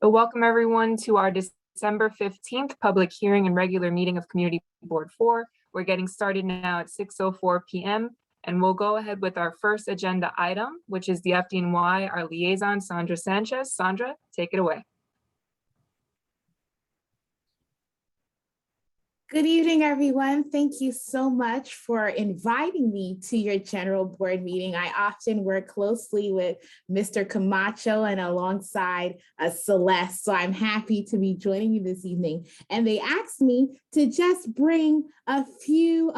Welcome everyone to our December 15th public hearing and regular meeting of Community Board 4. We're getting started now at 6:04 p.m. and we'll go ahead with our first agenda item, which is the FDNY, our liaison, Sandra Sanchez. Sandra, take it away. Good evening, everyone. Thank you so much for inviting me to your general board meeting. I often work closely with Mr. Camacho and alongside Celeste, so I'm happy to be joining you this evening. And they asked me to just bring a few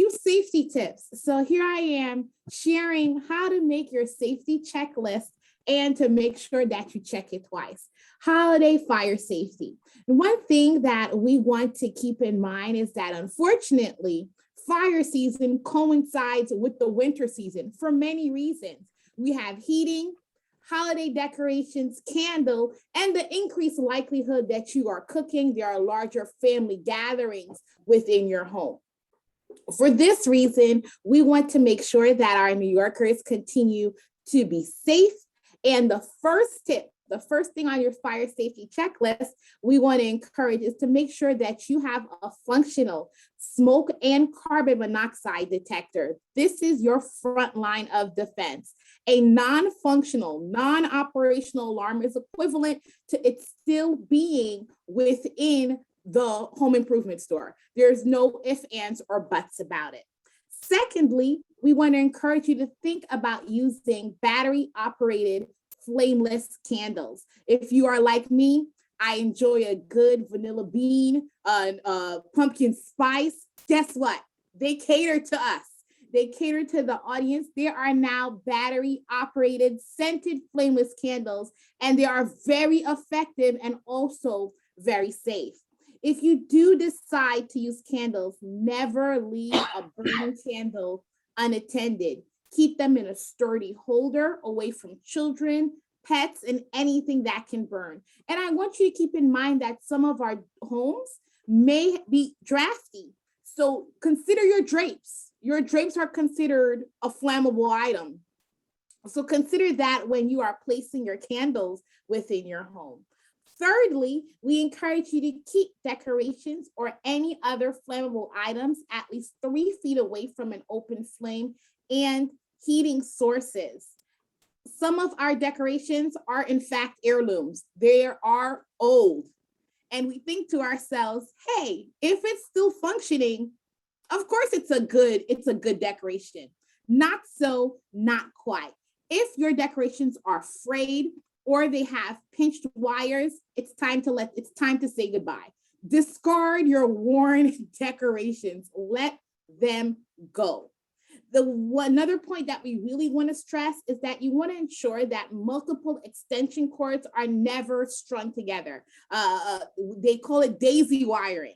safety tips. So here I am sharing how to make your safety checklist and to make sure that you check it twice. Holiday fire safety. One thing that we want to keep in mind is that unfortunately, fire season coincides with the winter season for many reasons. We have heating, holiday decorations, candle, and the increased likelihood that you are cooking. There are larger family gatherings within your home. For this reason, we want to make sure that our New Yorkers continue to be safe. And the first tip, the first thing on your fire safety checklist we want to encourage is to make sure that you have a functional smoke and carbon monoxide detector. This is your front line of defense. A non-functional, non-operational alarm is equivalent to it still being within the home improvement store. There's no ifs, ands, or buts about it. Secondly, we want to encourage you to think about using battery-operated flameless candles. If you are like me, I enjoy a good vanilla bean, pumpkin spice. Guess what? They cater to us. They cater to the audience. There are now battery-operated scented flameless candles, and they are very effective and also very safe. If you do decide to use candles, never leave a burning candle unattended. Keep them in a sturdy holder away from children, pets, and anything that can burn. And I want you to keep in mind that some of our homes may be drafty. So consider your drapes. Your drapes are considered a flammable item. So consider that when you are placing your candles within your home. Thirdly, we encourage you to keep decorations or any other flammable items at least 3 feet away from an open flame and heating sources. Some of our decorations are in fact heirlooms. They are old. And we think to ourselves, hey, if it's still functioning, of course it's a good decoration. Not so, not quite. If your decorations are frayed or they have pinched wires, it's time to say goodbye. Discard your worn decorations. Let them go. Another point that we really want to stress is that you want to ensure that multiple extension cords are never strung together. They call it daisy wiring.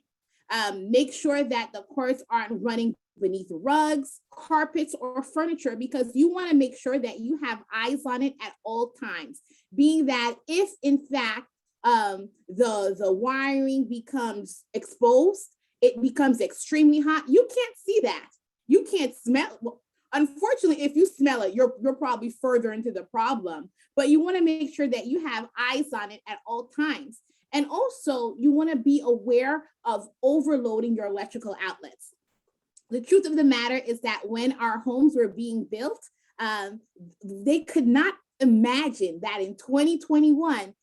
Make sure that the cords aren't running beneath rugs, carpets, or furniture, because you want to make sure that you have eyes on it at all times. Being that if in fact the wiring becomes exposed, it becomes extremely hot. You can't see that. You can't smell. Well, unfortunately, if you smell it, you're probably further into the problem. But you want to make sure that you have eyes on it at all times. And also, you want to be aware of overloading your electrical outlets. The truth of the matter is that when our homes were being built, they could not imagine that in 2021,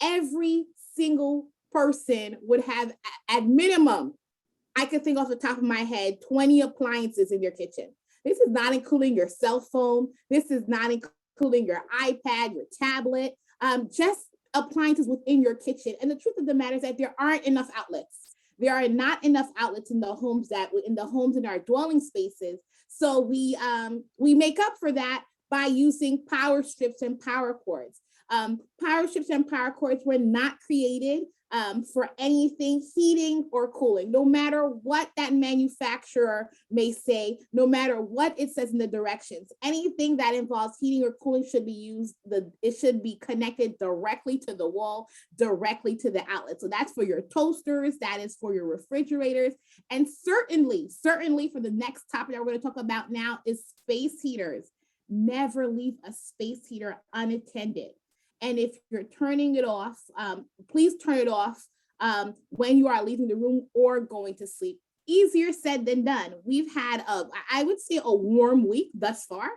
every single person would have, at minimum, I could think off the top of my head, 20 appliances in your kitchen. This is not including your cell phone. This is not including your iPad, your tablet, just appliances within your kitchen. And the truth of the matter is that there aren't enough outlets. There are not enough outlets in the homes in our dwelling spaces. So we make up for that by using power strips and power cords. Power strips and power cords were not created for anything heating or cooling, no matter what that manufacturer may say, no matter what it says in the directions. Anything that involves heating or cooling should be it should be connected directly to the wall, directly to the outlet. So that's for your toasters, that is for your refrigerators, and certainly for the next topic that we're going to talk about now is space heaters. Never leave a space heater unattended. And if you're turning it off, please turn it off when you are leaving the room or going to sleep. Easier said than done. We've had, I would say, a warm week thus far.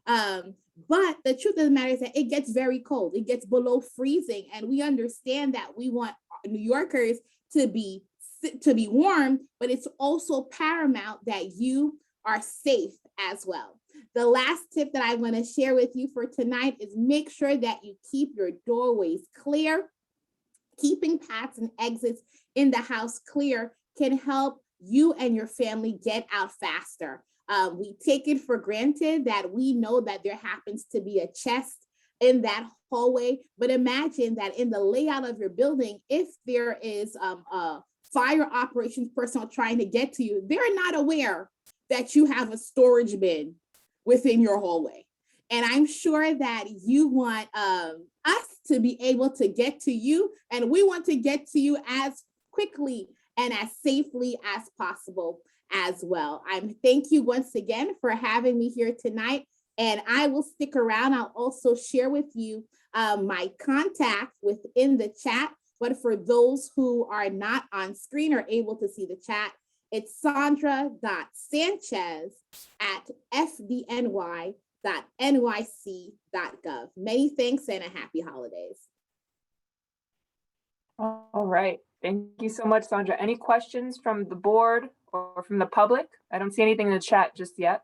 But the truth of the matter is that it gets very cold. It gets below freezing. And we understand that we want New Yorkers to be warm, but it's also paramount that you are safe as well. The last tip that I want to share with you for tonight is make sure that you keep your doorways clear. Keeping paths and exits in the house clear can help you and your family get out faster. We take it for granted that we know that there happens to be a chest in that hallway, but imagine that in the layout of your building, if there is a fire operations personnel trying to get to you, they're not aware that you have a storage bin within your hallway. And I'm sure that you want us to be able to get to you, and we want to get to you as quickly and as safely as possible as well. Thank you once again for having me here tonight, and I will stick around. I'll also share with you my contact within the chat, but for those who are not on screen or able to see the chat, it's sandra.sanchez@fdny.nyc.gov. Many thanks and a happy holidays. All right. Thank you so much, Sandra. Any questions from the board or from the public? I don't see anything in the chat just yet.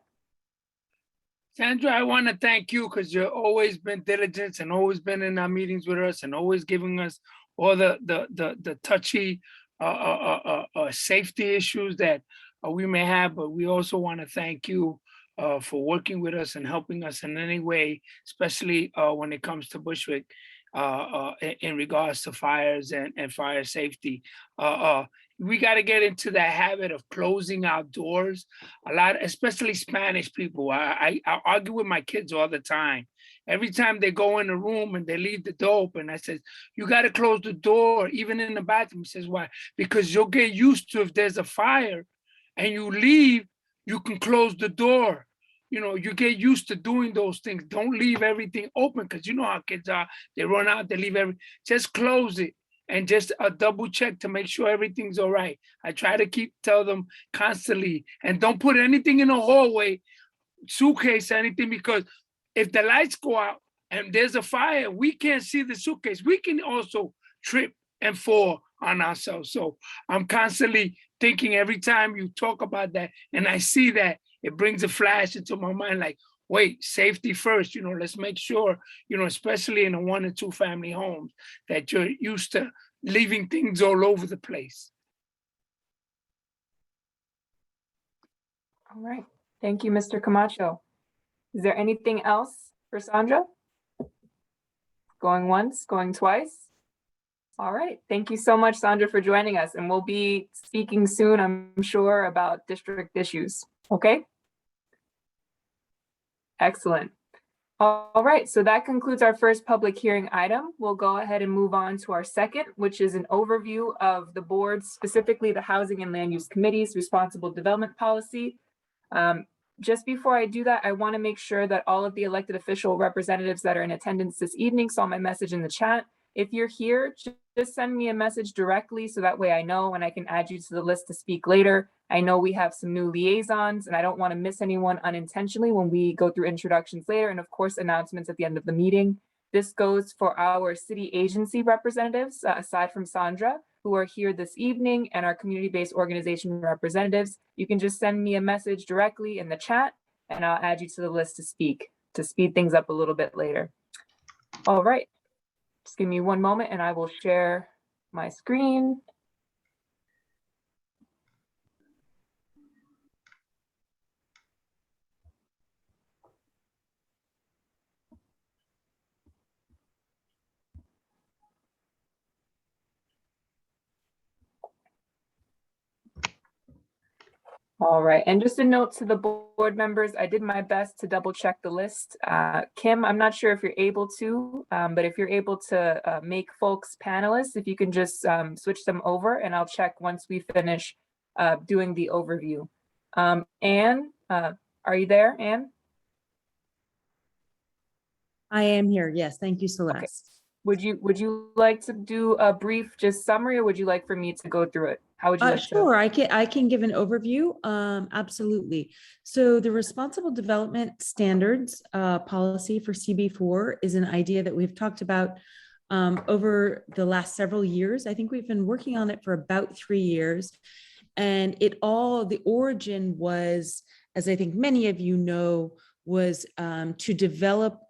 Sandra, I want to thank you because you've always been diligent and always been in our meetings with us and always giving us all the touchy safety issues that we may have, but we also want to thank you for working with us and helping us in any way, especially when it comes to Bushwick in regards to fires and fire safety. We got to get into that habit of closing our doors. A lot, especially Spanish people. I argue with my kids all the time. Every time they go in a room and they leave the door open, I said, you got to close the door, even in the bathroom. He says, why? Because you'll get used to if there's a fire and you leave, you can close the door. You know, you get used to doing those things. Don't leave everything open because you know how kids are. They run out, they leave everything. Just close it and just double check to make sure everything's all right. I try to tell them constantly, and don't put anything in the hallway, suitcase, anything, because if the lights go out and there's a fire, we can't see the suitcase. We can also trip and fall on ourselves. So I'm constantly thinking every time you talk about that and I see that, it brings a flash into my mind like, wait, safety first, you know, let's make sure, you know, especially in a 1 and 2 family homes, that you're used to leaving things all over the place. All right. Thank you, Mr. Camacho. Is there anything else for Sandra? Going once, going twice? All right. Thank you so much, Sandra, for joining us. And we'll be speaking soon, I'm sure, about district issues. Okay? Excellent. All right. So that concludes our first public hearing item. We'll go ahead and move on to our second, which is an overview of the board's, specifically the Housing and Land Use Committee's responsible development policy. Just before I do that, I want to make sure that all of the elected official representatives that are in attendance this evening saw my message in the chat. If you're here, just send me a message directly so that way I know and I can add you to the list to speak later. I know we have some new liaisons and I don't want to miss anyone unintentionally when we go through introductions later, and of course announcements at the end of the meeting. This goes for our city agency representatives, aside from Sandra, who are here this evening, and our community-based organization representatives. You can just send me a message directly in the chat and I'll add you to the list to speak, to speed things up a little bit later. All right, just give me one moment and I will share my screen. All right, and just a note to the board members, I did my best to double check the list. Kim, I'm not sure if you're able to, but if you're able to make folks panelists, if you can just switch them over and I'll check once we finish doing the overview. Anne, are you there, Anne? I am here, yes, thank you, Celeste. Okay. Would you like to do a brief just summary, or would you like for me to go through it? How would you like to? Sure, I can give an overview. Absolutely. So the Responsible Development Standards policy for CB4 is an idea that we've talked about over the last several years. I think we've been working on it for about 3 years. And the origin was, as I think many of you know, was to develop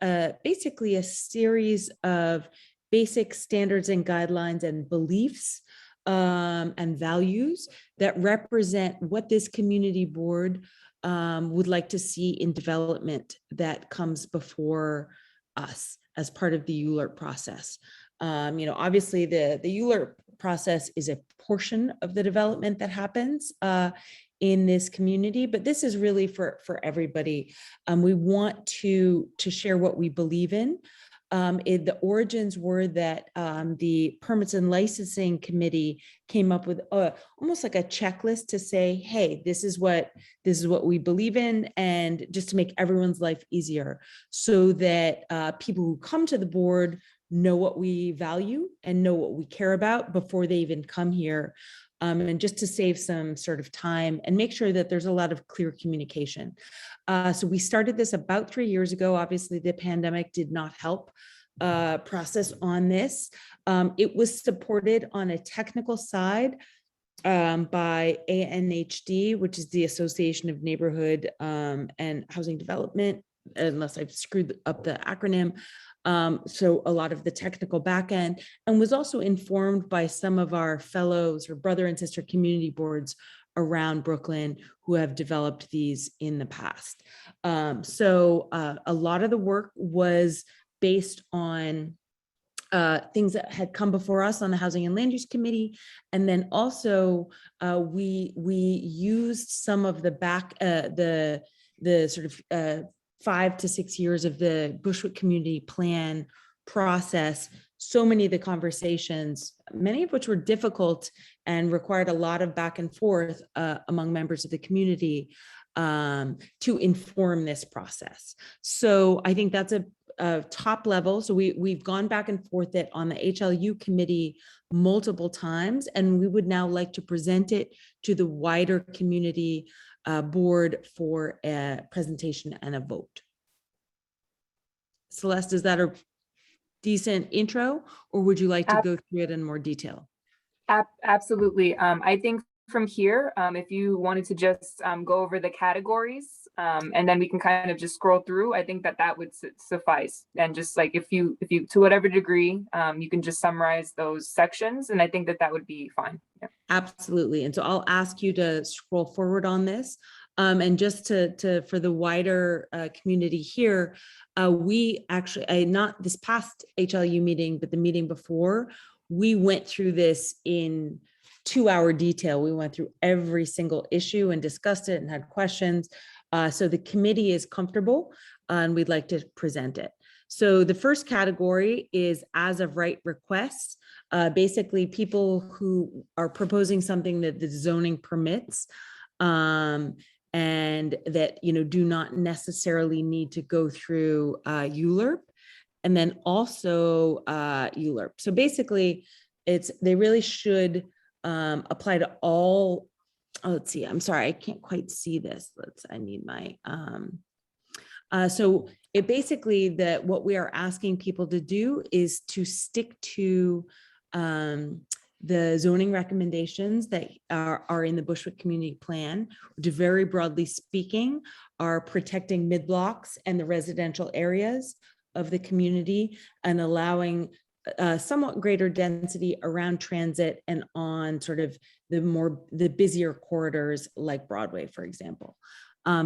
basically a series of basic standards and guidelines and beliefs and values that represent what this community board would like to see in development that comes before us as part of the ULURP process. Obviously the ULURP process is a portion of the development that happens in this community, but this is really for everybody. We want to share what we believe in. The origins were that the Permits and Licensing Committee came up with almost like a checklist to say, hey, this is what we believe in, and just to make everyone's life easier, so that people who come to the board know what we value and know what we care about before they even come here. And just to save some sort of time and make sure that there's a lot of clear communication. So we started this about 3 years ago. Obviously, the pandemic did not help process on this. It was supported on a technical side by ANHD, which is the Association of Neighborhood and Housing Development, unless I've screwed up the acronym. So a lot of the technical back end, and was also informed by some of our fellows or brother and sister community boards around Brooklyn who have developed these in the past. So a lot of the work was based on things that had come before us on the Housing and Land Use Committee. And then also we used some of the sort of 5 to 6 years of the Bushwick Community Plan process. So many of the conversations, many of which were difficult and required a lot of back and forth among members of the community to inform this process. So I think that's a top level. So we've gone back and forth it on the HLU committee multiple times, and we would now like to present it to the wider community board for a presentation and a vote. Celeste, is that a decent intro, or would you like to go through it in more detail? Absolutely. I think from here, if you wanted to just go over the categories, and then we can kind of just scroll through, I think that would suffice. And just like if you to whatever degree, you can just summarize those sections, and I think that would be fine. Yeah. Absolutely. And so I'll ask you to scroll forward on this. And just to for the wider community here, we actually, not this past HLU meeting, but the meeting before, we went through this in 2-hour detail. We went through every single issue and discussed it and had questions. So the committee is comfortable and we'd like to present it. So the first category is as of right requests. Basically people who are proposing something that the zoning permits, and that, do not necessarily need to go through ULURP, and then also ULURP. So basically they really should apply to all. Oh, let's see, I'm sorry, I can't quite see this. I need my, so it basically what we are asking people to do is to stick to the zoning recommendations that are in the Bushwick Community Plan, which very broadly speaking are protecting mid-blocks and the residential areas of the community and allowing somewhat greater density around transit and on sort of the busier corridors like Broadway, for example.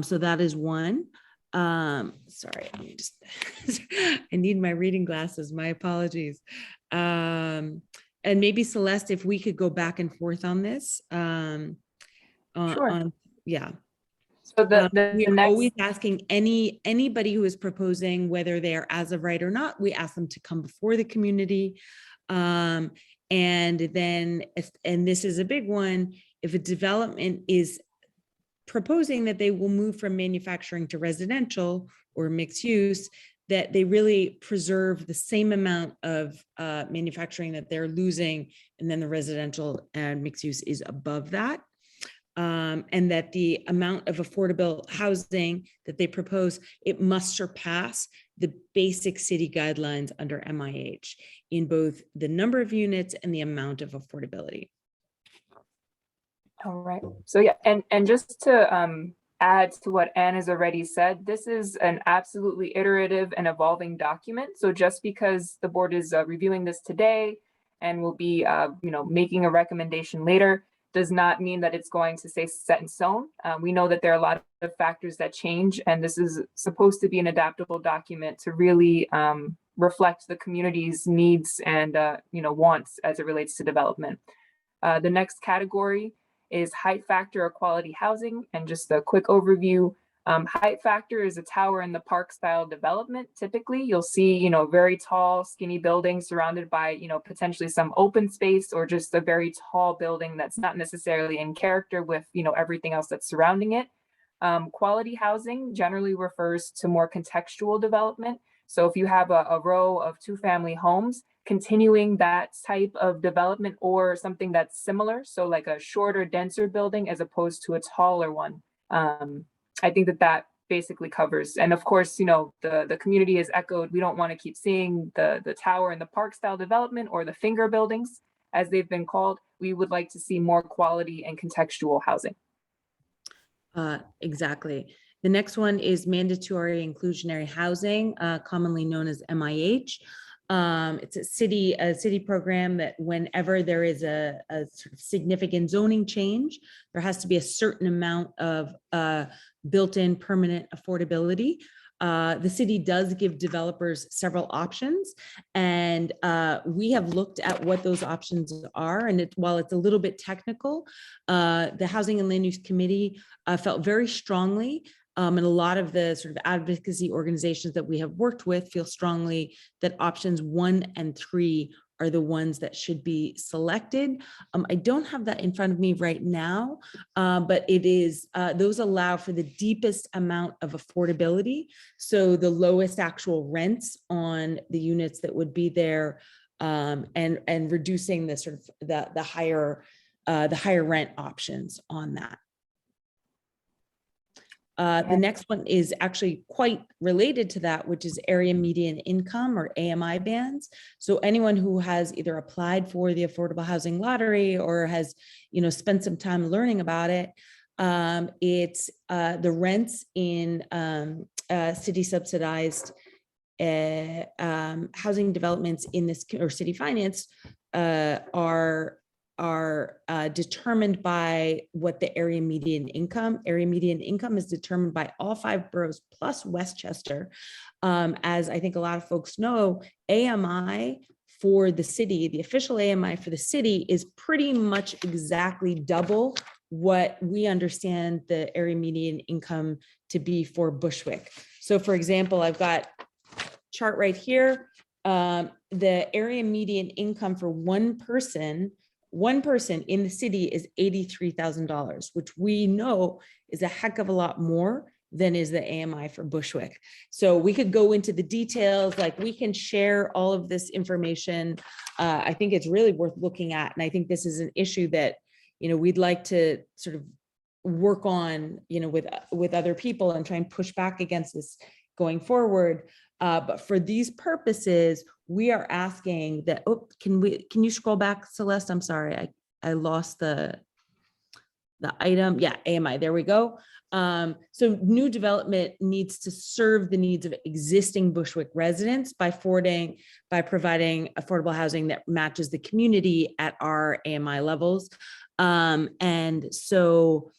So that is one. Sorry, let me just, I need my reading glasses, my apologies. And maybe Celeste, if we could go back and forth on this. Sure. Yeah. So we are always asking anybody who is proposing, whether they are as of right or not, we ask them to come before the community. And this is a big one, if a development is proposing that they will move from manufacturing to residential or mixed use, that they really preserve the same amount of manufacturing that they're losing, and then the residential and mixed use is above that. And that the amount of affordable housing that they propose, it must surpass the basic city guidelines under MIH in both the number of units and the amount of affordability. All right. So yeah, and just to add to what Anne has already said, this is an absolutely iterative and evolving document. So just because the board is reviewing this today and will be making a recommendation later, does not mean that it's going to stay set in stone. We know that there are a lot of factors that change, and this is supposed to be an adaptable document to really reflect the community's needs and wants as it relates to development. The next category is height factor or quality housing, and just a quick overview. Height factor is a tower in the park style development. Typically, you'll see, very tall, skinny buildings surrounded by, potentially some open space, or just a very tall building that's not necessarily in character with, everything else that's surrounding it. Quality housing generally refers to more contextual development. So if you have a row of 2-family homes, continuing that type of development or something that's similar, so like a shorter, denser building as opposed to a taller one. I think that basically covers. And of course, the community has echoed, we don't want to keep seeing the tower and the park style development or the finger buildings, as they've been called. We would like to see more quality and contextual housing. Exactly. The next one is mandatory inclusionary housing, commonly known as MIH. It's a city program that whenever there is a sort of significant zoning change, there has to be a certain amount of built-in permanent affordability. The city does give developers several options, and we have looked at what those options are. And while it's a little bit technical, the Housing and Land Use Committee felt very strongly, and a lot of the sort of advocacy organizations that we have worked with feel strongly that options 1 and 3 are the ones that should be selected. I don't have that in front of me right now, but it is, those allow for the deepest amount of affordability. So the lowest actual rents on the units that would be there, and reducing the sort of the higher rent options on that. The next one is actually quite related to that, which is area median income, or AMI bands. So anyone who has either applied for the affordable housing lottery or has, spent some time learning about it, it's the rents in city subsidized housing developments in this, or city finance, are determined by what the area median income is determined by all 5 boroughs plus Westchester. As I think a lot of folks know, AMI for the city, the official AMI for the city, is pretty much exactly double what we understand the area median income to be for Bushwick. So for example, I've got a chart right here. The area median income for one person in the city is $83,000, which we know is a heck of a lot more than is the AMI for Bushwick. So we could go into the details, like we can share all of this information. I think it's really worth looking at. And I think this is an issue that, we'd like to sort of work on, with other people and try and push back against this going forward. But for these purposes, we are asking that, can you scroll back, Celeste? I'm sorry, I lost the item. Yeah, AMI, there we go. So new development needs to serve the needs of existing Bushwick residents by providing affordable housing that matches the community at our AMI levels. And so,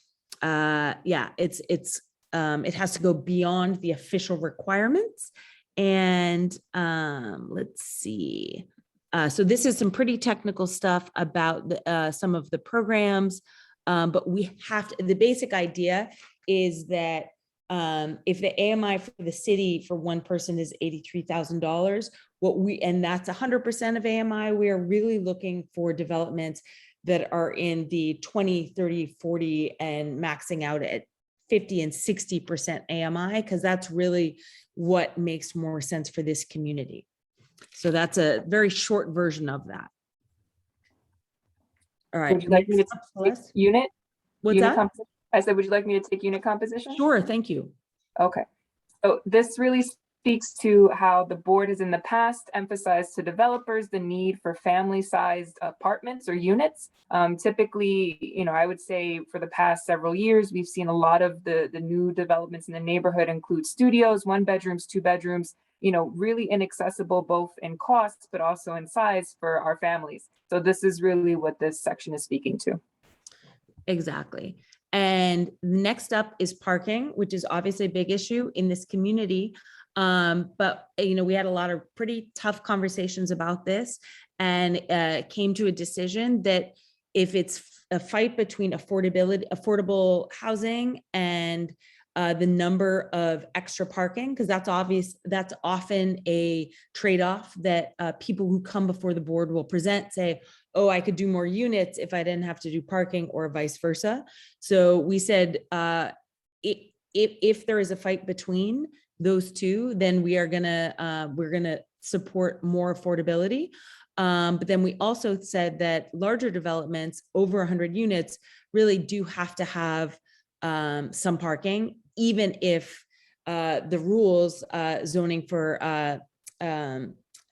yeah, it has to go beyond the official requirements. And let's see. So this is some pretty technical stuff about some of the programs, but we have to, the basic idea is that if the AMI for the city for one person is $83,000, and that's 100% of AMI, we are really looking for developments that are in the 20, 30, 40 and maxing out at 50 and 60% AMI, because that's really what makes more sense for this community. So that's a very short version of that. All right. Would you like me to next up, take Celeste. unit? What's Unit that? composition? I said, would you like me to take unit composition? Sure, thank you. Okay. So this really speaks to how the board has in the past emphasized to developers the need for family-sized apartments or units. Typically, you know, I would say for the past several years, we've seen a lot of the new developments in the neighborhood include studios, 1 bedrooms, 2 bedrooms, you know, really inaccessible both in cost, but also in size for our families. So this is really what this section is speaking to. Exactly. And next up is parking, which is obviously a big issue in this community. But, you know, we had a lot of pretty tough conversations about this and came to a decision that if it's a fight between affordable housing and the number of extra parking, because that's often a trade-off that people who come before the board will present, say, oh, I could do more units if I didn't have to do parking, or vice versa. So we said, if there is a fight between those two, then we're gonna support more affordability. But then we also said that larger developments over 100 units really do have to have some parking, even if the rules zoning for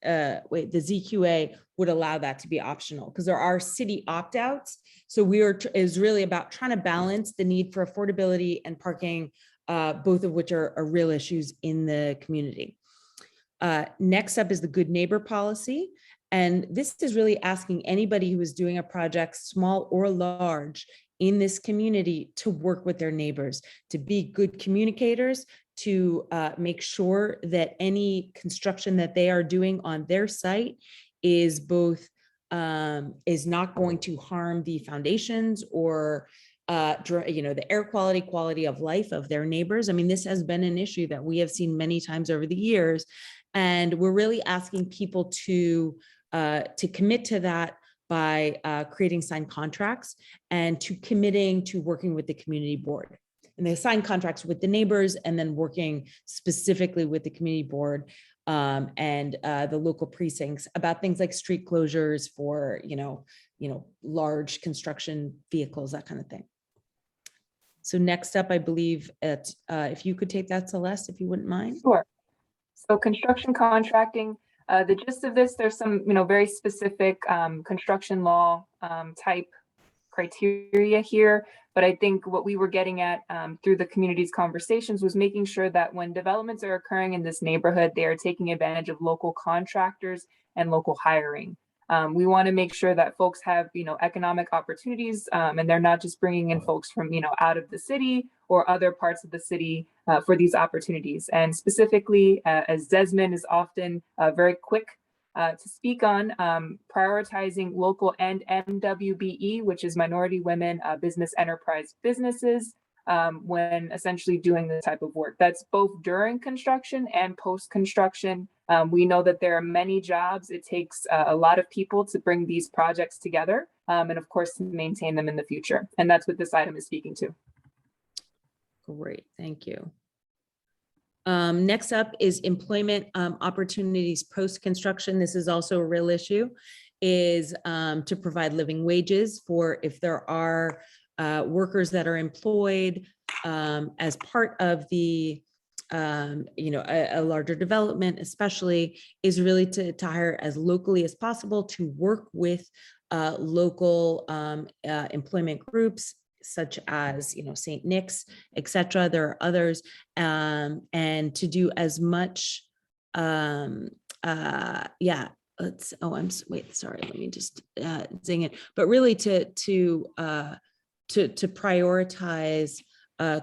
the ZQA would allow that to be optional, because there are city opt-outs. So is really about trying to balance the need for affordability and parking, both of which are real issues in the community. Next up is the good neighbor policy. And this is really asking anybody who is doing a project, small or large, in this community to work with their neighbors, to be good communicators, to make sure that any construction that they are doing on their site is both is not going to harm the foundations or the air quality of life of their neighbors. I mean, this has been an issue that we have seen many times over the years, and we're really asking people to commit to that by creating signed contracts and to committing to working with the community board. And they sign contracts with the neighbors and then working specifically with the community board and the local precincts about things like street closures for, large construction vehicles, that kind of thing. So next up, I believe if you could take that, Celeste, if you wouldn't mind. Sure. So construction contracting, the gist of this, there's some, very specific construction law type criteria here. But I think what we were getting at through the community's conversations was making sure that when developments are occurring in this neighborhood, they are taking advantage of local contractors and local hiring. We want to make sure that folks have, economic opportunities and they're not just bringing in folks from, out of the city or other parts of the city for these opportunities. And specifically, as Desmond is often very quick to speak on, prioritizing local and MWBE, which is minority women business enterprise businesses, when essentially doing this type of work. That's both during construction and post-construction. We know that there are many jobs. It takes a lot of people to bring these projects together and of course to maintain them in the future. And that's what this item is speaking to. Great, thank you. Next up is employment opportunities post-construction. This is also a real issue, is to provide living wages for if there are workers that are employed as part of the, a larger development, especially, is really to hire as locally as possible, to work with local employment groups, such as, St. Nick's, et cetera. There are others, and to do as much, let me just zing it, but really to prioritize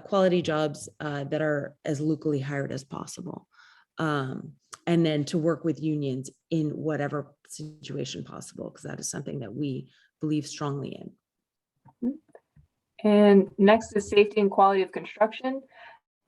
quality jobs that are as locally hired as possible. And then to work with unions in whatever situation possible, because that is something that we believe strongly in. And next is safety and quality of construction.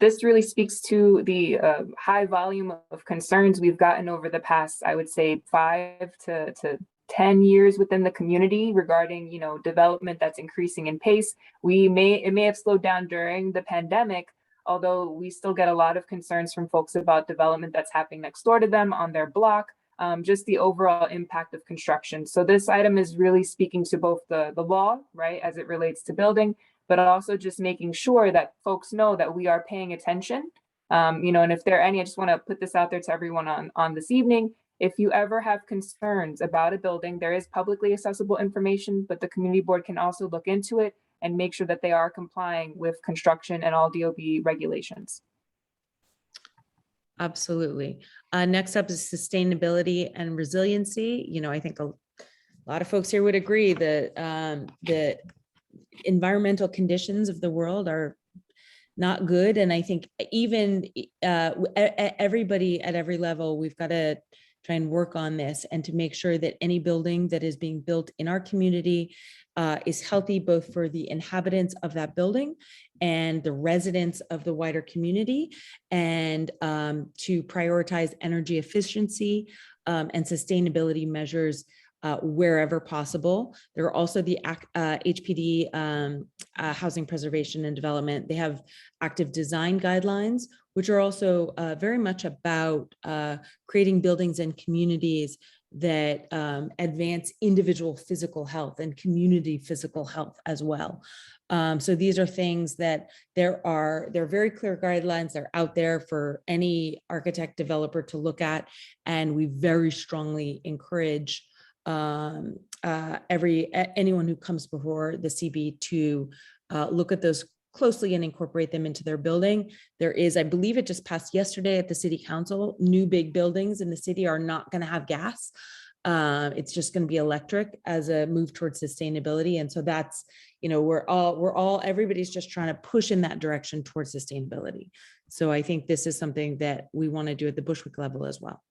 This really speaks to the high volume of concerns we've gotten over the past, I would say, 5 to 10 years within the community regarding, development that's increasing in pace. It may have slowed down during the pandemic, although we still get a lot of concerns from folks about development that's happening next door to them on their block, just the overall impact of construction. So this item is really speaking to both the law, right, as it relates to building, but also just making sure that folks know that we are paying attention. And if there are any, I just want to put this out there to everyone on this evening. If you ever have concerns about a building, there is publicly accessible information, but the community board can also look into it and make sure that they are complying with construction and all DOB regulations. Absolutely. Next up is sustainability and resiliency. I think a lot of folks here would agree that the environmental conditions of the world are not good. And I think even everybody at every level, we've got to try and work on this and to make sure that any building that is being built in our community is healthy, both for the inhabitants of that building and the residents of the wider community, and to prioritize energy efficiency and sustainability measures wherever possible. There are also the HPD Housing Preservation and Development. They have active design guidelines, which are also very much about creating buildings and communities that advance individual physical health and community physical health as well. So these are things that there are very clear guidelines. They're out there for any architect developer to look at, and we very strongly encourage anyone who comes before the CB to look at those closely and incorporate them into their building. There is, I believe it just passed yesterday at the city council, new big buildings in the city are not going to have gas. It's just going to be electric as a move towards sustainability. And so that's, everybody's just trying to push in that direction towards sustainability. So I think this is something that we want to do at the Bushwick level as well.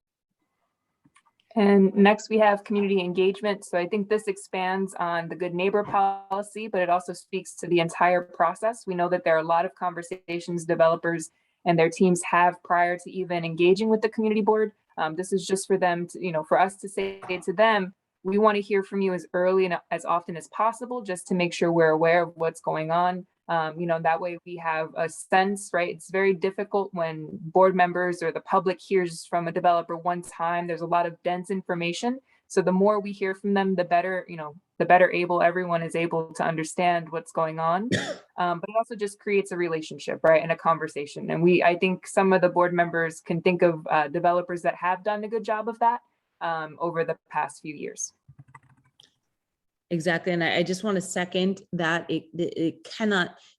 And next we have community engagement. So I think this expands on the good neighbor policy, but it also speaks to the entire process. We know that there are a lot of conversations developers and their teams have prior to even engaging with the community board. This is just for them to, for us to say to them, we want to hear from you as early and as often as possible, just to make sure we're aware of what's going on. That way we have a sense, right? It's very difficult when board members or the public hears from a developer one time. There's a lot of dense information. So the more we hear from them, the better, the better able everyone is able to understand what's going on. But it also just creates a relationship, right? And a conversation. And I think some of the board members can think of developers that have done a good job of that over the past few years. Exactly. And I just want to second that it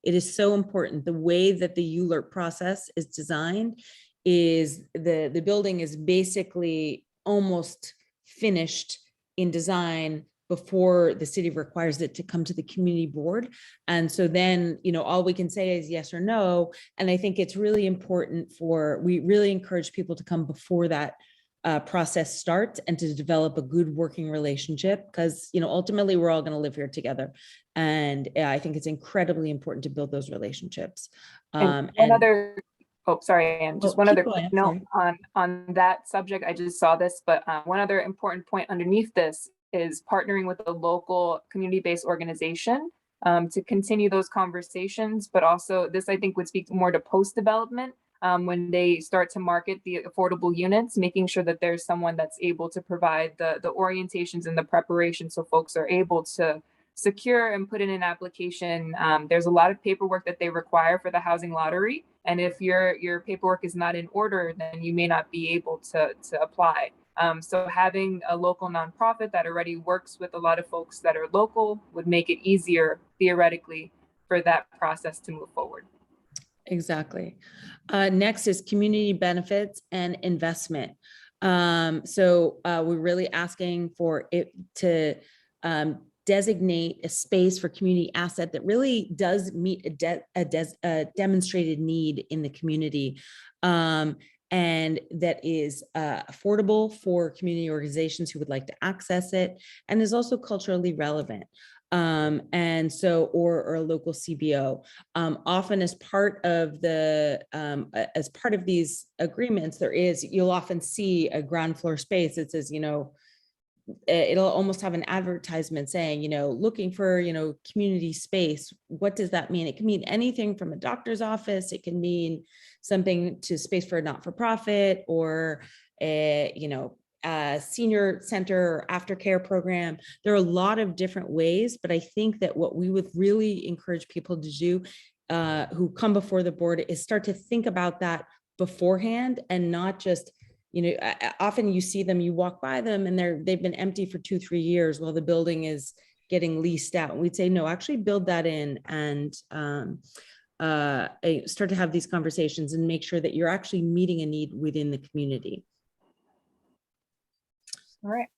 is so important. The way that the ULERP process is designed is the building is basically almost finished in design before the city requires it to come to the community board. And so then, all we can say is yes or no. And I think it's really important we really encourage people to come before that process starts and to develop a good working relationship, because ultimately we're all going to live here together, and I think it's incredibly important to build those relationships. Anne, just one other quick note on that subject. I just saw this, but one other important point underneath this is partnering with a local community-based organization to continue those conversations, but also this I think would speak more to post-development. When they start to market the affordable units, making sure that there's someone that's able to provide the orientations and the preparation so folks are able to secure and put in an application. There's a lot of paperwork that they require for the housing lottery. And if your paperwork is not in order, then you may not be able to apply. So having a local nonprofit that already works with a lot of folks that are local would make it easier theoretically for that process to move forward. Exactly. Next is community benefits and investment. So we're really asking for it to designate a space for community asset that really does meet a demonstrated need in the community, and that is affordable for community organizations who would like to access it, and is also culturally relevant. And so, or a local CBO. Often as part of these agreements, you'll often see a ground floor space that says, it'll almost have an advertisement saying, looking for, community space. What does that mean? It can mean anything from a doctor's office. It can mean something to space for a not-for-profit, or a, a senior center or aftercare program. There are a lot of different ways, but I think that what we would really encourage people to do who come before the board is start to think about that beforehand, and not just, often you see them, you walk by them and they've been empty for 2-3 years while the building is getting leased out. And we'd say, no, actually build that in, and start to have these conversations and make sure that you're actually meeting a need within the community. All right.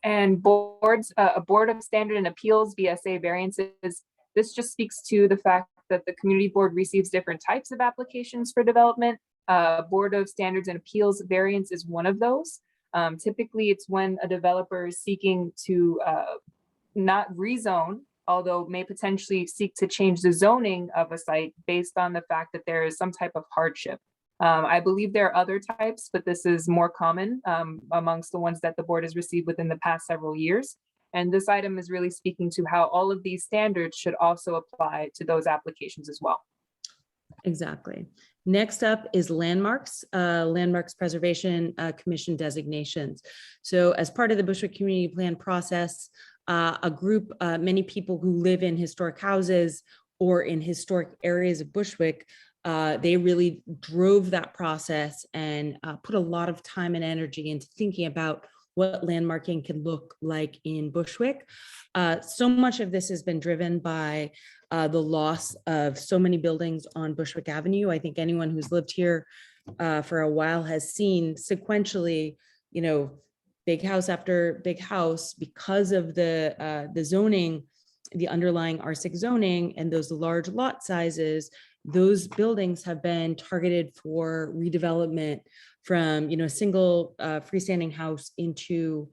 And boards, a Board of Standard and Appeals, BSA variances. This just speaks to the fact that the community board receives different types of applications for development. Board of Standards and Appeals variance is one of those. Typically, it's when a developer is seeking to not rezone, although may potentially seek to change the zoning of a site based on the fact that there is some type of hardship. I believe there are other types, but this is more common amongst the ones that the board has received within the past several years. And this item is really speaking to how all of these standards should also apply to those applications as well. Exactly. Next up is landmarks, landmarks preservation commission designations. So as part of the Bushwick Community Plan process, a group, many people who live in historic houses or in historic areas of Bushwick, they really drove that process and put a lot of time and energy into thinking about what landmarking can look like in Bushwick. So much of this has been driven by the loss of so many buildings on Bushwick Avenue. I think anyone who's lived here for a while has seen sequentially, big house after big house, because of the zoning, the underlying R6 zoning and those large lot sizes. Those buildings have been targeted for redevelopment from, a single freestanding house into,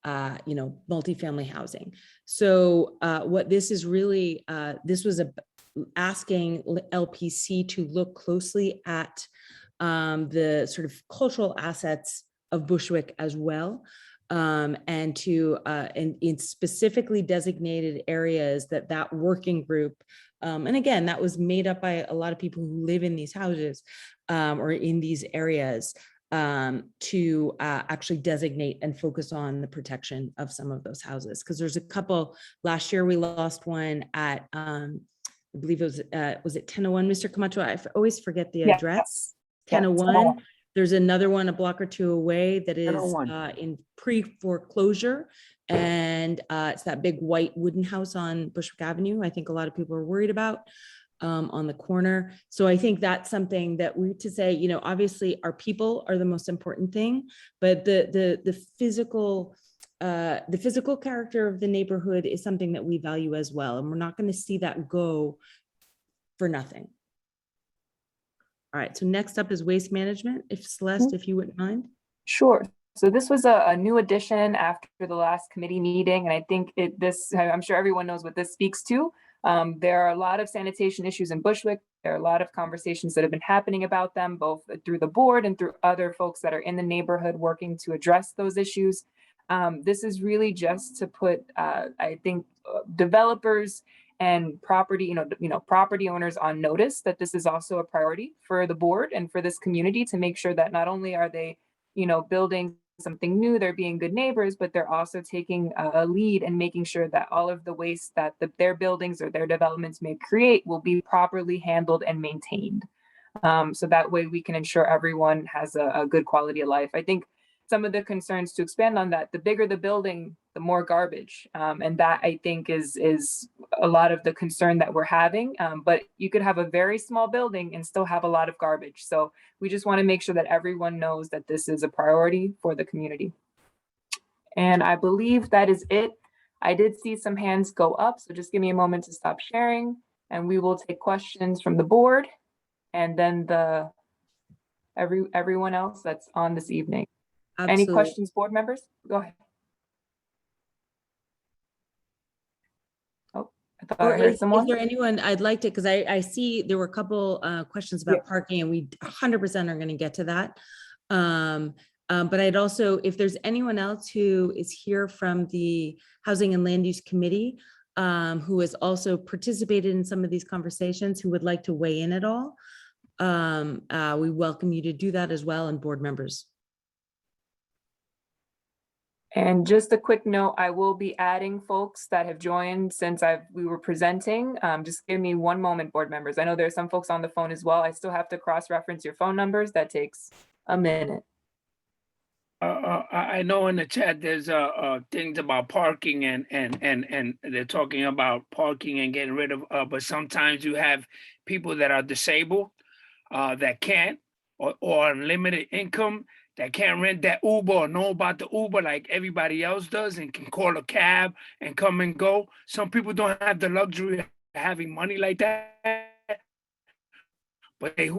multifamily housing. So what this is really, this was asking LPC to look closely at the sort of cultural assets of Bushwick as well. And to in specifically designated areas that working group, and again, that was made up by a lot of people who live in these houses or in these areas, to actually designate and focus on the protection of some of those houses. Because there's a couple, last year we lost one at, I believe it was it 1001, Mr. Camacho? I always forget the address. 1001. There's another one a block or two away that is in pre-foreclosure, and it's that big white wooden house on Bushwick Avenue. I think a lot of people are worried about on the corner. So I think that's something that we to say, obviously our people are the most important thing, but the physical character of the neighborhood is something that we value as well, and we're not going to see that go for nothing. All right, so next up is waste management. If Celeste, if you wouldn't mind. Sure. So this was a new addition after the last committee meeting, and I think I'm sure everyone knows what this speaks to. There are a lot of sanitation issues in Bushwick. There are a lot of conversations that have been happening about them, both through the board and through other folks that are in the neighborhood working to address those issues. This is really just to put, I think, developers and property, property owners on notice that this is also a priority for the board and for this community, to make sure that not only are they, building something new, they're being good neighbors, but they're also taking a lead and making sure that all of the waste that their buildings or their developments may create will be properly handled and maintained. So that way we can ensure everyone has a good quality of life. I think some of the concerns, to expand on that, the bigger the building, the more garbage. And that, I think, is a lot of the concern that we're having. But you could have a very small building and still have a lot of garbage. So we just want to make sure that everyone knows that this is a priority for the community. And I believe that is it. I did see some hands go up, so just give me a moment to stop sharing, and we will take questions from the board and then everyone else that's on this evening. Absolutely. Any questions, board members? Go ahead. Oh, I thought I heard someone. Is there anyone I'd like to, because I see there were a couple questions about parking, and we 100% are going to get to that. But I'd also, if there's anyone else who is here from the Housing and Land Use Committee, who has also participated in some of these conversations, who would like to weigh in at all, we welcome you to do that as well, and board members. And just a quick note, I will be adding folks that have joined since we were presenting. Just give me one moment, board members. I know there's some folks on the phone as well. I still have to cross-reference your phone numbers. That takes a minute. I know in the chat there's things about parking and they're talking about parking and getting rid of, but sometimes you have people that are disabled that can't, or limited income, that can't rent that Uber or know about the Uber like everybody else does and can call a cab and come and go. Some people don't have the luxury of having money like that, but they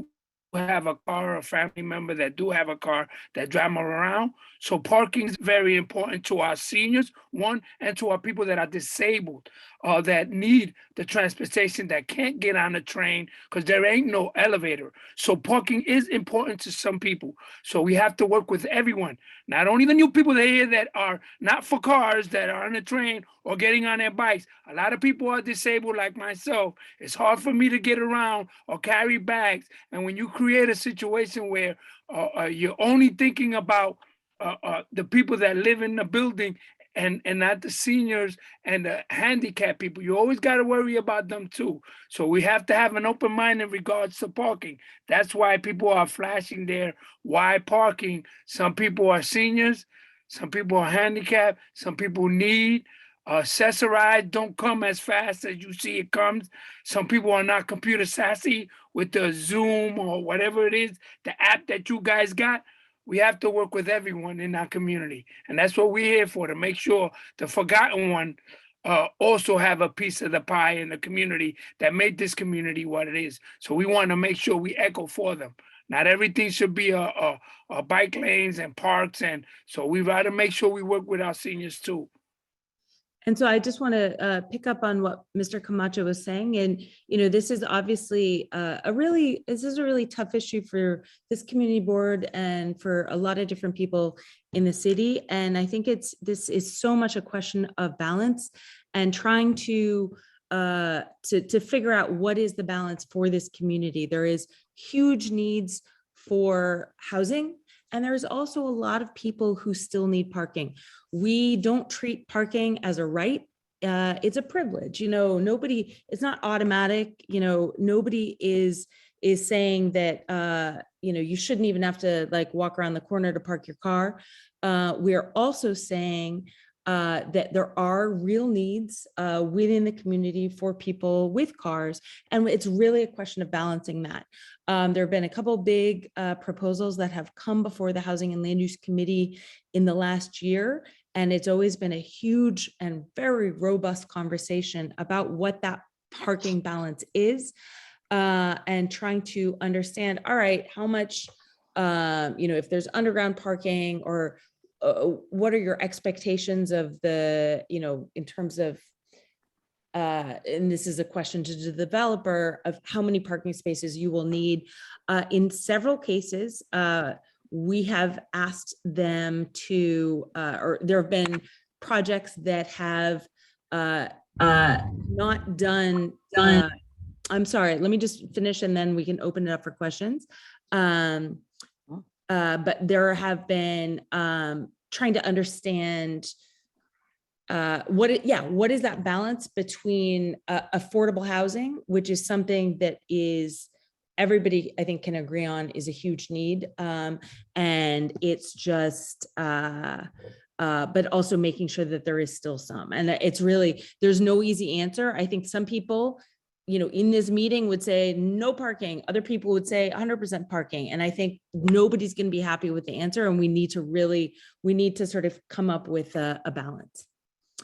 have a car or a family member that do have a car that drive them around. So parking is very important to our seniors, one, and to our people that are disabled, that need the transportation, that can't get on the train because there ain't no elevator. So parking is important to some people. So we have to work with everyone, not only the new people that here that are not for cars, that are on the train or getting on their bikes. A lot of people are disabled like myself. It's hard for me to get around or carry bags. And when you create a situation where you're only thinking about the people that live in the building and not the seniors and the handicapped people, you always got to worry about them too. So we have to have an open mind in regards to parking. That's why people are flashing there. Why parking? Some people are seniors, some people are handicapped, some people need accessorize, don't come as fast as you see it comes. Some people are not computer sassy with the Zoom or whatever it is, the app that you guys got. We have to work with everyone in our community. And that's what we're here for, to make sure the forgotten one also have a piece of the pie in the community that made this community what it is. So we want to make sure we echo for them. Not everything should be a bike lanes and parks. And so we rather make sure we work with our seniors too. And so I just want to pick up on what Mr. Camacho was saying. And, you know, this is obviously this is a really tough issue for this community board and for a lot of different people in the city. And I think this is so much a question of balance and trying to figure out what is the balance for this community. There is huge needs for housing, and there's also a lot of people who still need parking. We don't treat parking as a right. It's a privilege. You know, it's not automatic. You know, nobody is saying that, you know, you shouldn't even have to like walk around the corner to park your car. We're also saying that there are real needs within the community for people with cars. And it's really a question of balancing that. There have been a couple big proposals that have come before the Housing and Land Use Committee in the last year. And it's always been a huge and very robust conversation about what that parking balance is, and trying to understand, all right, how much, you know, if there's underground parking, or what are your expectations of the, you know, in terms of, and this is a question to the developer, of how many parking spaces you will need. In several cases, we have asked them to, or there have been projects that have not done. I'm sorry, let me just finish and then we can open it up for questions. But there have been trying to understand what is that balance between affordable housing, which is something that is everybody, I think, can agree on is a huge need. And it's just, but also making sure that there is still some, and it's really, there's no easy answer. I think some people, you know, in this meeting would say no parking. Other people would say 100% parking. And I think nobody's going to be happy with the answer. And we need to sort of come up with a balance.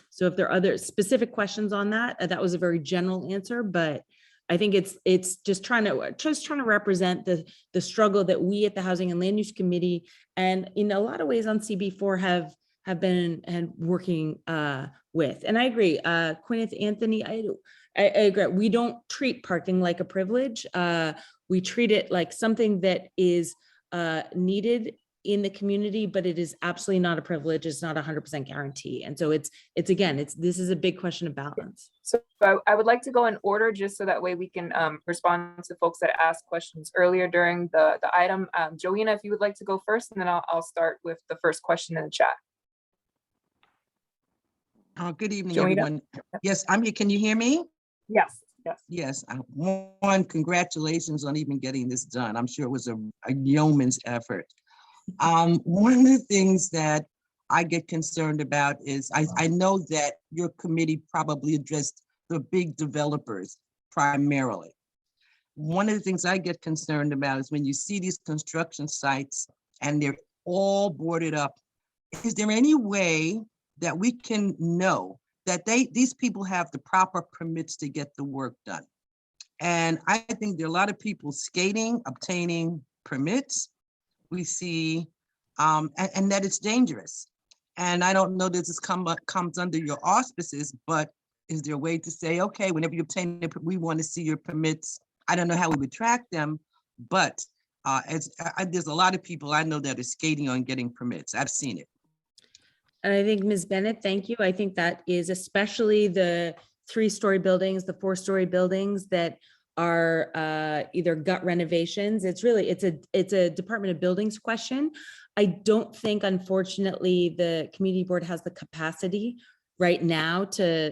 So if there are other specific questions on that, that was a very general answer, but I think it's just trying to represent the struggle that we at the Housing and Land Use Committee, and in a lot of ways on CB4 have been and working with. And I agree, Gwyneth, Anthony, I agree. We don't treat parking like a privilege. We treat it like something that is needed in the community, but it is absolutely not a privilege. It's not 100% guarantee. And so it's again, this is a big question of balance. So I would like to go in order just so that way we can respond to folks that asked questions earlier during the item. Joanna, if you would like to go first, and then I'll start with the first question in the chat. Good evening, Joanna? everyone. Yes, I'm here. Can you hear me? Yes, yes. Yes. One, congratulations on even getting this done. I'm sure it was a yeoman's effort. One of the things that I get concerned about is I know that your committee probably addressed the big developers primarily. One of the things I get concerned about is when you see these construction sites and they're all boarded up, is there any way that we can know that these people have the proper permits to get the work done? And I think there are a lot of people skating, obtaining permits. We see, and that it's dangerous. And I don't know that this comes under your auspices, but is there a way to say, okay, whenever you obtain it, we want to see your permits? I don't know how we would track them, but there's a lot of people I know that are skating on getting permits. I've seen it. And I think, Ms. Bennett, thank you. I think that is especially the 3-story buildings, the 4-story buildings that are either gut renovations. It's a Department of Buildings question. I don't think, unfortunately, the community board has the capacity right now to,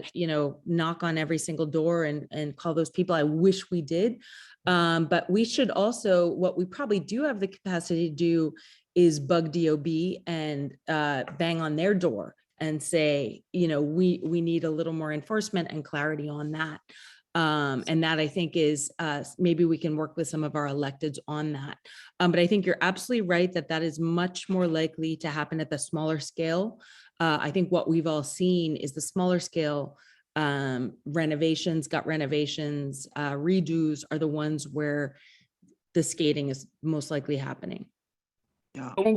knock on every single door and call those people. I wish we did. But we should also, what we probably do have the capacity to do is bug DOB and bang on their door and say, we need a little more enforcement and clarity on that. And that, I think, is maybe we can work with some of our electeds on that. But I think you're absolutely right that is much more likely to happen at the smaller scale. I think what we've all seen is the smaller scale renovations, gut renovations, redos are the ones where the skating is most likely happening. Yeah. They're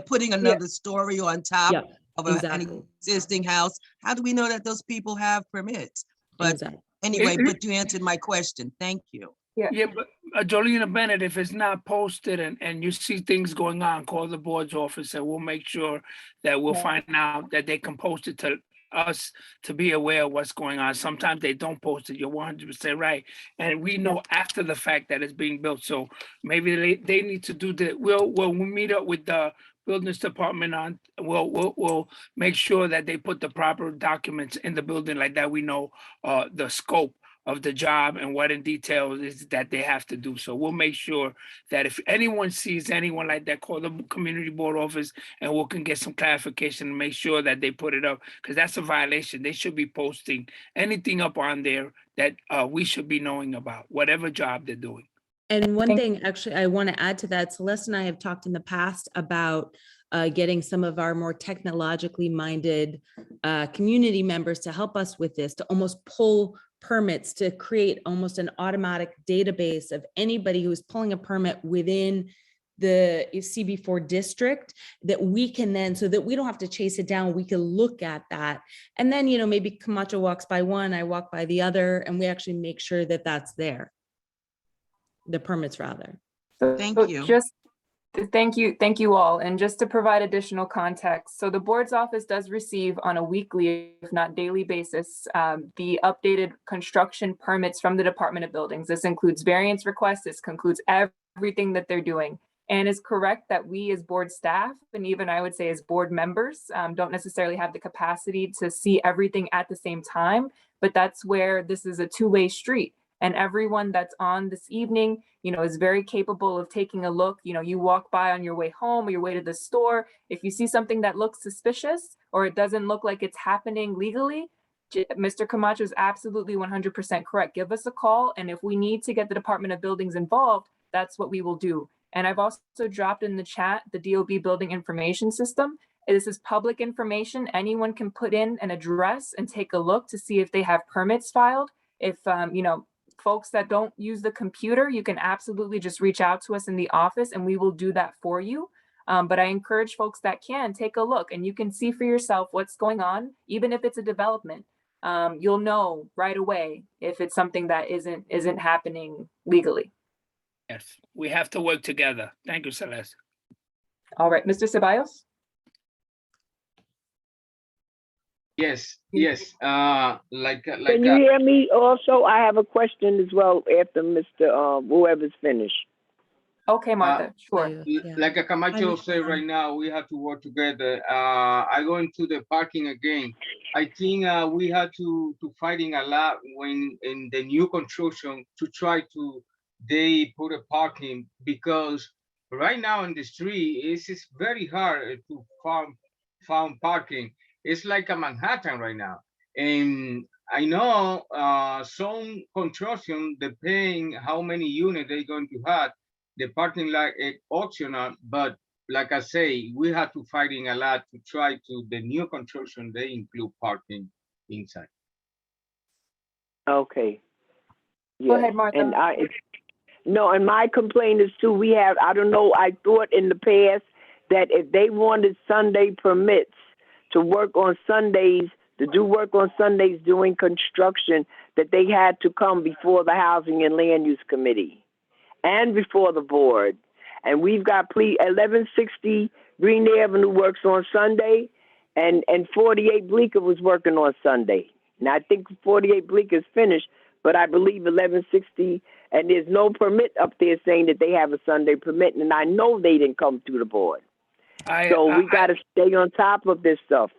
putting another story on top of an existing house. How do we know that those people have permits? But anyway, but you answered my question. Thank you. Yeah, but Jolena Bennett, if it's not posted and you see things going on, call the board's office and we'll make sure that we'll find out that they can post it to us to be aware of what's going on. Sometimes they don't post it. You're 100% right. And we know after the fact that it's being built. So maybe they need to do that. When we meet up with the buildings department we'll make sure that they put the proper documents in the building like that. We know the scope of the job and what in detail is that they have to do. So we'll make sure that if anyone sees anyone like that, call the community board office and we can get some clarification and make sure that they put it up, because that's a violation. They should be posting anything up on there that we should be knowing about, whatever job they're doing. And one thing, actually, I want to add to that. Celeste and I have talked in the past about getting some of our more technologically minded community members to help us with this, to almost pull permits, to create almost an automatic database of anybody who is pulling a permit within the CB4 district, that we can then, so that we don't have to chase it down, we can look at that. And then, maybe Camacho walks by one, I walk by the other, and we actually make sure that that's there. The permits, rather. Thank you. Thank you all. And just to provide additional context, so the board's office does receive on a weekly, if not daily basis, the updated construction permits from the Department of Buildings. This includes variance requests, this concludes everything that they're doing. And it's correct that we as board staff, and even I would say as board members, don't necessarily have the capacity to see everything at the same time, but that's where this is a two-way street. And everyone that's on this evening, is very capable of taking a look. You walk by on your way home or your way to the store. If you see something that looks suspicious or it doesn't look like it's happening legally, Mr. Camacho is absolutely 100% correct. Give us a call. And if we need to get the Department of Buildings involved, that's what we will do. And I've also dropped in the chat the DOB building information system. This is public information. Anyone can put in an address and take a look to see if they have permits filed. If, folks that don't use the computer, you can absolutely just reach out to us in the office and we will do that for you. But I encourage folks that can take a look and you can see for yourself what's going on, even if it's a development. You'll know right away if it's something that isn't happening legally. Yes, we have to work together. Thank you, Celeste. All right, Mr. Ceballos? Yes, You- yes. Can you hear me? Also, I have a question as well after Mr. Whoever's finished. Okay, Martha, sure. Yeah. Like a Camacho Mr. said Brown. right now, we have to work together. I go into the parking again. I think we had to fighting a lot when in the new construction to try to they put a parking, because right now in the street it's very hard to found parking. It's like a Manhattan right now. And I know some construction depending how many units they're going to have, the parking lot is optional, but like I say, we have to fighting a lot to try to the new construction, they include parking inside. Okay. Go Yes. ahead, Martha. And no, and my complaint is too, we have, I don't know, I thought in the past that if they wanted Sunday permits to work on Sundays, to do work on Sundays doing construction, that they had to come before the Housing and Land Use Committee and before the board. And we've got 1160 Green Avenue works on Sunday, and 48 Bleecker was working on Sunday. Now, I think 48 Bleecker is finished, but I believe 1160, and there's no permit up there saying that they have a Sunday permit, and I know they didn't come through the board. So we got to stay on top of this stuff.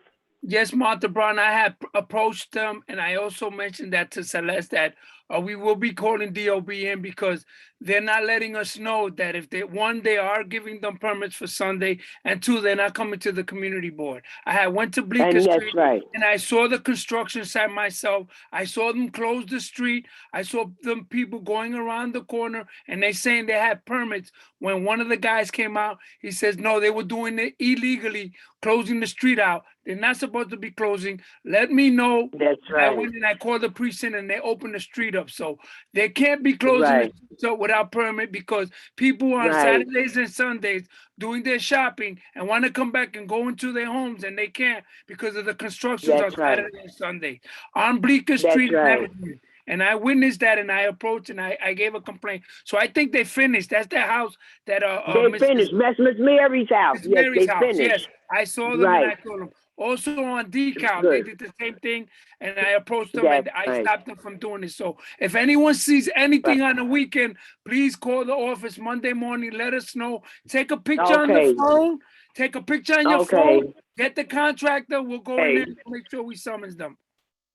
Yes, Martha Brown, I have approached them, and I also mentioned that to Celeste that we will be calling DOB in because they're not letting us know that if they, one, they are giving them permits for Sunday, and two, they're not coming to the community board. I had went to Bleecker And Street, that's right. and I saw the construction site myself. I saw them close the street. I saw them people going around the corner, and they saying they had permits. When one of the guys came out, he says, no, they were doing it illegally, closing the street out. They're not supposed to be closing. Let me know. That's I right. went and I called the precinct and they opened the street up. So they can't be closing Right. the streets up without permit because people on Right. Saturdays and Sundays doing their shopping and want to come back and go into their homes and they can't because of the constructions That's on right. Saturday and Sunday. On Bleecker That's Street and right. everything. And I witnessed that and I approached and I gave a complaint. So I think they finished. That's their house that They finished. That's Miss Mary's house. Miss Yes, Mary's they house. finished. Yes, I saw them Right. and I told them. Also on decal, they Good. did the same thing, and I approached them That's and I right. stopped them from doing it. So if anyone sees anything on the weekend, please call the office Monday morning. Let us know. Take a picture on Okay. the phone. Take a picture on your Okay. phone. Get the contractor. We'll go in Okay. there and make sure we summons them.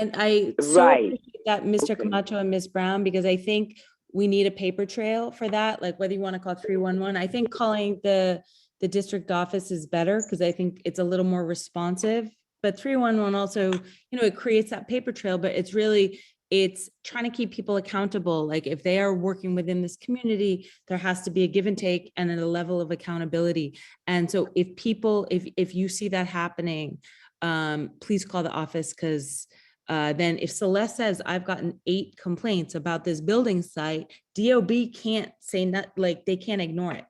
And I so Right. appreciate that, Mr. Okay. Camacho and Ms. Brown, because I think we need a paper trail for that, like whether you want to call 311. I think calling the district office is better because I think it's a little more responsive. But 311 also, it creates that paper trail, but it's trying to keep people accountable. Like if they are working within this community, there has to be a give and take and a level of accountability. And so if you see that happening, please call the office because then if Celeste says, I've gotten 8 complaints about this building site, DOB can't say not, like they can't ignore it.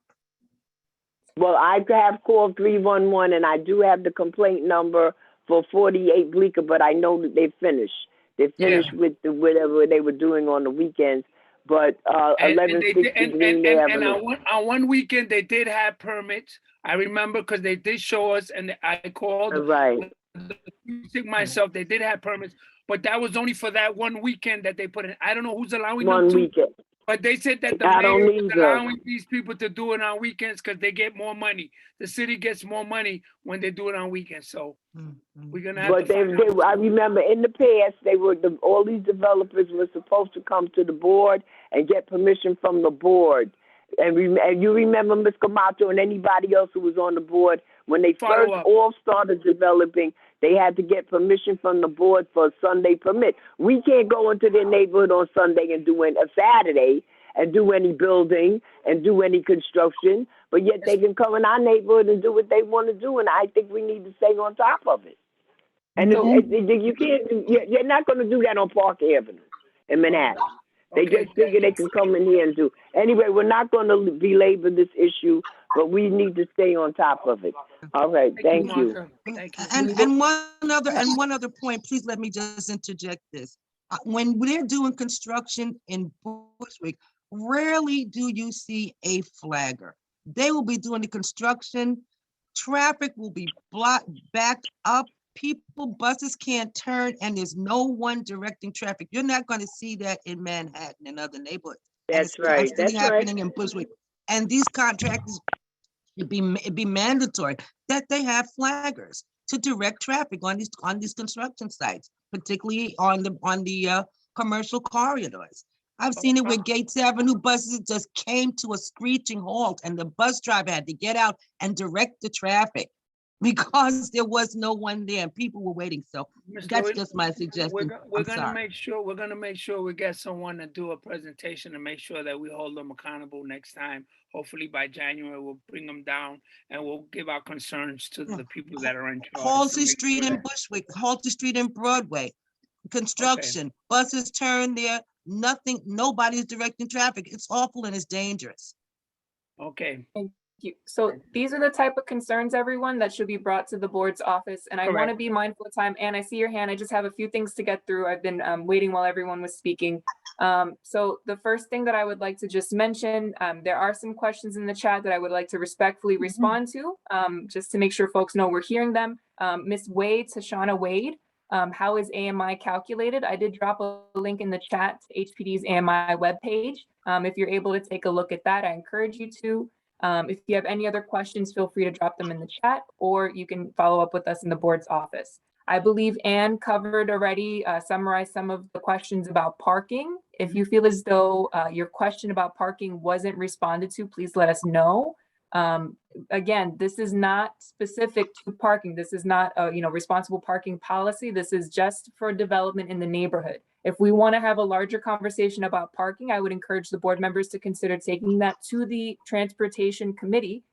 Well, I have called 311 and I do have the complaint number for 48 Bleecker, but I know that they finished. They finished with whatever they were doing on the weekends. But And 1160 Green Avenue. on one weekend, they did have permits. I remember because they did show us and I called Right. myself. They did have permits, but that was only for that one weekend that they put in. I don't know who's allowing One them to, weekend. but they said that the I don't mayor was either. allowing these people to do it on weekends because they get more money. The city gets more money when they do it on weekends. So we're gonna have But to find out. I remember in the past, all these developers were supposed to come to the board and get permission from the board. And you remember, Ms. Camacho, and anybody else who was on the board, when they Follow first up. all started developing, they had to get permission from the board for a Sunday permit. We can't go into their neighborhood on Sunday and do a Saturday and do any building and do any construction, but yet they can come in our neighborhood and do what they want to do, and I think we need to stay on top of it. And you can't, you're not going to do that on Park Avenue in Manhattan. They just figure they can come in here and do. Anyway, we're not going to belabor this issue, but we need to stay on top of it. All right, thank you. Martha. Thank you. And one other point, please let me just interject this. When they're doing construction in Bushwick, rarely do you see a flagger. They will be doing the construction. Traffic will be backed up. People, buses can't turn, and there's no one directing traffic. You're not going to see that in Manhattan and other neighborhoods. And That's it's right. constantly That's right. happening in Bushwick. And these contractors, it'd be mandatory that they have flaggers to direct traffic on these construction sites, particularly on the commercial corridors. I've seen it where Gates Avenue buses just came to a screeching halt, and the bus driver had to get out and direct the traffic because there was no one there and people were waiting. So that's just my suggestion. We're I'm gonna sorry. make sure we get someone to do a presentation and make sure that we hold them accountable next time. Hopefully by January, we'll bring them down and we'll give our concerns to the people that are in charge. Halsey Street in Bushwick, Halsey Street in Broadway, construction, buses turn there, nothing, nobody's directing traffic. It's awful and it's dangerous. Okay. So these are the type of concerns, everyone, that should be brought to the board's office. And I want to be mindful of time. And I see your hand. I just have a few things to get through. I've been waiting while everyone was speaking. So the first thing that I would like to just mention, there are some questions in the chat that I would like to respectfully respond to, just to make sure folks know we're hearing them. Ms. Wade, Tashana Wade, how is AMI calculated? I did drop a link in the chat to HPD's AMI webpage. If you're able to take a look at that, I encourage you to. If you have any other questions, feel free to drop them in the chat, or you can follow up with us in the board's office. I believe Anne covered already, summarized some of the questions about parking. If you feel as though your question about parking wasn't responded to, please let us know. Again, this is not specific to parking. This is not a responsible parking policy. This is just for development in the neighborhood. If we want to have a larger conversation about parking, I would encourage the board members to consider taking that to the Transportation Committee,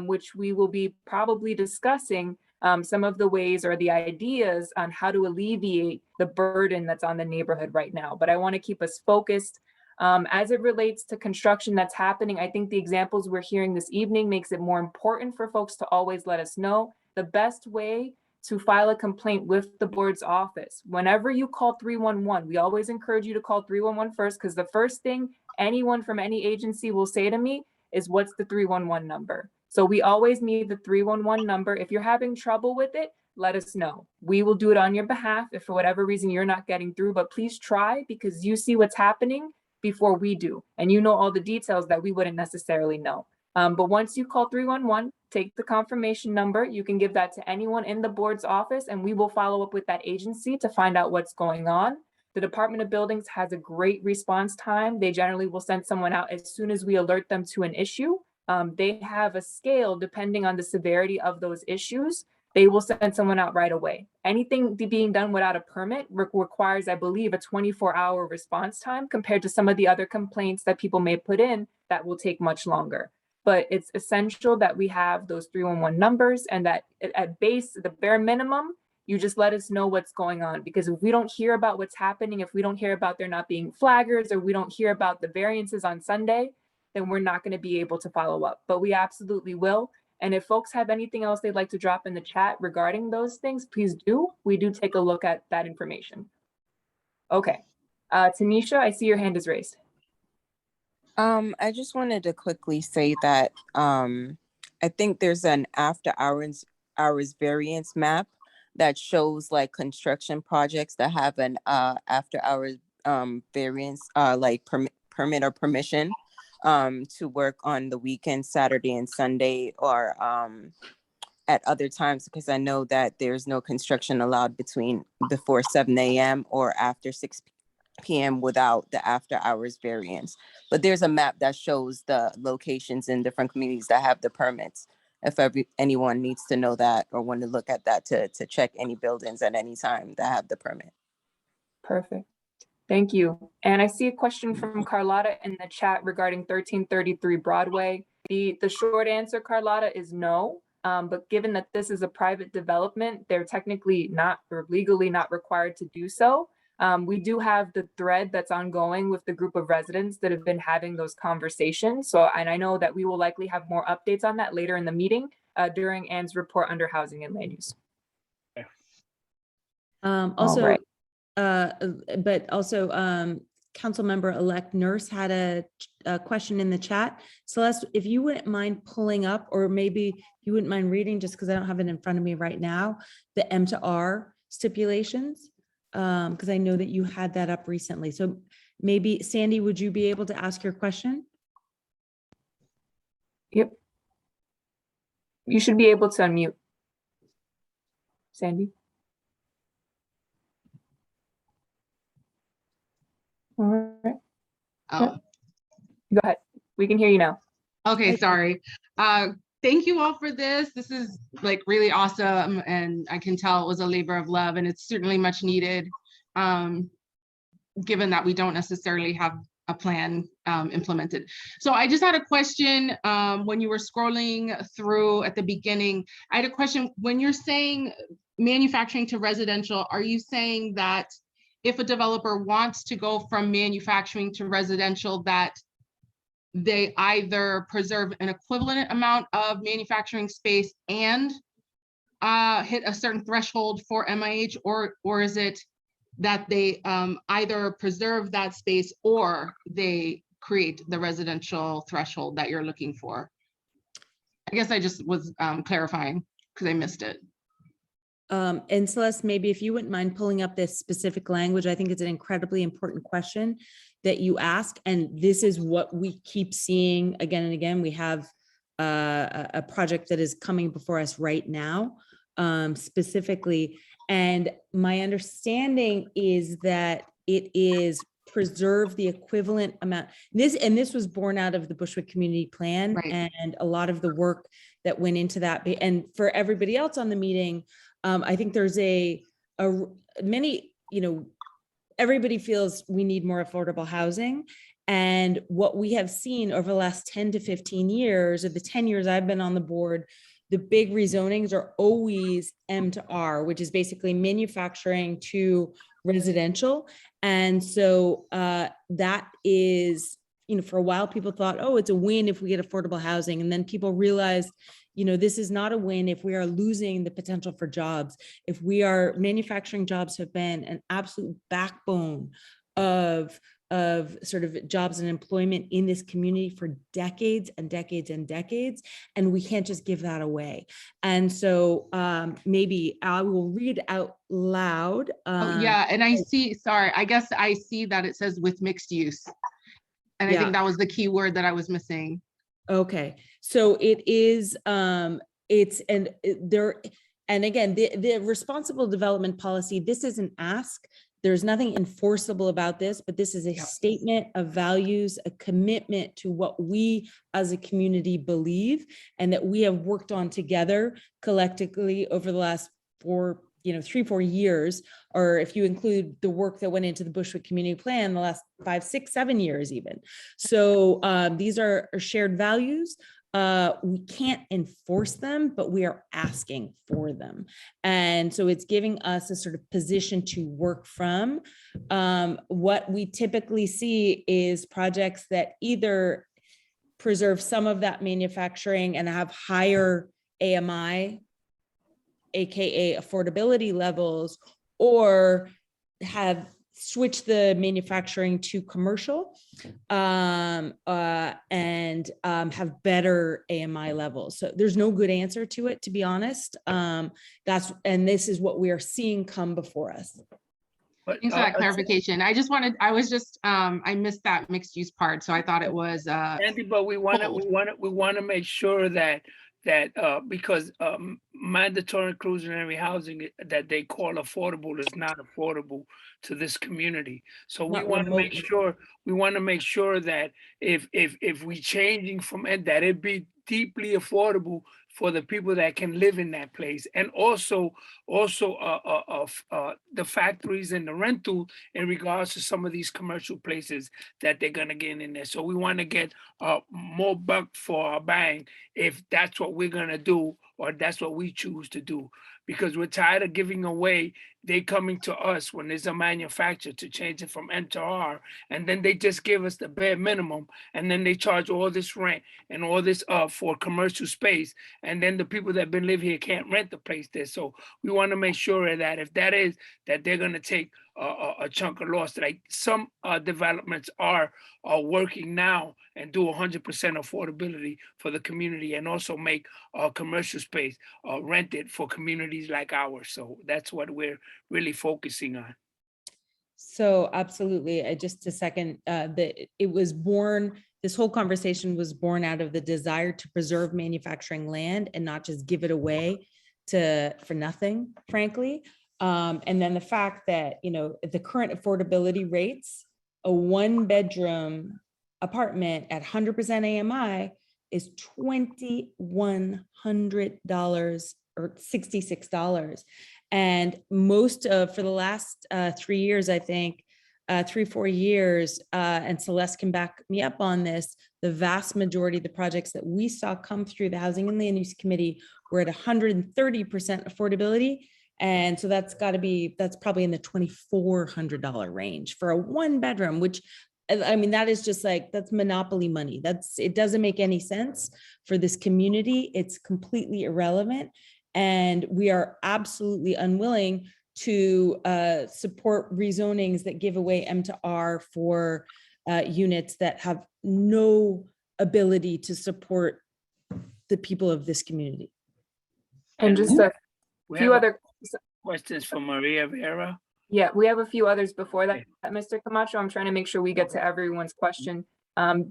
which we will be probably discussing some of the ways or the ideas on how to alleviate the burden that's on the neighborhood right now. But I want to keep us focused. As it relates to construction that's happening, I think the examples we're hearing this evening makes it more important for folks to always let us know. The best way to file a complaint with the board's office, whenever you call 311, we always encourage you to call 311 first, because the first thing anyone from any agency will say to me is, what's the 311 number? So we always need the 311 number. If you're having trouble with it, let us know. We will do it on your behalf if for whatever reason you're not getting through, but please try, because you see what's happening before we do. And you know all the details that we wouldn't necessarily know. But once you call 311, take the confirmation number. You can give that to anyone in the board's office, and we will follow up with that agency to find out what's going on. The Department of Buildings has a great response time. They generally will send someone out as soon as we alert them to an issue. They have a scale depending on the severity of those issues. They will send someone out right away. Anything being done without a permit requires, I believe, a 24-hour response time compared to some of the other complaints that people may put in that will take much longer. But it's essential that we have those 311 numbers, and that at base, the bare minimum, you just let us know what's going on. Because if we don't hear about what's happening, if we don't hear about there not being flaggers, or we don't hear about the variances on Sunday, then we're not going to be able to follow up. But we absolutely will. And if folks have anything else they'd like to drop in the chat regarding those things, please do. We do take a look at that information. Okay. Tanisha, I see your hand is raised. I just wanted to quickly say that I think there's an after hours variance map that shows like construction projects that have an after hours variance like permit or permission to work on the weekend, Saturday and Sunday, or at other times, because I know that there's no construction allowed before 7 a.m. or after 6 p.m. without the after hours variance. But there's a map that shows the locations in different communities that have the permits. If anyone needs to know that or want to look at that to check any buildings at any time that have the permit. Perfect. Thank you. And I see a question from Carlotta in the chat regarding 1333 Broadway. The short answer, Carlotta, is no. But given that this is a private development, they're technically not, or legally not required to do so. We do have the thread that's ongoing with the group of residents that have been having those conversations. So, and I know that we will likely have more updates on that later in the meeting during Anne's report under housing and land use. Also, but also Councilmember-elect Nurse had a question in the chat. Celeste, if you wouldn't mind pulling up, or maybe you wouldn't mind reading, just because I don't have it in front of me right now, the M to R stipulations, because I know that you had that up recently. So maybe, Sandy, would you be able to ask your question? Yep. You should be able to unmute. Sandy. All right. Oh, Go ahead. We can hear you now. okay, sorry. Thank you all for this. This is like really awesome, and I can tell it was a labor of love, and it's certainly much needed, given that we don't necessarily have a plan implemented. So I just had a question. When you were scrolling through at the beginning, I had a question. When you're saying manufacturing to residential, are you saying that if a developer wants to go from manufacturing to residential, that they either preserve an equivalent amount of manufacturing space and hit a certain threshold for MIH, or is it that they either preserve that space or they create the residential threshold that you're looking for? I guess I just was clarifying because I missed it. And Celeste, maybe if you wouldn't mind pulling up this specific language, I think it's an incredibly important question that you ask. And this is what we keep seeing again and again. We have a project that is coming before us right now, specifically. And my understanding is that it is preserve the equivalent amount. This was born out of the Bushwick Community Plan, Right. and a lot of the work that went into that. And for everybody else on the meeting, I think there's many, everybody feels we need more affordable housing. And what we have seen over the last 10 to 15 years, or the 10 years I've been on the board, the big rezonings are always M to R, which is basically manufacturing to residential. And so that is, for a while people thought, oh, it's a win if we get affordable housing. And then people realized, this is not a win if we are losing the potential for jobs. If manufacturing jobs have been an absolute backbone of sort of jobs and employment in this community for decades and decades and decades, and we can't just give that away. And so maybe I will read out loud. Oh, yeah, and I see, sorry, I guess I see that it says with mixed use. And I think that was the key word that I was missing. Okay, so it is, and again, the responsible development policy, this is an ask. There's nothing enforceable about this, but this is a statement of values, a commitment to what we as a community believe, and that we have worked on together collectively over the last 3, 4 years, or if you include the work that went into the Bushwick Community Plan, the last 5, 6, 7 years even. So these are shared values. We can't enforce them, but we are asking for them. And so it's giving us a sort of position to work from. What we typically see is projects that either preserve some of that manufacturing and have higher AMI, AKA affordability levels, or have switched the manufacturing to commercial and have better AMI levels. So there's no good answer to it, to be honest. And this is what we are seeing come before us. Thanks for that clarification. I missed that mixed use part, so I thought it was Andy, but we want to make sure that because mandatory inclusionary housing that they call affordable is not affordable to this community. So we want to make sure that if we changing from it, that it be deeply affordable for the people that can live in that place, and also the factories and the rental in regards to some of these commercial places that they're gonna get in there. So we want to get more buck for our bang if that's what we're gonna do, or that's what we choose to do. because we're tired of giving away. They coming to us when there's a manufacturer to change it from N to R, and then they just give us the bare minimum, and then they charge all this rent and all this for commercial space, and then the people that been live here can't rent the place there. So we want to make sure that if that is that they're going to take a chunk of loss. Like some developments are working now and do 100% affordability for the community, and also make commercial space rented for communities like ours. So that's what we're really focusing on. So absolutely, just a second, that it was born, this whole conversation was born out of the desire to preserve manufacturing land and not just give it away for nothing, frankly. And then the fact that, you know, the current affordability rates, a 1-bedroom apartment at 100% AMI is $2,100 or $66. And most of, for the last 3 years, I think, 3-4 years, and Celeste can back me up on this, the vast majority of the projects that we saw come through the Housing and Land Use Committee were at 130% affordability. And so that's probably in the $2,400 range for a 1-bedroom, which, I mean, that is just like, that's monopoly money. It doesn't make any sense for this community. It's completely irrelevant. And we are absolutely unwilling to support rezonings that give away M to R for units that have no ability to support the people of this community. And just a few other questions for Maria Vera. Yeah, we have a few others before that, Mr. Camacho. I'm trying to make sure we get to everyone's question.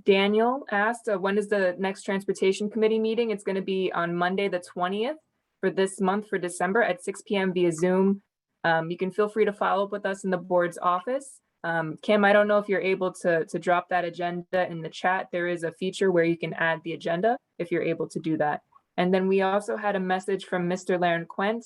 Daniel asked, when is the next Transportation Committee meeting? It's going to be on Monday, the 20th for this month, for December, at 6 p.m. via Zoom. You can feel free to follow up with us in the board's office. Kim, I don't know if you're able to drop that agenda in the chat. There is a feature where you can add the agenda if you're able to do that. And then we also had a message from Mr. Laren Quent.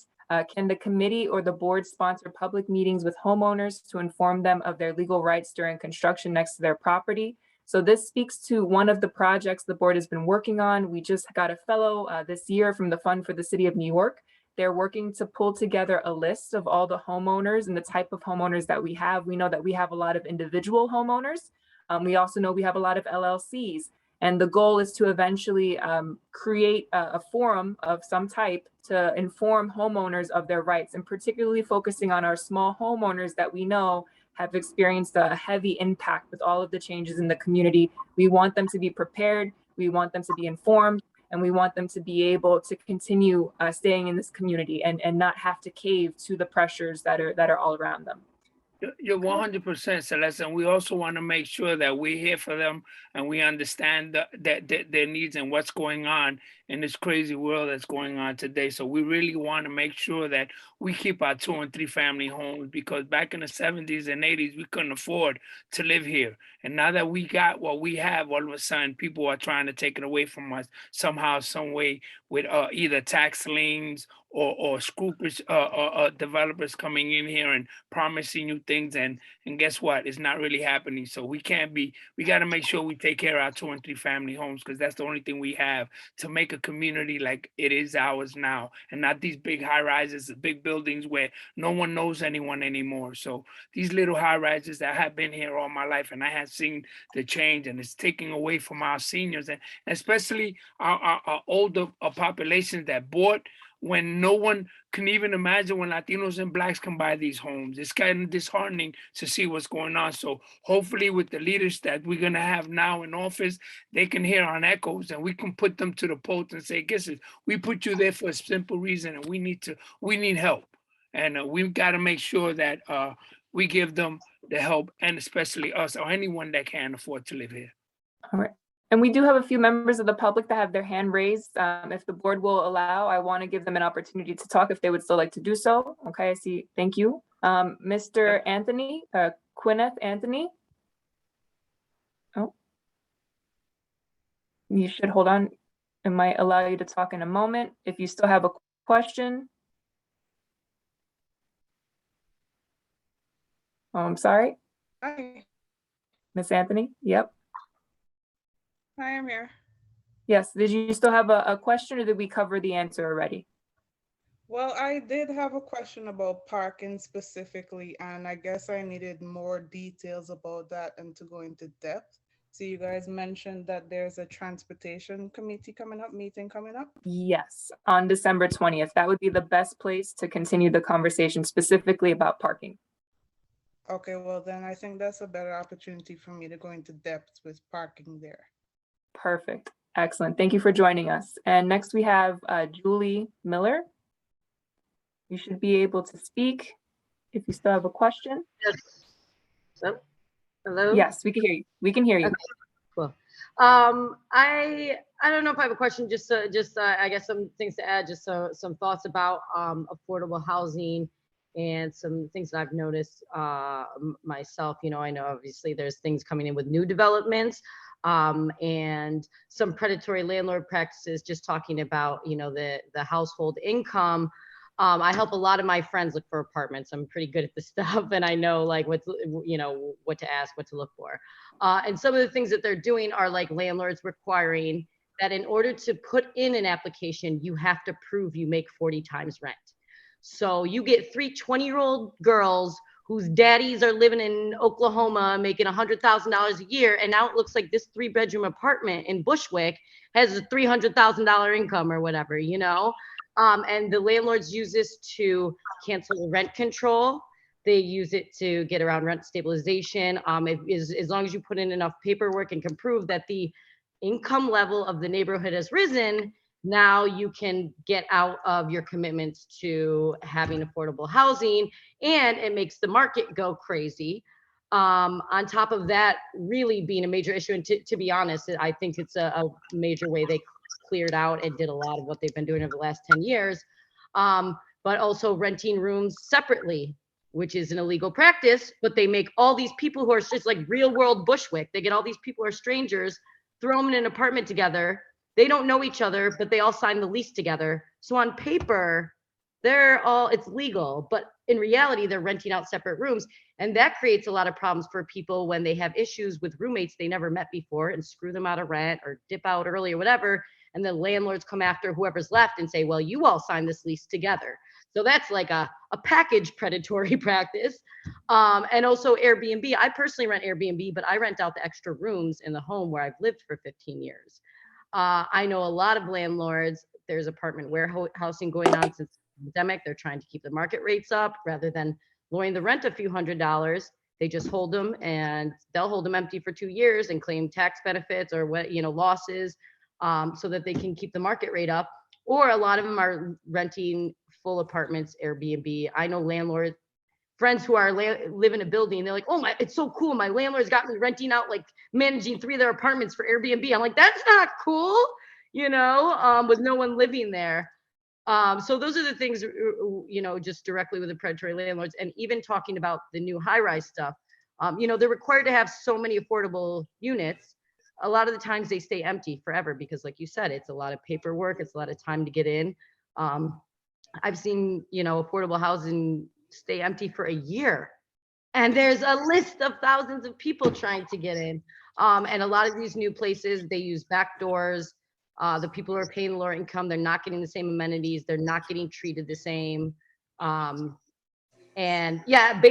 Can the committee or the board sponsor public meetings with homeowners to inform them of their legal rights during construction next to their property? So this speaks to one of the projects the board has been working on. We just got a fellow this year from the Fund for the City of New York. They're working to pull together a list of all the homeowners and the type of homeowners that we have. We know that we have a lot of individual homeowners. We also know we have a lot of LLCs. And the goal is to eventually create a forum of some type to inform homeowners of their rights, and particularly focusing on our small homeowners that we know have experienced a heavy impact with all of the changes in the community. We want them to be prepared, we want them to be informed, and we want them to be able to continue staying in this community and not have to cave to the pressures that are all around them. You're 100%, Celeste, and we also want to make sure that we're here for them and we understand their needs and what's going on in this crazy world that's going on today. So we really want to make sure that we keep our 2- and 3-family homes, because back in the 70s and 80s, we couldn't afford to live here. And now that we got what we have, all of a sudden, people are trying to take it away from us somehow, some way, with either tax liens or scrupulous developers coming in here and promising you things, and guess what? It's not really happening. So we got to make sure we take care of our 2- and 3-family homes, because that's the only thing we have to make a community like it is ours now, and not these big high rises, big buildings where no one knows anyone anymore. So these little high rises that have been here all my life, and I have seen the change, and it's taking away from our seniors, and especially our older populations that bought when no one can even imagine when Latinos and Blacks can buy these homes. It's kind of disheartening to see what's going on. So hopefully with the leaders that we're going to have now in office, they can hear our echoes and we can put them to the post and say, guess it, we put you there for a simple reason, and we need help. And we've got to make sure that we give them the help, and especially us or anyone that can afford to live here. All right. And we do have a few members of the public that have their hand raised. If the board will allow, I want to give them an opportunity to talk if they would still like to do so. Okay, I see. Thank you. Mr. Anthony, Quineth Anthony. Oh, you should hold on. It might allow you to talk in a moment if you still have a question. Oh, I'm sorry. Hi. Miss Anthony, yep. Hi, I'm here. Yes, did you still have a question, or did we cover the answer already? Well, I did have a question about parking specifically, and I guess I needed more details about that and to go into depth. So you guys mentioned that there's a transportation committee meeting coming up. Yes, on December 20th. That would be the best place to continue the conversation specifically about parking. Okay, well then I think that's a better opportunity for me to go into depth with parking there. Perfect. Excellent. Thank you for joining us. And next we have Julie Miller. You should be able to speak if you still have a question. Yes. So, hello? Yes, we can hear you. We can hear you. Okay, cool. I don't know if I have a question, just I guess some things to add, just some thoughts about affordable housing and some things that I've noticed myself. You know, I know obviously there's things coming in with new developments and some predatory landlord practices, just talking about, you know, the household income. I help a lot of my friends look for apartments. I'm pretty good at this stuff, and I know like what to ask, what to look for. And some of the things that they're doing are like landlords requiring that in order to put in an application, you have to prove you make 40 times rent. So you get 3 20-year-old girls whose daddies are living in Oklahoma making $100,000 a year, and now it looks like this 3-bedroom apartment in Bushwick has a $300,000 income or whatever, you know. And the landlords use this to cancel rent control. They use it to get around rent stabilization. As long as you put in enough paperwork and can prove that the income level of the neighborhood has risen, now you can get out of your commitments to having affordable housing, and it makes the market go crazy. On top of that, really being a major issue, and to be honest, I think it's a major way they cleared out and did a lot of what they've been doing over the last 10 years, but also renting rooms separately, which is an illegal practice, but they make all these people who are just like real world Bushwick, they get all these people who are strangers, throw them in an apartment together. They don't know each other, but they all sign the lease together. So on paper, it's legal, but in reality, they're renting out separate rooms. And that creates a lot of problems for people when they have issues with roommates they never met before and screw them out of rent or dip out early or whatever. And the landlords come after whoever's left and say, well, you all signed this lease together. So that's like a package predatory practice. And also Airbnb. I personally rent Airbnb, but I rent out the extra rooms in the home where I've lived for 15 years. I know a lot of landlords, there's apartment warehousing going on since the pandemic. They're trying to keep the market rates up rather than lowering the rent a few $100s. They just hold them, and they'll hold them empty for 2 years and claim tax benefits or what, you know, losses, so that they can keep the market rate up. Or a lot of them are renting full apartments, Airbnb. I know landlords, friends who are live in a building, they're like, oh my, it's so cool. My landlord's got me renting out, like managing 3 of their apartments for Airbnb. I'm like, that's not cool, you know, with no one living there. So those are the things, you know, just directly with the predatory landlords. And even talking about the new high-rise stuff, you know, they're required to have so many affordable units. A lot of the times they stay empty forever because, like you said, it's a lot of paperwork. It's a lot of time to get in. I've seen, you know, affordable housing stay empty for a year, and there's a list of thousands of people trying to get in. And a lot of these new places, they use back doors. The people who are paying lower income, they're not getting the same amenities. They're not getting treated the same. And yeah,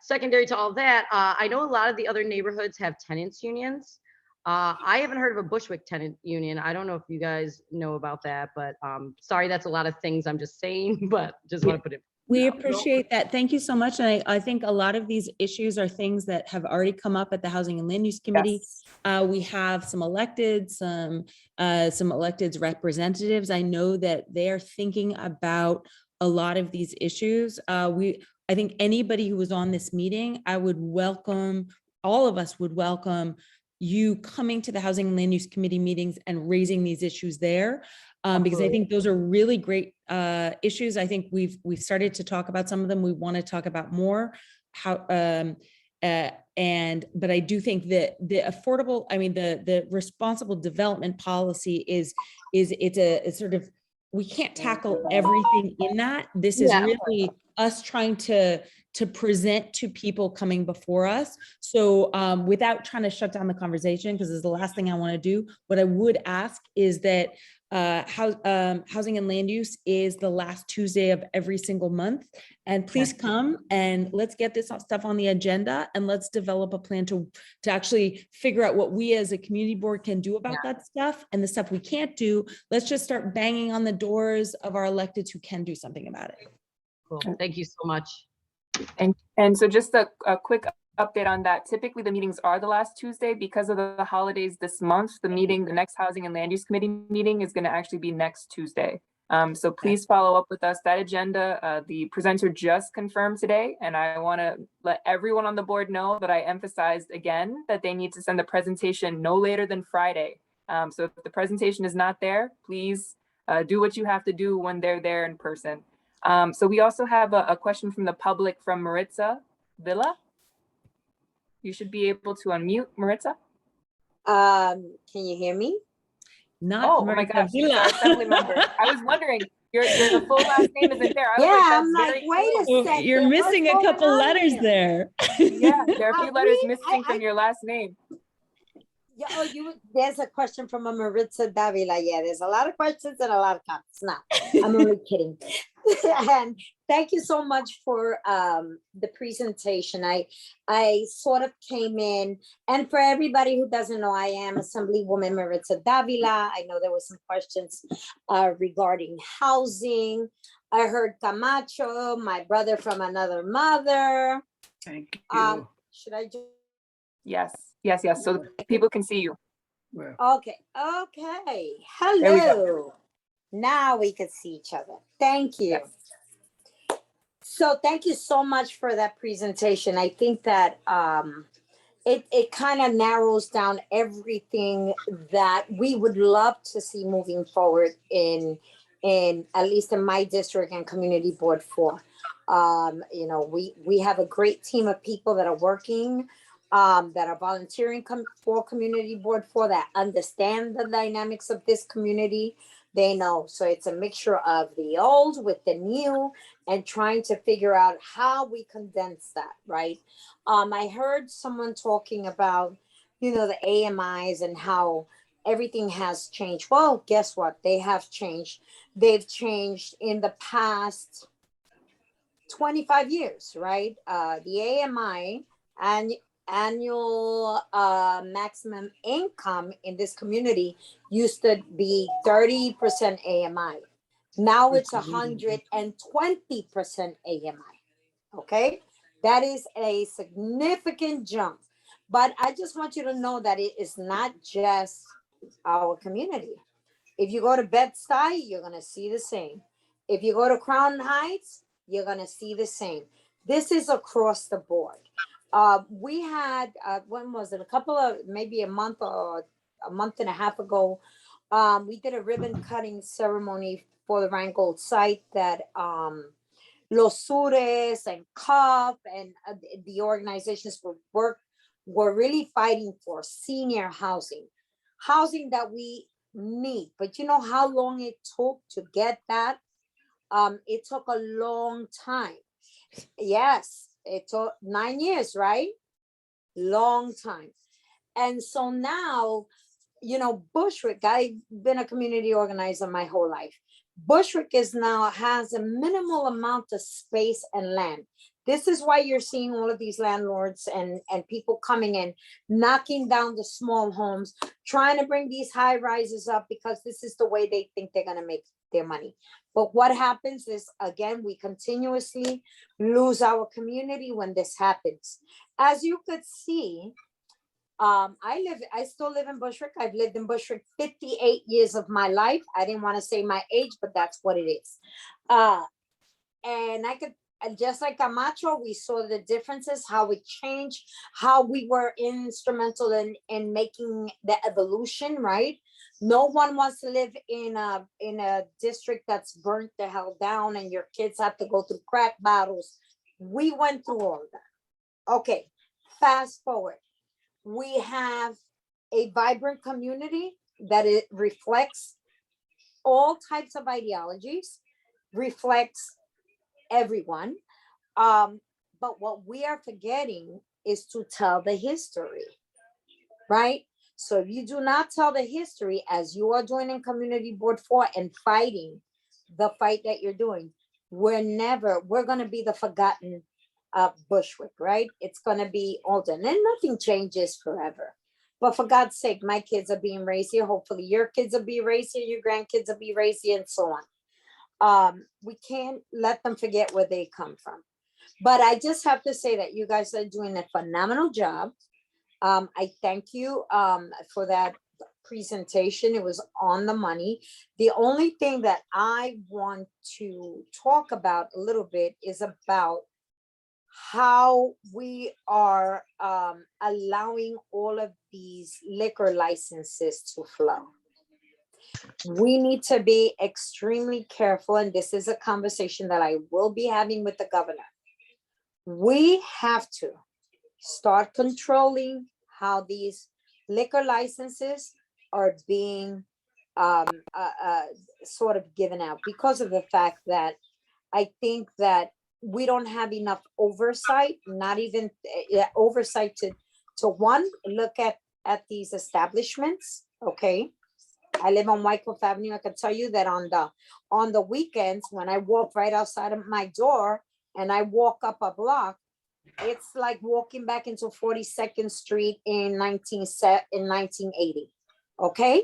secondary to all that, I know a lot of the other neighborhoods have tenants unions. I haven't heard of a Bushwick tenant union. I don't know if you guys know about that, but sorry, that's a lot of things I'm just saying, but just want to put it. We appreciate that. Thank you so much. And I think a lot of these issues are things that have already come up at the Housing and Land Use Committee. Yes. We have some electeds representatives. I know that they are thinking about a lot of these issues. I think anybody who was on this meeting, all of us would welcome you coming to the Housing and Land Use Committee meetings and raising these issues there. Because I think those are really great issues. I think we've started to talk about some of them. We want to talk about more. But I do think that the responsible development policy it's sort of, we can't tackle everything in that. This is really us trying to present to people coming before us. So without trying to shut down the conversation, because this is the last thing I want to do, what I would ask is that Housing and Land Use is the last Tuesday of every single month. And please come and let's get this stuff on the agenda and let's develop a plan to actually figure out what we as a community board can do about that stuff, and the stuff we can't do. Let's just start banging on the doors of our electeds who can do something about it. Cool. Thank you so much. And so just a quick update on that. Typically the meetings are the last Tuesday. Because of the holidays this month, the next Housing and Land Use Committee meeting is going to actually be next Tuesday. So please follow up with us. That agenda, the presenter just confirmed today, and I want to let everyone on the board know that I emphasized again that they need to send the presentation no later than Friday. So if the presentation is not there, please do what you have to do when they're there in person. So we also have a question from the public from Maritza Villa. You should be able to unmute, Maritza. Can you hear me? Not oh my gosh, she's our assembly member. I was wondering, your full last name isn't there. I was I'm like, wait cool. a second. You're missing a couple letters there. Yeah, there are a few letters missing from your last name. Yeah, there's a question from a Maritza Davila. Yeah, there's a lot of questions and a lot of comments. No, I'm only kidding. And thank you so much for the presentation. I sort of came in, and for everybody who doesn't know, I am Assemblywoman Maritza Davila. I know there were some questions regarding housing. I heard Camacho, my brother from another mother. Thank you. Should I just? Yes. So people can see you. Well, Okay. Hello. Now we can see each other. Thank you. Yes. So thank you so much for that presentation. I think that it kind of narrows down everything that we would love to see moving forward in at least in my district and Community Board 4. We have a great team of people that are working, that are volunteering for Community Board 4, that understand the dynamics of this community. They know. So it's a mixture of the old with the new and trying to figure out how we condense that, right? I heard someone talking about, the AMIs and how everything has changed. Well, guess what? They have changed. They've changed in the past 25 years, right? The AMI and annual maximum income in this community used to be 30% AMI. Now it's 120% AMI. Okay, that is a significant jump. But I just want you to know that it is not just our community. If you go to Bed-Stuy, you're going to see the same. If you go to Crown Heights, you're going to see the same. This is across the board. We had, when was it? Maybe a month or a month and a half ago, we did a ribbon cutting ceremony for the Rheingold site that Los Sures and CUP and the organizations were really fighting for senior housing that we need. But you know how long it took to get that? It took a long time. Yes, it took 9 years, right? Long time. And so now, Bushwick, I've been a community organizer my whole life. Bushwick has a minimal amount of space and land. This is why you're seeing all of these landlords and people coming in, knocking down the small homes, trying to bring these high rises up because this is the way they think they're going to make their money. But what happens is, again, we continuously lose our community when this happens. As you could see, I still live in Bushwick. I've lived in Bushwick 58 years of my life. I didn't want to say my age, but that's what it is. And just like Camacho, we saw the differences, how it changed, how we were instrumental in making the evolution, right? No one wants to live in a district that's burnt the hell down and your kids have to go through crack bottles. We went through all of that. Okay, fast forward. We have a vibrant community that it reflects all types of ideologies, reflects everyone. But what we are forgetting is to tell the history, right? So if you do not tell the history as you are doing in Community Board 4 and fighting the fight that you're doing, we're going to be the forgotten Bushwick, right? It's going to be olden, and nothing changes forever. But for God's sake, my kids are being raised here. Hopefully your kids will be raised here, your grandkids will be raised here, and so on. We can't let them forget where they come from. But I just have to say that you guys are doing a phenomenal job. I thank you for that presentation. It was on the money. The only thing that I want to talk about a little bit is about how we are allowing all of these liquor licenses to flow. We need to be extremely careful, and this is a conversation that I will be having with the governor. We have to start controlling how these liquor licenses are being sort of given out, because of the fact that I think that we don't have enough oversight, not even oversight to one, look at these establishments. Okay. I live on Wyckoff Avenue. I can tell you that on the weekends, when I walk right outside of my door and I walk up a block, it's like walking back into 42nd Street in 1980. Okay.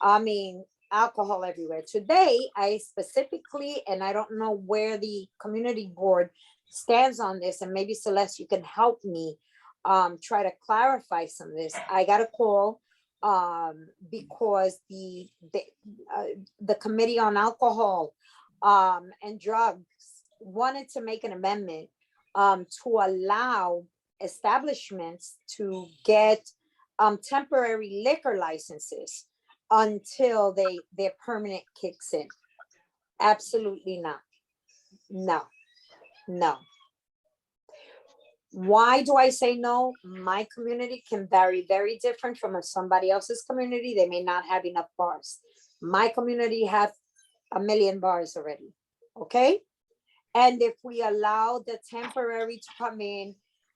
I mean, alcohol everywhere. Today, I specifically, and I don't know where the community board stands on this, and maybe Celeste, you can help me try to clarify some of this. I got a call because the Committee on Alcohol and Drugs wanted to make an amendment to allow establishments to get temporary liquor licenses until their permanent kicks in. Absolutely not. No. Why do I say no? My community can vary very different from somebody else's community. They may not have enough bars. My community has 1 million bars already. Okay. And if we allow the temporary to come in,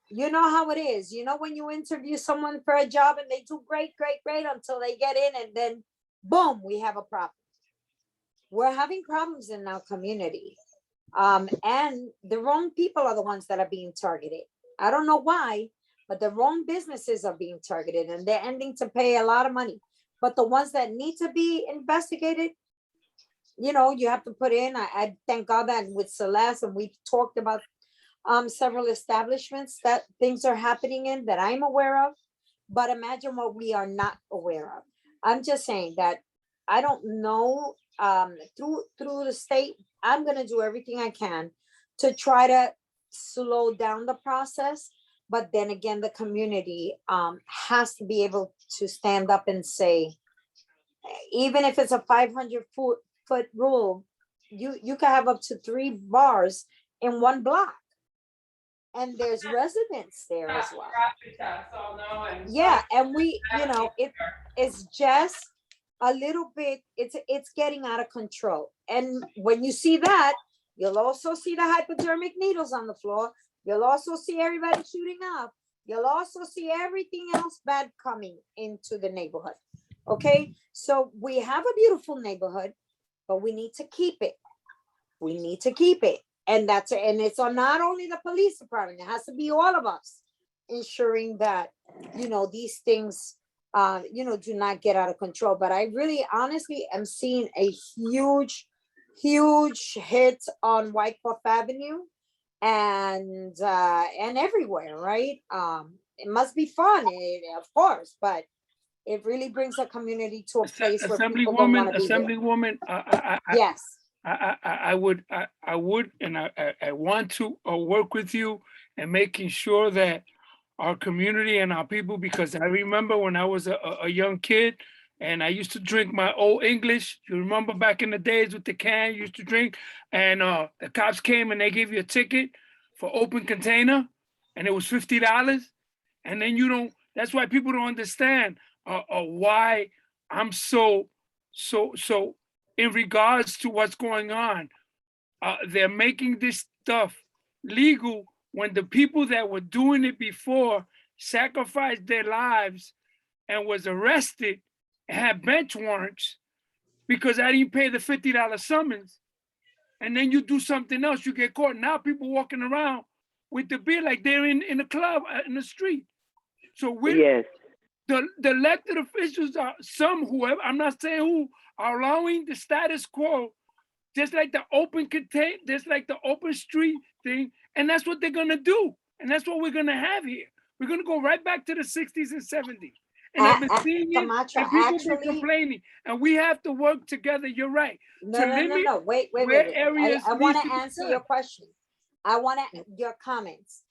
you know how it is. You know, when you interview someone for a job and they do great until they get in, and then boom, we have a problem. We're having problems in our community. And the wrong people are the ones that are being targeted. I don't know why, but the wrong businesses are being targeted, and they're ending to pay a lot of money. But the ones that need to be investigated, you know, you have to put in. I thank God that with Celeste, and we've talked about several establishments that things are happening in that I'm aware of. But imagine what we are not aware of. I'm just saying that I don't know, through the state, I'm going to do everything I can to try to slow down the process. But then again, the community has to be able to stand up and say, even if it's a 500-foot rule, you can have up to 3 bars in one block. And there's residents there as well. Yeah, and we, you know, it's just a little bit, it's getting out of control. And when you see that, you'll also see the hypodermic needles on the floor. You'll also see everybody shooting up. You'll also see everything else bad coming into the neighborhood. Okay, so we have a beautiful neighborhood, but we need to keep it. We need to keep it. And it's on not only the police department, it has to be all of us ensuring that, you know, these things, you know, do not get out of control. But I really honestly am seeing a huge hit on Wyckoff Avenue and everywhere, right? It must be fun, of course, but it really brings a community to a place where people don't want to be there. Assemblywoman, Yes. I would, and I want to work with you and making sure that our community and our people, because I remember when I was a young kid and I used to drink my old English. You remember back in the days with the can, you used to drink, and the cops came and they gave you a ticket for open container, and it was $50. And then that's why people don't understand why I'm so in regards to what's going on. They're making this stuff legal when the people that were doing it before sacrificed their lives and was arrested and had bench warrants because I didn't pay the $50 summons, and then you do something else, you get caught. Now people walking around with the beer like they're in a club in the street. So we're the elected officials are whoever, I'm not saying who, are allowing the status quo, just like the open street thing, and that's what they're gonna do, and that's what we're gonna have here. We're gonna go right back to the 60s and 70s. And I've been seeing it, Camacho, and people actually, been complaining, and we have to work together. You're right. No. Wait. I want to answer your question. I want your comments.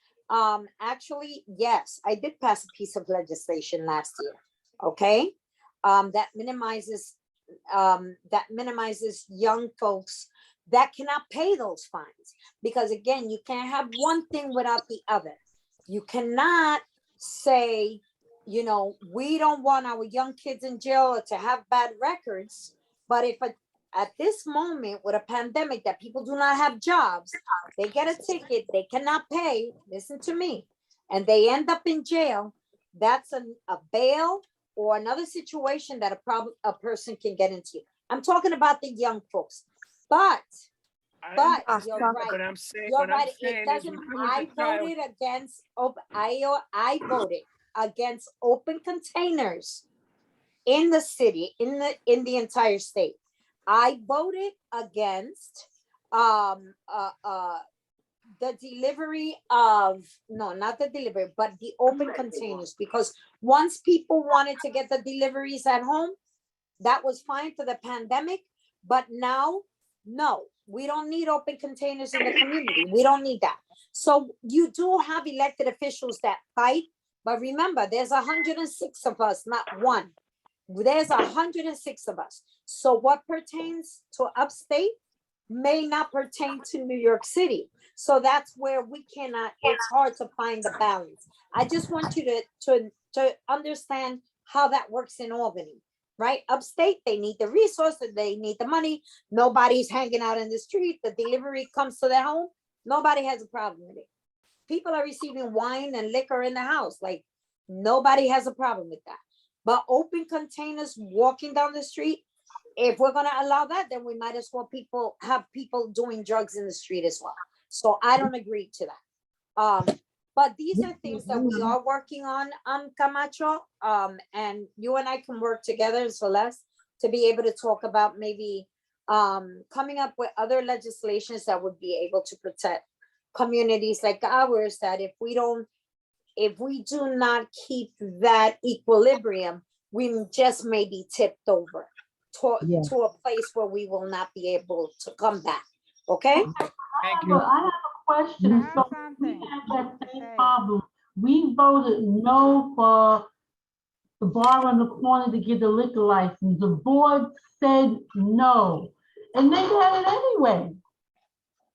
Actually, yes, I did pass a piece of legislation last year. Okay, that minimizes young folks that cannot pay those fines, because again, you can't have one thing without the other. You cannot say, you know, we don't want our young kids in jail or to have bad records, but if at this moment with a pandemic that people do not have jobs, they get a ticket, they cannot pay, listen to me, and they end up in jail, that's a bail or another situation that a person can get into. I'm talking about the young folks, but you're right. But I'm saying, You're right. It doesn't. I voted against. I voted against open containers in the city, in the entire state. I voted against the delivery of, no, not the delivery, but the open containers, because once people wanted to get the deliveries at home, that was fine for the pandemic, but now, no, we don't need open containers in the community. We don't need that. So you do have elected officials that fight, but remember, there's 106 of us, not one. There's 106 of us. So what pertains to upstate may not pertain to New York City. So that's where we cannot, it's hard to find the balance. I just want you to understand how that works in Albany, right? Upstate, they need the resources, they need the money. Nobody's hanging out in the street. The delivery comes to their home. Nobody has a problem with it. People are receiving wine and liquor in the house. Like, nobody has a problem with that. But open containers walking down the street, if we're going to allow that, then we might as well have people doing drugs in the street as well. So I don't agree to that. But these are things that we are working on, Camacho, and you and I can work together, Celeste, to be able to talk about maybe coming up with other legislations that would be able to protect communities like ours, that if we do not keep that equilibrium, we just may be tipped over to a place where we will not be able to come back. Okay? Thank you. I have a question. So we have that same problem. We voted no for the bar on the corner to get the liquor license. The board said no, and they had it anyway.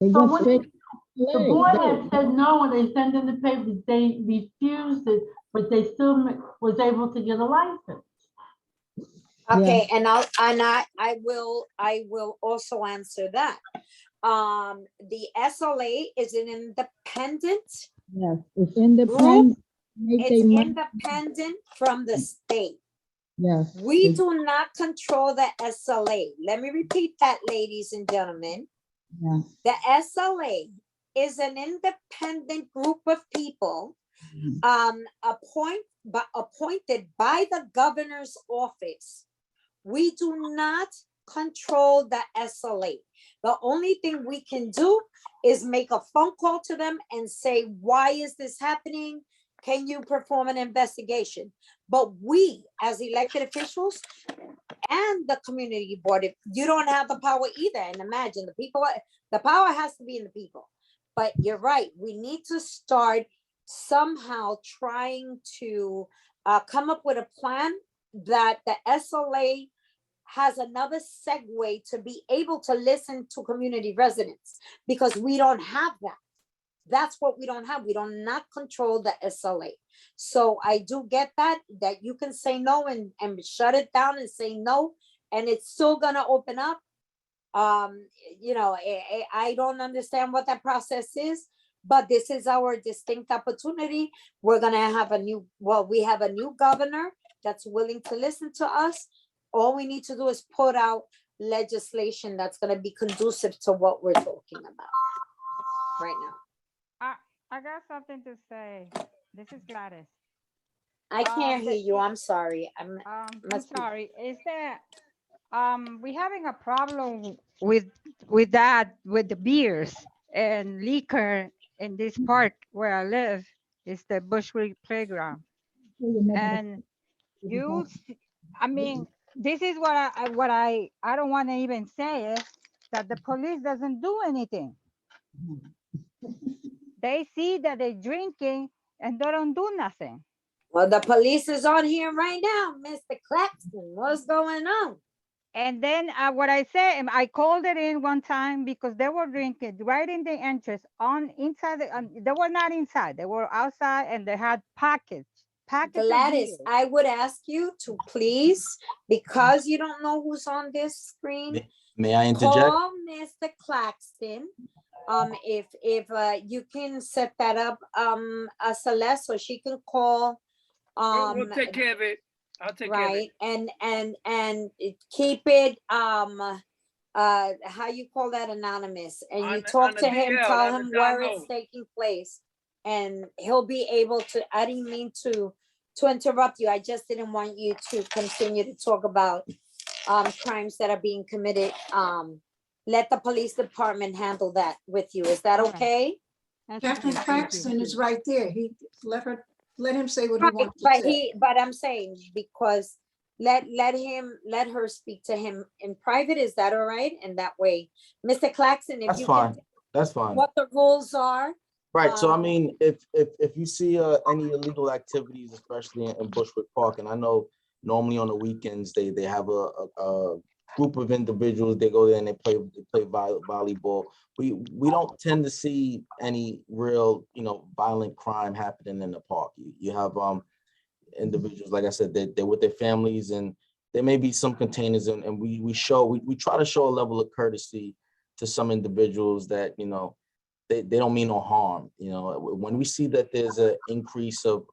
So what, the board had said no, and they sent in the papers. They refused it, but they still was able to get a license. Okay, and I will also answer that. The SLA is an independent. Yes, it's independent. It's independent from the state. Yes. We do not control the SLA. Let me repeat that, ladies and gentlemen. Yeah. The SLA is an independent group of people appointed by the governor's office. We do not control the SLA. The only thing we can do is make a phone call to them and say, why is this happening? Can you perform an investigation? But we, as elected officials and the community board, if you don't have the power either, and imagine the power has to be in the people. But you're right, we need to start somehow trying to come up with a plan that the SLA has another segue to be able to listen to community residents, because we don't have that. That's what we don't have. We do not control the SLA. So I do get that you can say no and shut it down and say no, and it's still gonna open up. You know, I don't understand what that process is, but this is our distinct opportunity. We're gonna have we have a new governor. that's willing to listen to us. All we need to do is put out legislation that's gonna be conducive to what we're talking about right now. I got something to say. This is Gladys. I can't hear you. I'm sorry. I'm must be- sorry. Is that we having a problem with that, with the beers and liquor in this park where I live? Is the Bushwick Playground. And I mean, this is what I don't want to even say is that the police doesn't do anything. They see that they're drinking and they don't do nothing. Well, the police is on here right now, Mr. Claxton. What's going on? And then what I said, I called it in one time because they were drinking right in the entrance on inside. They were not inside. They were outside and they had packets. Gladys, I would ask you to please, because you don't know who's on this screen, May I interject? call Mr. Claxton. If you can set that up, Celeste, so she can call. We'll take care of it. I'll take care of it. Right, and keep it, how you call that, anonymous, and you talk to him, tell him where it's taking place, and he'll be able to. I didn't mean to interrupt you. I just didn't want you to continue to talk about crimes that are being committed. Let the police department handle that with you. Is that okay? Captain Claxton is right there. He let him say what he wants to say. But I'm saying, because let her speak to him in private. Is that all right? And that way, Mr. Claxton, if That's you fine. can, That's fine. what the rules are. Right. So I mean, if you see any illegal activities, especially in Bushwick Park, and I know normally on the weekends they have a group of individuals. They go there and they play volleyball. We don't tend to see any real violent crime happening in the park. You have individuals, like I said, they're with their families, and there may be some containers, and we try to show a level of courtesy to some individuals that they don't mean no harm. When we see that there's an increase of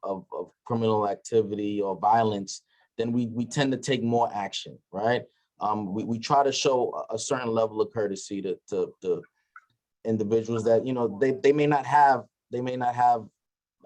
criminal activity or violence, then we tend to take more action, right? We try to show a certain level of courtesy to individuals that they may not have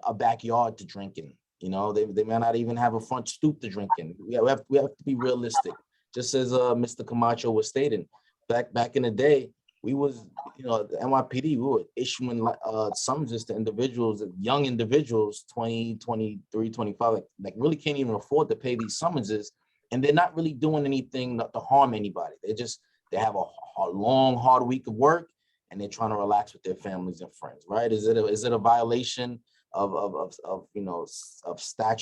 a backyard to drink in. They may not even have a front stoop to drink in. We have to be realistic. Just as Mr. Camacho was stating, back in the day, we was, the NYPD, we were issuing summonses to individuals, young individuals, 20, 23, 25, like really can't even afford to pay these summonses. And they're not really doing anything to harm anybody. They have a long, hard week of work, and they're trying to relax with their families and friends, right? Is it a violation of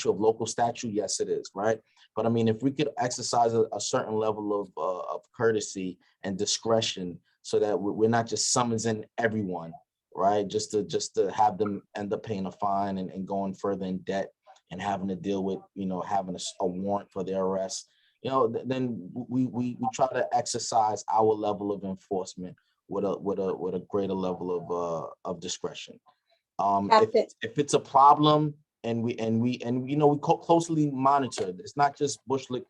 local statute? Yes, it is, right? But I mean, if we could exercise a certain level of courtesy and discretion, so that we're not just summoning everyone, right? Just to have them end up paying a fine and going further in debt and having to deal with, having a warrant for their arrest, then we try to exercise our level of enforcement with a greater level of discretion. If it's a problem and we closely monitor, it's not just Bushwick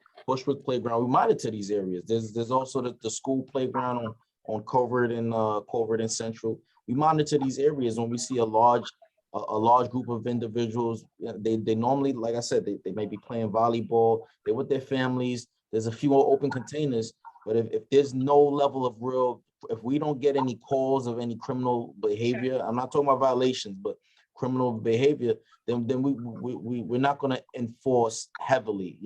Playground. We monitor these areas. There's also the school playground on Covert and Central. We monitor these areas when we see a large group of individuals. They normally, like I said, they may be playing volleyball. They're with their families. There's a few open containers, but if there's no level of if we don't get any calls of any criminal behavior, I'm not talking about violations, but criminal behavior, then we're not going to enforce heavily.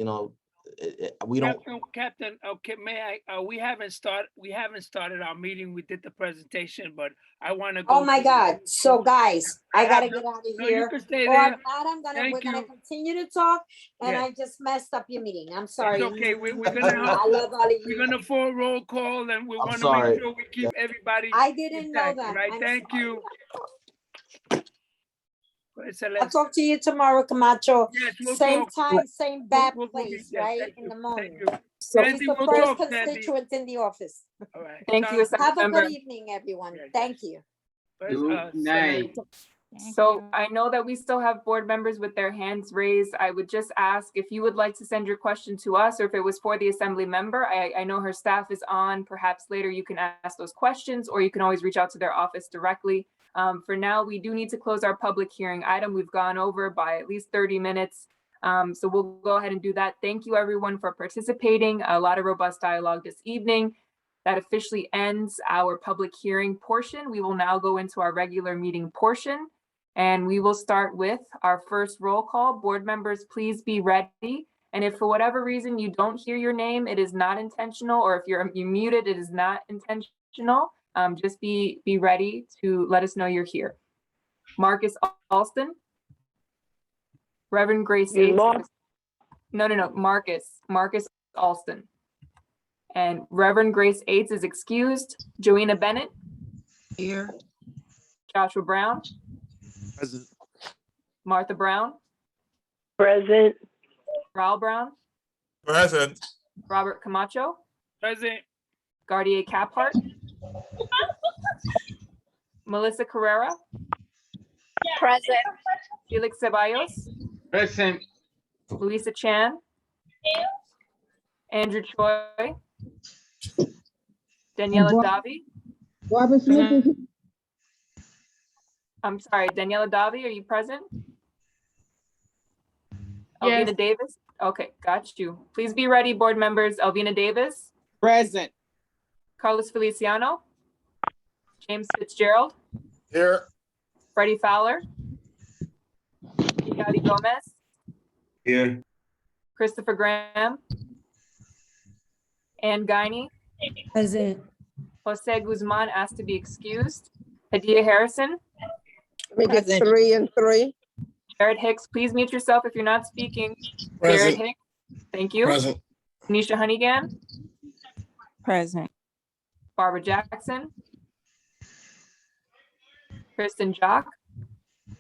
We don't. Captain, okay, may I? We haven't started our meeting. We did the presentation, but I want to go. Oh my God! So guys, I gotta get out of here. You can stay or there. if not, we're gonna continue to talk, and I just messed up your meeting. I'm sorry. It's okay. We're gonna. I love all of you. We're gonna full roll call, and we want to make sure we keep everybody. I didn't intact, know that. Right? I'm Thank sorry. you. I'll talk to you tomorrow, Camacho. Yes, we'll same talk. time, same bad We'll place, yes, right? thank In you. the morning. Thank you. So Sandy, he's the we'll first talk, Sandy. constituent in the office. All right. Thank you, Have a Assembly good evening, everyone. Thank you. Good night. So I know that we still have board members with their hands raised. I would just ask if you would like to send your question to us, or if it was for the assembly member. I know her staff is on. Perhaps later you can ask those questions, or you can always reach out to their office directly. For now, we do need to close our public hearing item. We've gone over by at least 30 minutes. So we'll go ahead and do that. Thank you everyone for participating. A lot of robust dialogue this evening. That officially ends our public hearing portion. We will now go into our regular meeting portion. And we will start with our first roll call. Board members, please be ready. And if for whatever reason you don't hear your name, it is not intentional, or if you're muted, it is not intentional. Just be ready to let us know you're here. Marcus Alston. Reverend Grace Yates. No, Marcus Alston. And Reverend Grace Yates is excused. Joanna Bennett. Here. Joshua Brown. Present. Martha Brown. Present. Raul Brown. Present. Robert Camacho. Present. Gardier Caphart. Melissa Carrera. Present. Felix Ceballos. Present. Louisa Chan. Andrew Choi. Daniela Davi. Barbara Smith is I'm sorry, Daniela Davi, are you present? Yes. Elvina Davis? Okay, got you. Please be ready, board members. Elvina Davis. Present. Carlos Feliciano. James Fitzgerald. Here. Freddie Fowler. Gadi Gomez. Here. Christopher Graham. Ann Guiney. Present. Jose Guzman asked to be excused. Hadia Harrison. Make it 3 and 3. Jared Hicks, please mute yourself if you're not speaking. Present. Jared Hicks, thank you. Present. Tanisha Honeygan. Present. Barbara Jackson. Kristen Jock.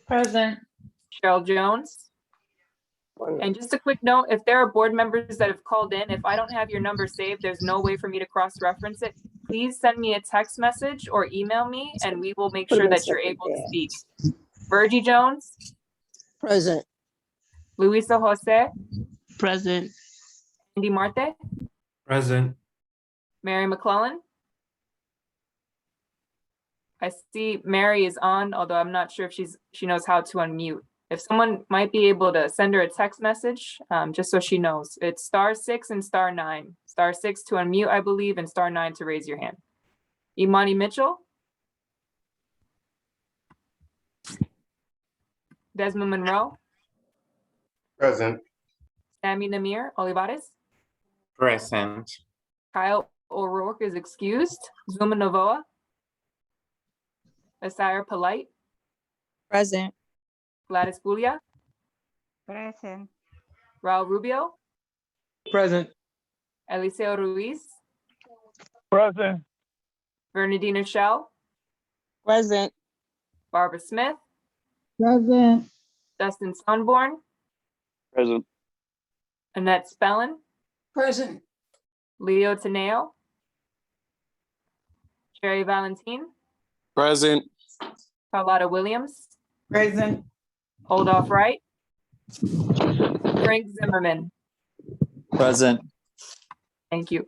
Present. Cheryl Jones. And just a quick note, if there are board members that have called in, if I don't have your number saved, there's no way for me to cross-reference it. Please send me a text message or email me, and we will make sure that you're able to speak. Virgie Jones. Present. Luisa Jose. Present. Andy Marte. Present. Mary McClellan. I see Mary is on, although I'm not sure if she knows how to unmute. If someone might be able to send her a text message, just so she knows. It's *6 and *9. *6 to unmute, I believe, and *9 to raise your hand. Imani Mitchell. Desmond Monroe. Present. Sammy Namir Olivares. Present. Kyle O'Rourke is excused. Zuma Novoa. Asira Polite. Present. Gladys Bulia. Present. Raul Rubio. Present. Eliseo Ruiz. Present. Bernardina Shell. Present. Barbara Smith. present. Dustin Sunborn. Present. Annette Spellin. Present. Leo Teneo. Sherry Valentine. Present. Carlotta Williams. Present. Oldhoff Wright. Frank Zimmerman. Present. Thank you.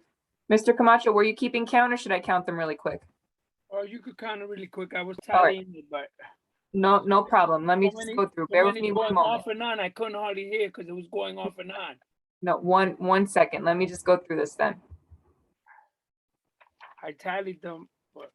Mr. Camacho, were you keeping count or should I count them really quick? Oh, you could count it really quick. I was All right. tallying it, but No problem. Let me just go through. Bear with me one going moment. off and on. I couldn't hardly hear because it was going off and on. No, one second. Let me just go through this then. I tallied them, but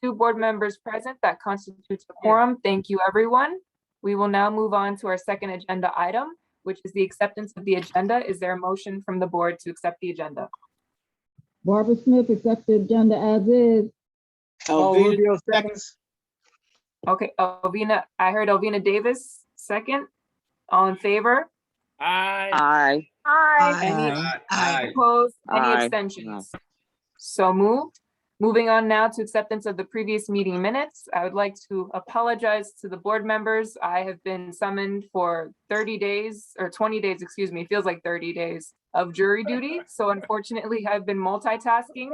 Two board members present. That constitutes a quorum. Thank you, everyone. We will now move on to our second agenda item, which is the acceptance of the agenda. Is there a motion from the board to accept the agenda? Barbara Smith, accept the agenda as is. Rubio seconds. Okay, Elvina, I heard Elvina Davis, second. All in favor? I Aye. Any Aye. opposed? Any Aye. abstentions? So moved. Moving on now to acceptance of the previous meeting minutes. I would like to apologize to the board members. I have been summoned for 30 days or 20 days, excuse me, feels like 30 days of jury duty. So unfortunately, I've been multitasking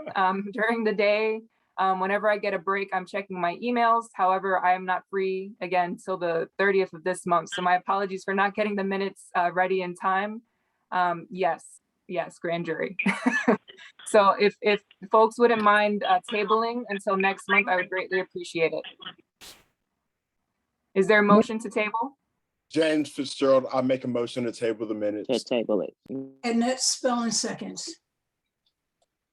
during the day. Whenever I get a break, I'm checking my emails. However, I am not free again till the 30th of this month. So my apologies for not getting the minutes ready in time. Yes, grand jury. So if folks wouldn't mind tabling until next month, I would greatly appreciate it. Is there a motion to table? James Fitzgerald, I make a motion to table the minutes. To table it. And that's Spelling seconds.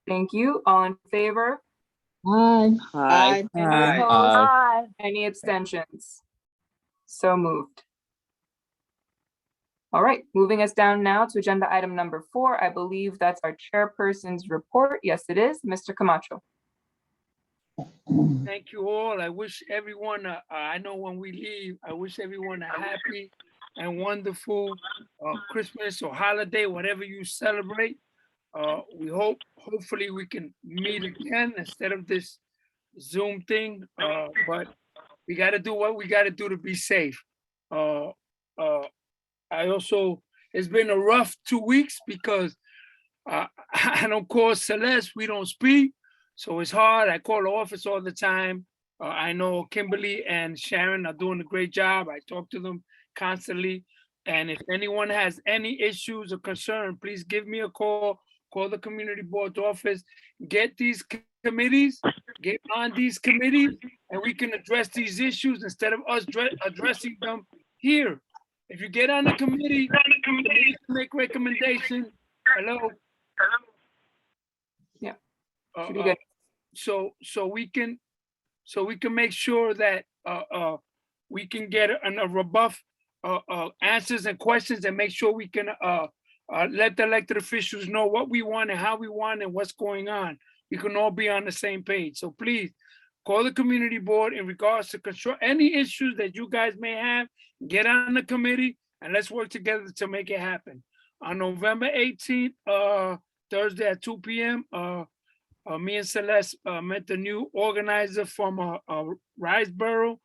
Thank you. All in favor? Aye. Aye. Any opposed? Any abstentions? So moved. All right, moving us down now to agenda item number 4. I believe that's our chairperson's report. Yes, it is. Mr. Camacho. Thank you all. I wish everyone, I know when we leave, I wish everyone a happy and wonderful Christmas or holiday, whatever you celebrate. We hopefully we can meet again instead of this Zoom thing, but we got to do what we got to do to be safe. It's been a rough 2 weeks because I don't call Celeste, we don't speak. So it's hard. I call the office all the time. I know Kimberly and Sharon are doing a great job. I talk to them constantly. And if anyone has any issues or concern, please give me a call the community board's office, get these committees, get on these committees, and we can address these issues instead of us addressing them here. If you get on the committee, make recommendations. Hello. Yeah. So we can make sure that we can get a rebuff answers and questions and make sure we can let the elected officials know what we want and how we want and what's going on. We can all be on the same page. So please call the community board in regards to control any issues that you guys may have. Get on the committee and let's work together to make it happen. On November 18th, Thursday at 2 p.m., me and Celeste met the new organizer from Riseboro,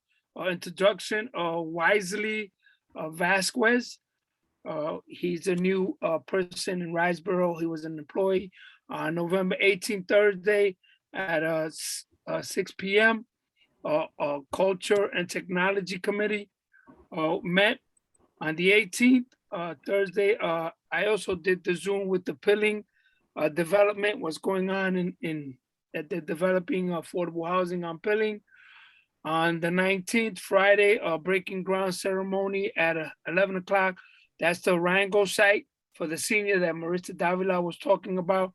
introduction, Wisely Vasquez. He's a new person in Riseboro. He was an employee. November 18th, Thursday at 6 p.m., Culture and Technology Committee met on the 18th, Thursday. I also did the Zoom with the Pilling development, what's going on at the developing affordable housing on Pilling. On the 19th, Friday, breaking ground ceremony at 11 o'clock. That's the Rango site for the senior that Marissa Davila was talking about.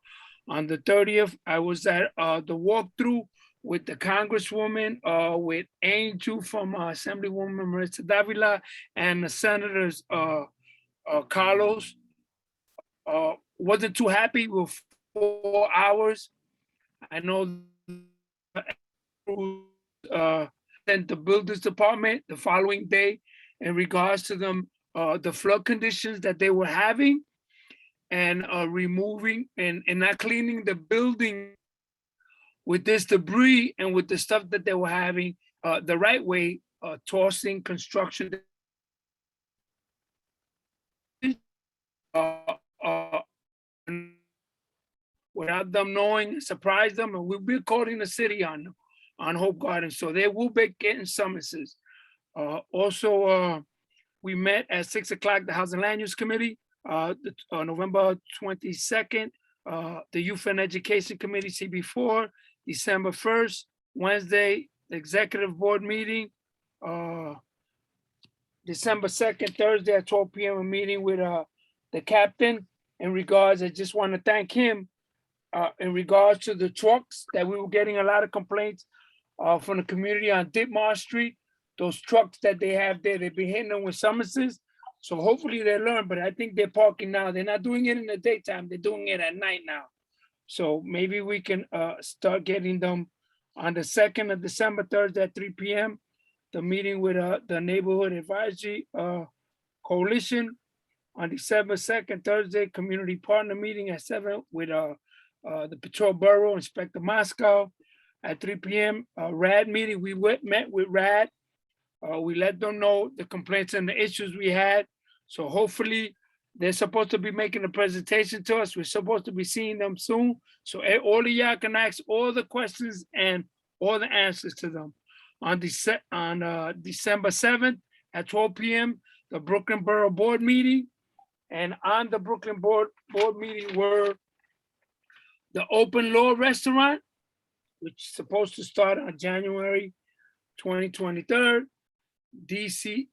On the 30th, I was at the walkthrough with the Congresswoman, with Angel from Assemblywoman Marissa Davila and the Senators Carlos. Wasn't too happy with 4 hours. I know sent the buildings department the following day in regards to them, the flood conditions that they were having and removing and not cleaning the building with this debris and with the stuff that they were having the right way, tossing construction. Without them knowing, surprise them, and we'll be calling the city on Hope Garden, so they will be getting summonses. Also, we met at 6 o'clock, the Housing Land Use Committee, November 22nd, the Youth and Education Committee, CB4, December 1st, Wednesday, the Executive Board meeting, December 2nd, Thursday at 12 p.m. a meeting with the captain. In regards, I just want to thank him in regards to the trucks that we were getting a lot of complaints from the community on Ditmar Street. Those trucks that they have there, they've been hitting them with summonses. So hopefully they learn, but I think they're parking now. They're not doing it in the daytime, they're doing it at night now. So maybe we can start getting them on the 2nd of December, Thursday at 3 p.m. The meeting with the Neighborhood Advisory Coalition. On December 2nd, Thursday, community partner meeting at 7 with the Patrol Borough Inspector Moscow. at 3 p.m. RAD meeting. We met with RAD. We let them know the complaints and the issues we had. So hopefully they're supposed to be making a presentation to us. We're supposed to be seeing them soon. So all of y'all can ask all the questions and all the answers to them. On December 7th at 12 p.m., the Brooklyn Borough Board meeting. And on the Brooklyn Board meeting were the Open Law Restaurant, which is supposed to start on January 2023, DCP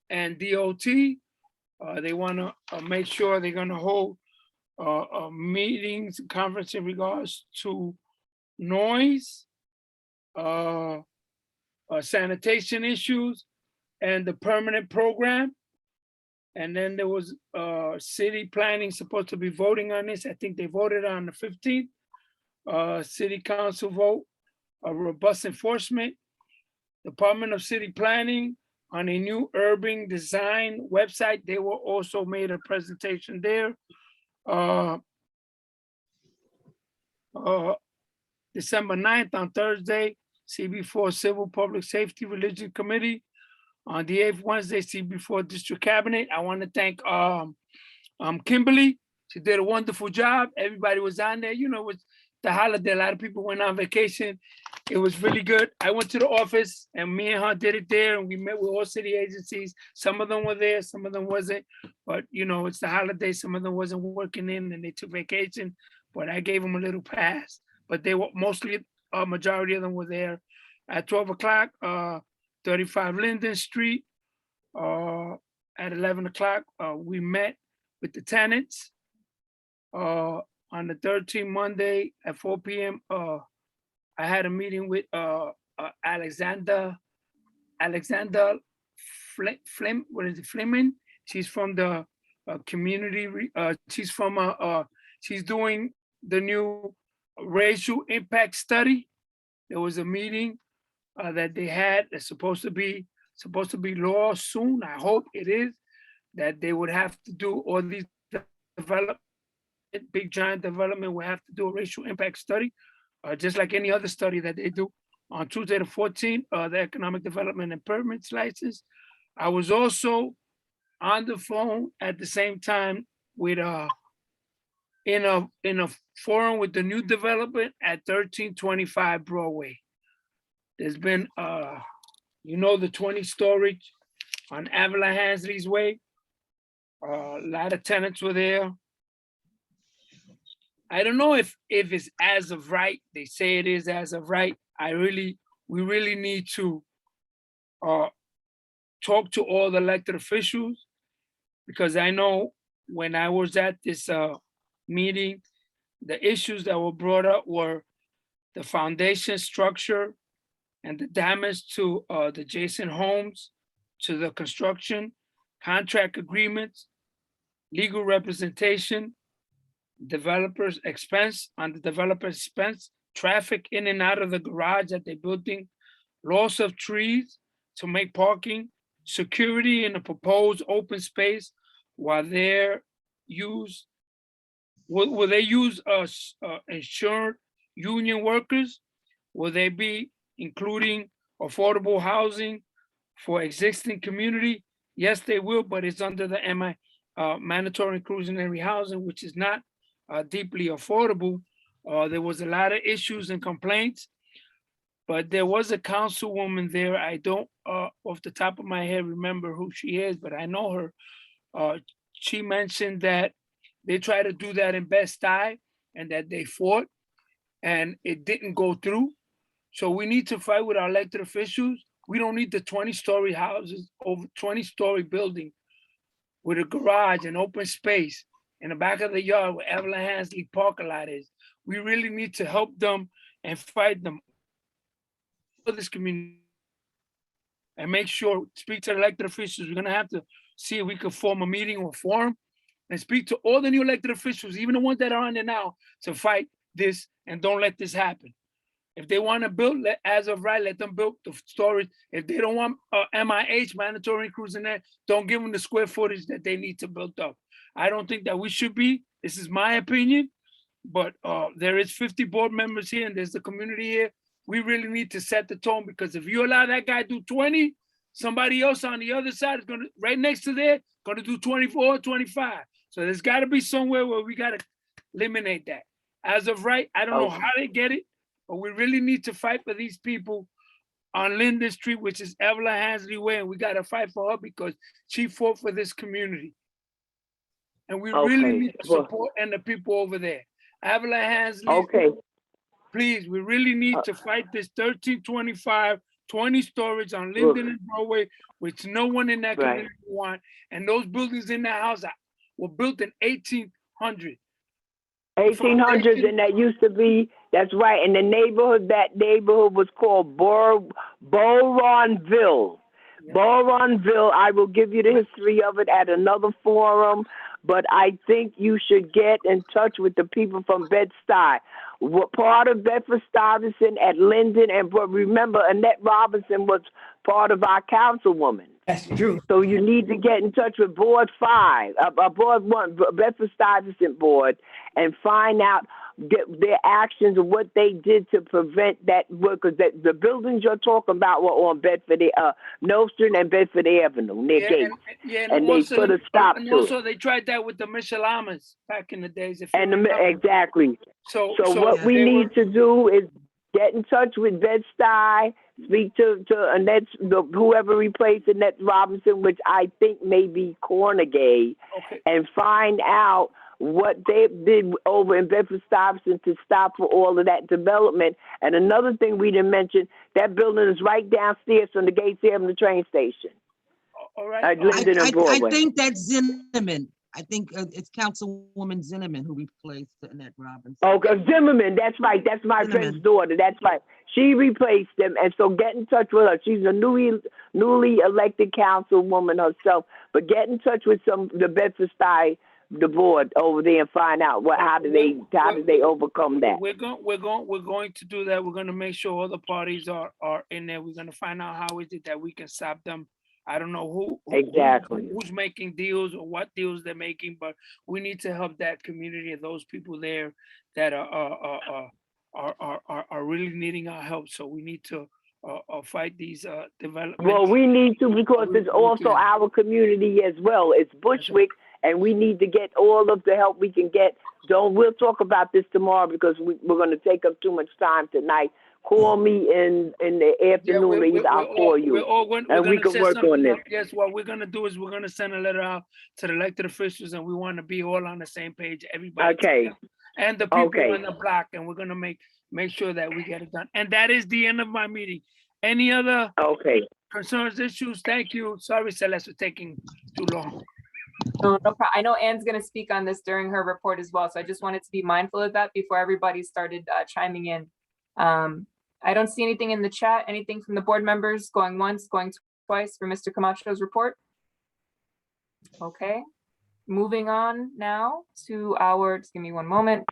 and DOT. They want to make sure they're going to hold meetings, conference in regards to noise, sanitation issues, and the permanent program. And then there was city planning supposed to be voting on this. I think they voted on the 15th. City council vote, robust enforcement, Department of City Planning on a new urban design website. They were also made a presentation there. December 9th on Thursday, CB4 Civil Public Safety Religion Committee. On the 8th Wednesday, CB4 District Cabinet. I want to thank Kimberly. She did a wonderful job. Everybody was on there. You know, it was the holiday. A lot of people went on vacation. It was really good. I went to the office and me and her did it there, and we met with all city agencies. Some of them were there, some of them wasn't. But you know, it's the holiday. Some of them wasn't working in and they took vacation, but I gave them a little pass. But they were mostly, a majority of them were there. At 12 o'clock, 35 Linden Street. At 11 o'clock, we met with the tenants. On the 13th Monday at 4 p.m., I had a meeting with Alexander Fleming. She's from the community. She's doing the new racial impact study. There was a meeting that they had that's supposed to be law soon. I hope it is, that they would have to do all these development, big giant development will have to do a racial impact study, just like any other study that they do. On Tuesday the 14th, the economic development and permits license. I was also on the phone at the same time with in a forum with the new development at 1325 Broadway. There's been you know, the 20 storage on Avila Hansley's Way. A lot of tenants were there. I don't know if it's as of right. They say it is as of right. We really need to talk to all the elected officials, because I know when I was at this meeting, the issues that were brought up were the foundation structure and the damage to the adjacent homes, to the construction, contract agreements, legal representation, developer's expense, on the developer's expense, traffic in and out of the garage that they're building, loss of trees to make parking, security in the proposed open space while they're used. Will they use insured union workers? Will they be including affordable housing for existing community? Yes, they will, but it's under the mandatory inclusionary housing, which is not deeply affordable. There was a lot of issues and complaints, but there was a councilwoman there. I don't off the top of my head remember who she is, but I know her. She mentioned that they tried to do that in Bed-Stuy and that they fought and it didn't go through. So we need to fight with our elected officials. We don't need the 20-story houses, over 20-story building with a garage and open space in the back of the yard where Evelyn Hansley parking lot is. We really need to help them and fight them for this community and make sure, speak to the elected officials. We're gonna have to see if we could form a meeting or forum and speak to all the new elected officials, even the ones that are on there now, to fight this and don't let this happen. If they want to build, as of right, let them build the storage. If they don't want MIH, mandatory inclusionary, don't give them the square footage that they need to build up. I don't think that we should be, this is my opinion, but there is 50 board members here and there's the community here. We really need to set the tone, because if you allow that guy to do 20, somebody else on the other side is gonna, right next to there, gonna do 24, 25. So there's gotta be somewhere where we gotta eliminate that. As of right, I don't know how they get it, but we really need to fight for these people on Linden Street, which is Evelyn Hansley Way, and we gotta fight for her because she fought for this community. And we really need to support and the people over there. Evelyn Hansley, please, we really need to fight this 1325, 20 storage on Linden and Broadway, which no one in that community want. And those buildings in that house were built in 1800. 1800s, and that used to be, that's right. And the neighborhood, that neighborhood was called Boronville. Boronville, I will give you the history of it at another forum, but I think you should get in touch with the people from Bed-Stuy. What part of Bedford-Stuyvesant at Linden, and but remember, Annette Robinson was part of our councilwoman. That's true. So you need to get in touch with Board 5, Board 1, Bedford-Stuyvesant Board, and find out their actions and what they did to prevent that work. Because the buildings you're talking about were on Bedford, Nostrand and Bedford Avenue near Gates. And they put a stop to it. Also, they tried that with the Michelamas back in the days. Exactly. So what we need to do is get in touch with Bed-Stuy, speak to Annette, whoever replaced Annette Robinson, which I think may be Cornegay, and find out what they did over in Bedford-Stuyvesant to stop for all of that development. And another thing we didn't mention, that building is right downstairs from the Gates Avenue train station. All right. Linden and Broadway. I think that's Zimmerman. I think it's Councilwoman Zimmerman who replaced Annette Robinson. Oh, Zimmerman, that's right. That's my friend's daughter. That's right. She replaced them, and so get in touch with her. She's a newly elected councilwoman herself. But get in touch with the Bedford-Stuyvesant, the board over there, and find out how do they overcome that. We're going to do that. We're going to make sure all the parties are in there. We're going to find out how is it that we can stop them. I don't know who's making deals or what deals they're making, but we need to help that community and those people there that are really needing our help. So we need to fight these developments. Well, we need to, because it's also our community as well. It's Bushwick, and we need to get all of the help we can get. We'll talk about this tomorrow because we're going to take up too much time tonight. Call me in the afternoon, ladies. I'll call you, and we can work on this. Yes, what we're going to do is we're going to send a letter out to the elected officials, and we want to be all on the same page, everybody. Okay. And the people in the block, and we're going to make sure that we get it done. And that is the end of my meeting. Any other concerns, issues? Thank you. Sorry, Celeste, for taking too long. No problem. I know Anne's going to speak on this during her report as well, so I just wanted to be mindful of that before everybody started chiming in. I don't see anything in the chat. Anything from the board members going once, going twice for Mr. Camacho's report? Okay, moving on now to just give me one moment.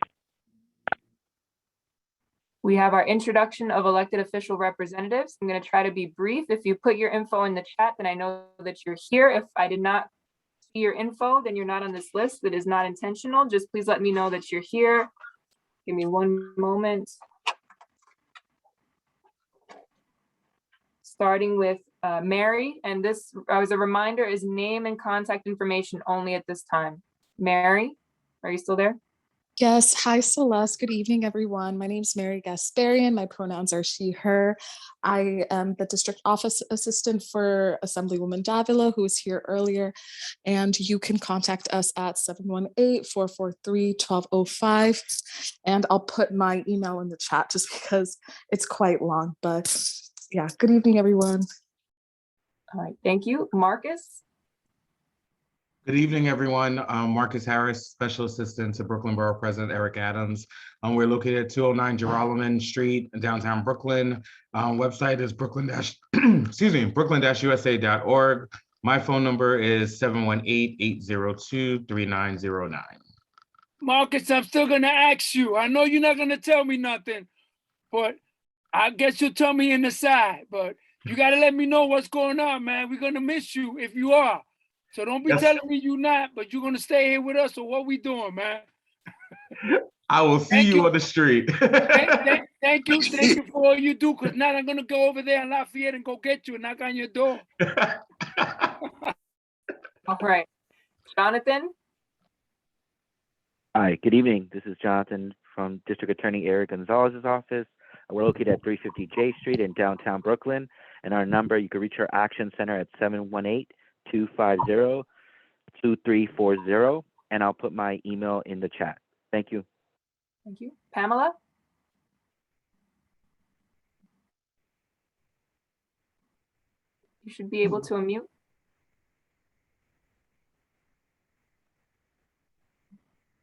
We have our introduction of elected official representatives. I'm going to try to be brief. If you put your info in the chat, then I know that you're here. If I did not see your info, then you're not on this list. That is not intentional. Just please let me know that you're here. Give me one moment. Starting with Mary, and this, as a reminder, is name and contact information only at this time. Mary, are you still there? Yes. Hi, Celeste. Good evening, everyone. My name is Mary Gasparian. My pronouns are she, her. I am the district office assistant for Assemblywoman Davila, who was here earlier. And you can contact us at 718-443-1205. And I'll put my email in the chat just because it's quite long, but yeah, good evening, everyone. All right, thank you. Marcus? Good evening, everyone. Marcus Harris, Special Assistant to Brooklyn Borough President Eric Adams. We're located at 209 Geralman Street, downtown Brooklyn. Website is brooklyn-usa.org. My phone number is 718-802-3909. Marcus, I'm still gonna ask you. I know you're not gonna tell me nothing, but I guess you'll tell me in the side, but you gotta let me know what's going on, man. We're gonna miss you if you are. So don't be telling me you're not, but you're gonna stay here with us, or what we doing, man? I will see you on the street. Thank you for all you do, because now I'm gonna go over there in Lafayette and go get you and knock on your door. All right, Jonathan? Hi, good evening. This is Jonathan from District Attorney Eric Gonzalez's office. We're located at 350 J Street in downtown Brooklyn. And our number, you can reach our action center at 718-250-2340. And I'll put my email in the chat. Thank you. Thank you. Pamela? You should be able to unmute.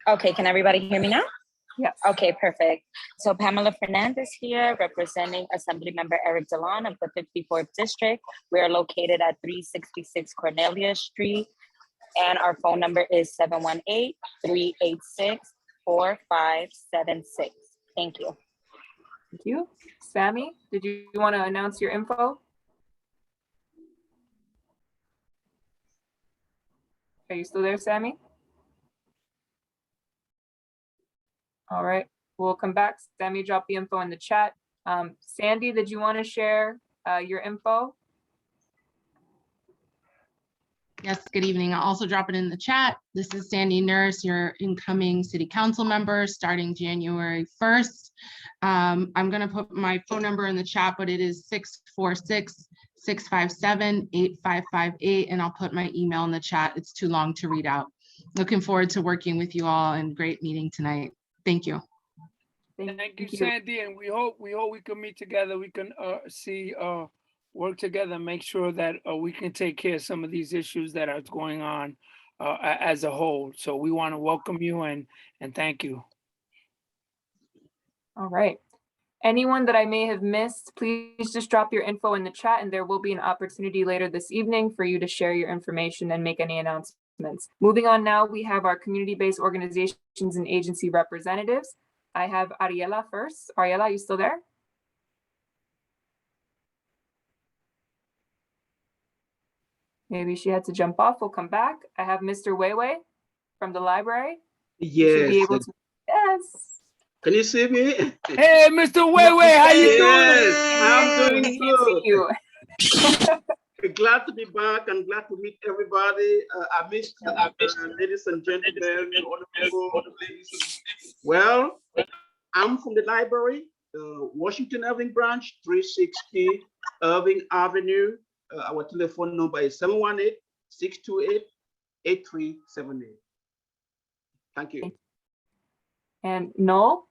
Okay, can everybody hear me now? Yes. Okay, perfect. So Pamela Fernandez here, representing Assemblymember Eric Delon of the 54th District. We are located at 366 Cornelia Street, and our phone number is 718-386-4576. Thank you. Thank you. Sammy, did you want to announce your info? Are you still there, Sammy? All right, we'll come back. Sammy, drop the info in the chat. Sandy, did you want to share your info? Yes, good evening. I'll also drop it in the chat. This is Sandy Nurse, your incoming city council member starting January 1st. I'm gonna put my phone number in the chat, but it is 646-657-8558, and I'll put my email in the chat. It's too long to read out. Looking forward to working with you all and great meeting tonight. Thank you. Thank you, Sandy, and we hope we can meet together. We can work together and make sure that we can take care of some of these issues that are going on as a whole. So we want to welcome you and thank you. All right. Anyone that I may have missed, please just drop your info in the chat, and there will be an opportunity later this evening for you to share your information and make any announcements. Moving on now, we have our community-based organizations and agency representatives. I have Ariela first. Ariela, are you still there? Maybe she had to jump off. We'll come back. I have Mr. Weiwei from the library. You should be Yes. able to. Yes. Can you see me? Hey, Mr. Weiwei, how you doing? Yes, I'm doing We can't see good. you. Glad to be back and glad to meet everybody. I missed you, ladies and gentlemen, wonderful ladies. Well, I'm from the library, Washington Irving branch, 360 Irving Avenue. Our telephone number is 718-628-8378. Thank you. And Noel?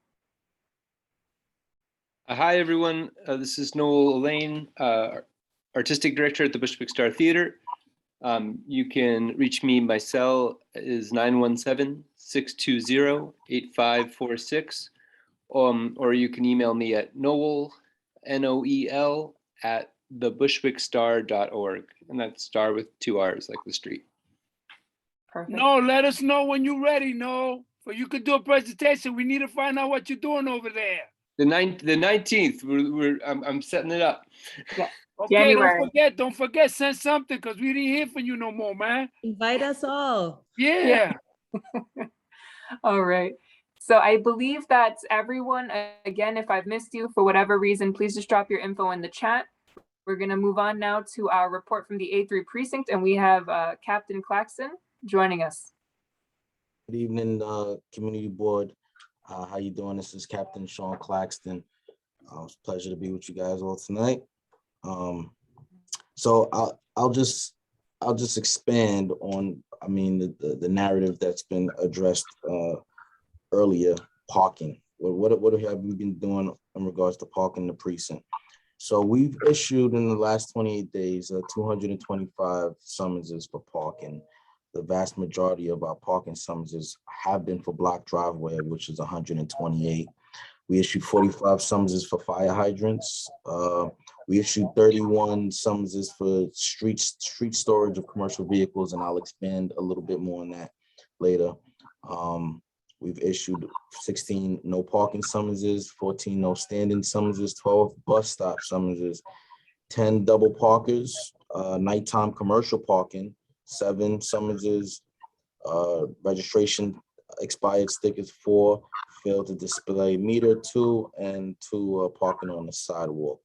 Hi, everyone. This is Noel Elaine, Artistic Director at the Bushwick Star Theater. You can reach me. My cell is 917-620-8546. Or you can email me at Noel, Noel, at thebushwickstar.org. And that's star with 2 R's, like the street. Perfect. No, let us know when you're ready, no. For you could do a presentation. We need to find out what you're doing over there. The 19th, I'm setting it up. Yeah. Okay, January. don't forget, send something, because we didn't hear from you no more, man. Invite us all. Yeah. All right. So I believe that's everyone. Again, if I've missed you for whatever reason, please just drop your info in the chat. We're going to move on now to our report from the A3 precinct, and we have Captain Claxton joining us. Good evening, community board. How you doing? This is Captain Sean Claxton. It's a pleasure to be with you guys all tonight. So I'll just expand on, the narrative that's been addressed earlier, parking. What have we been doing in regards to parking the precinct? So we've issued in the last 28 days 225 summonses for parking. The vast majority of our parking summonses have been for block driveway, which is 128. We issued 45 summonses for fire hydrants. We issued 31 summonses for street storage of commercial vehicles, and I'll expand a little bit more on that later. We've issued 16 no parking summonses, 14 no standing summonses, 12 bus stop summonses, 10 double parkers, nighttime commercial parking, 7 summonses, registration expired stickers, 4 failed to display meter 2 and 2 parking on the sidewalk.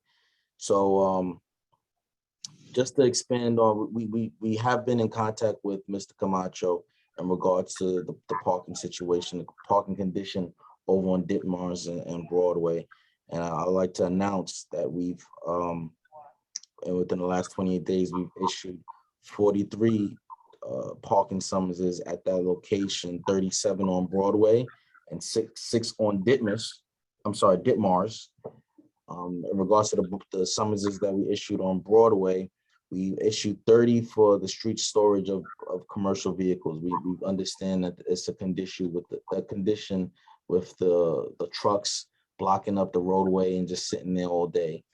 So just to expand on, we have been in contact with Mr. Camacho in regards to the parking situation, the parking condition over on Ditmars and Broadway. And I'd like to announce that we've, and within the last 28 days, we've issued 43 parking summonses at that location, 37 on Broadway and six on Ditmars. In regards to the summonses that we issued on Broadway, we issued 30 for the street storage of commercial vehicles. We understand that it's a condition with the trucks blocking up the roadway and just sitting there all day.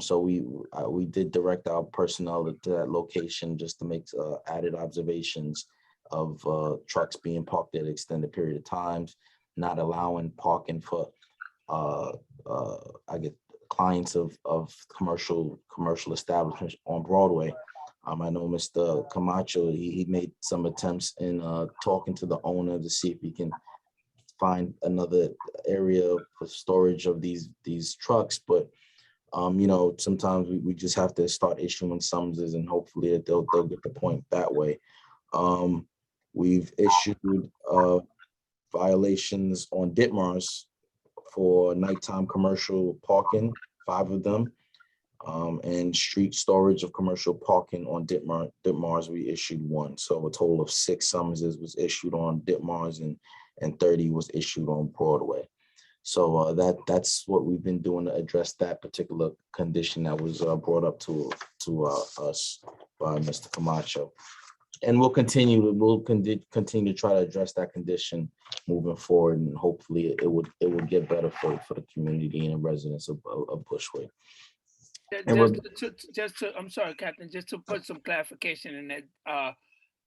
So we did direct our personnel to that location just to make added observations of trucks being parked at an extended period of times, not allowing parking for clients of commercial establishments on Broadway. I know Mr. Camacho, he made some attempts in talking to the owner to see if he can find another area for storage of these trucks, but sometimes we just have to start issuing summonses and hopefully they'll get the point that way. We've issued violations on Ditmars for nighttime commercial parking, 5 of them, and street storage of commercial parking on Ditmars, we issued 1. So a total of 6 summonses was issued on Ditmars and 30 was issued on Broadway. So that's what we've been doing to address that particular condition that was brought up to us by Mr. Camacho. And we'll continue to try to address that condition moving forward, and hopefully it would get better for the community and the residents of Bushwick. I'm sorry, Captain, just to put some clarification in that,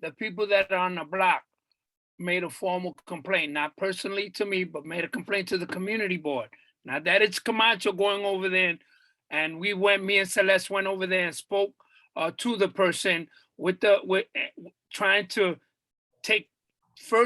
the people that are on the block made a formal complaint, not personally to me, but made a complaint to the community board. Now that it's Camacho going over there, and me and Celeste went over there and spoke to the person with trying to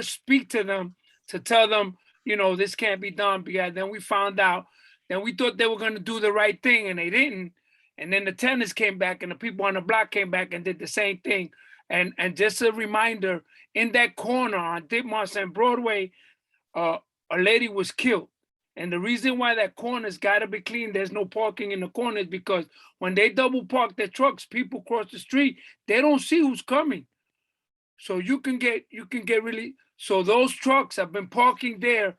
speak to them to tell them, this can't be done, because then we found out, then we thought they were going to do the right thing and they didn't. And then the tenants came back and the people on the block came back and did the same thing. And just a reminder, in that corner on Ditmars and Broadway, a lady was killed. And the reason why that corner's got to be clean, there's no parking in the corners, because when they double park their trucks, people cross the street, they don't see who's coming. So you can get really, so those trucks have been parking there.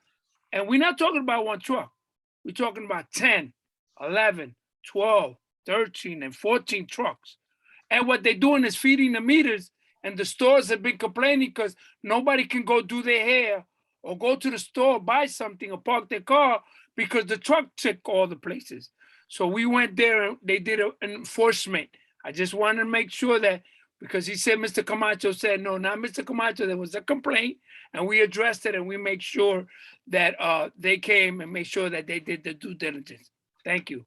And we're not talking about 1 truck. We're talking about 10, 11, 12, 13, and 14 trucks. And what they're doing is feeding the meters, and the stores have been complaining because nobody can go do their hair or go to the store, buy something or park their car because the truck took all the places. So we went there and they did an enforcement. I just wanted to make sure that, because he said, Mr. Camacho said, no, not Mr. Camacho, there was a complaint and we addressed it and we make sure that they came and made sure that they did the due diligence. Thank you.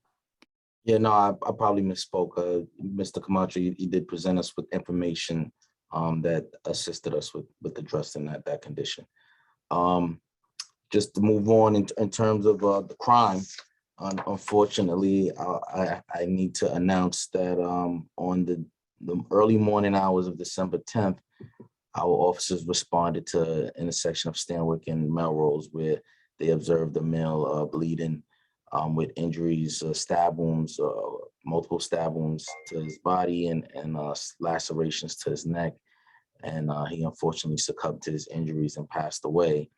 Yeah, no, I probably misspoke. Mr. Camacho, he did present us with information that assisted us with addressing that condition. Just to move on in terms of the crime, unfortunately, I need to announce that on the early morning hours of December 10th, our officers responded to an intersection of Stanwick and Melrose, where they observed a male bleeding with injuries, stab wounds, multiple stab wounds to his body and lacerations to his neck. And he unfortunately succumbed to his injuries and passed away.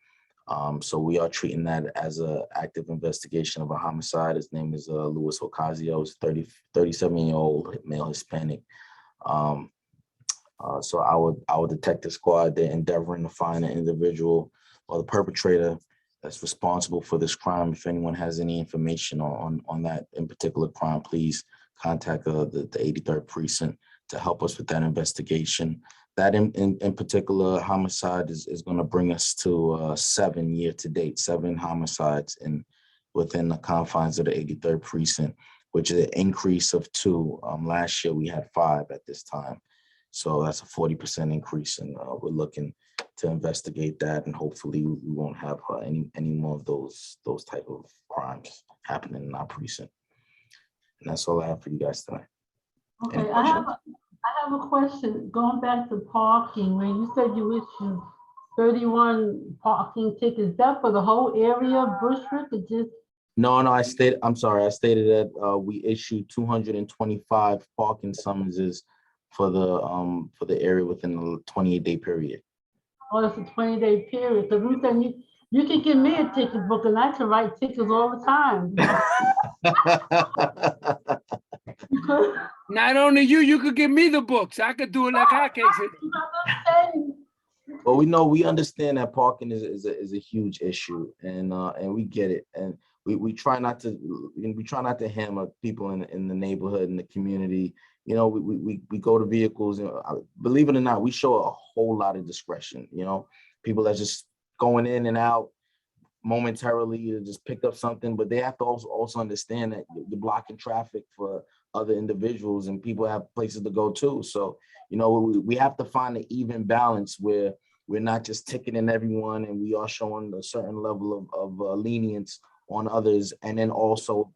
So we are treating that as an active investigation of a homicide. His name is Luis Ocasio, 37-year-old male Hispanic. So our detective squad, they're endeavoring to find an individual or the perpetrator that's responsible for this crime. If anyone has any information on that in particular crime, please contact the 83rd precinct to help us with that investigation. That in particular homicide is going to bring us to 7 year to date, 7 homicides within the confines of the 83rd precinct, which is an increase of 2. Last year we had 5 at this time. So that's a 40% increase, and we're looking investigate that, and hopefully we won't have any more of those type of crimes happening in our precinct. And that's all I have for you guys tonight. Okay, I have a question. Going back to parking, when you said you issued 31 parking tickets, is that for the whole area of Bushwick or just? No, I'm sorry. I stated that we issued 225 parking summonses for the area within the 28-day period. Oh, it's a 20-day period. Because we said you can give me a ticket book and I can write tickets all the time. Not only you could give me the books. I could do it like hotcakes. Well, we understand that parking is a huge issue, and we get it, and we try not to hammer people in the neighborhood, in the community. You know, we go to vehicles, and believe it or not, we show a whole lot of discretion. You know, people are just going in and out momentarily to just pick up something, but they have to also understand that you're blocking traffic for other individuals, and people have places to go too. So, you know, we have to find an even balance where we're not just ticketing everyone, and we are showing a certain level of lenience on others, and then also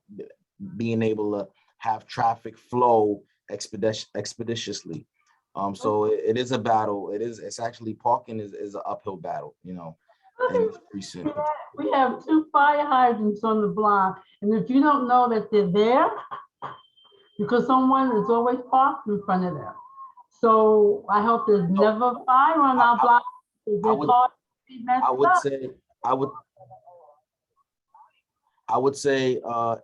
being able to have traffic flow expeditiously. So it is a battle. It's actually, parking is an uphill battle, you know, in this precinct. We have 2 fire hydrants on the block, and if you don't know that they're there, because someone is always parked in front of them. So I hope there's never a fire on our block. I would say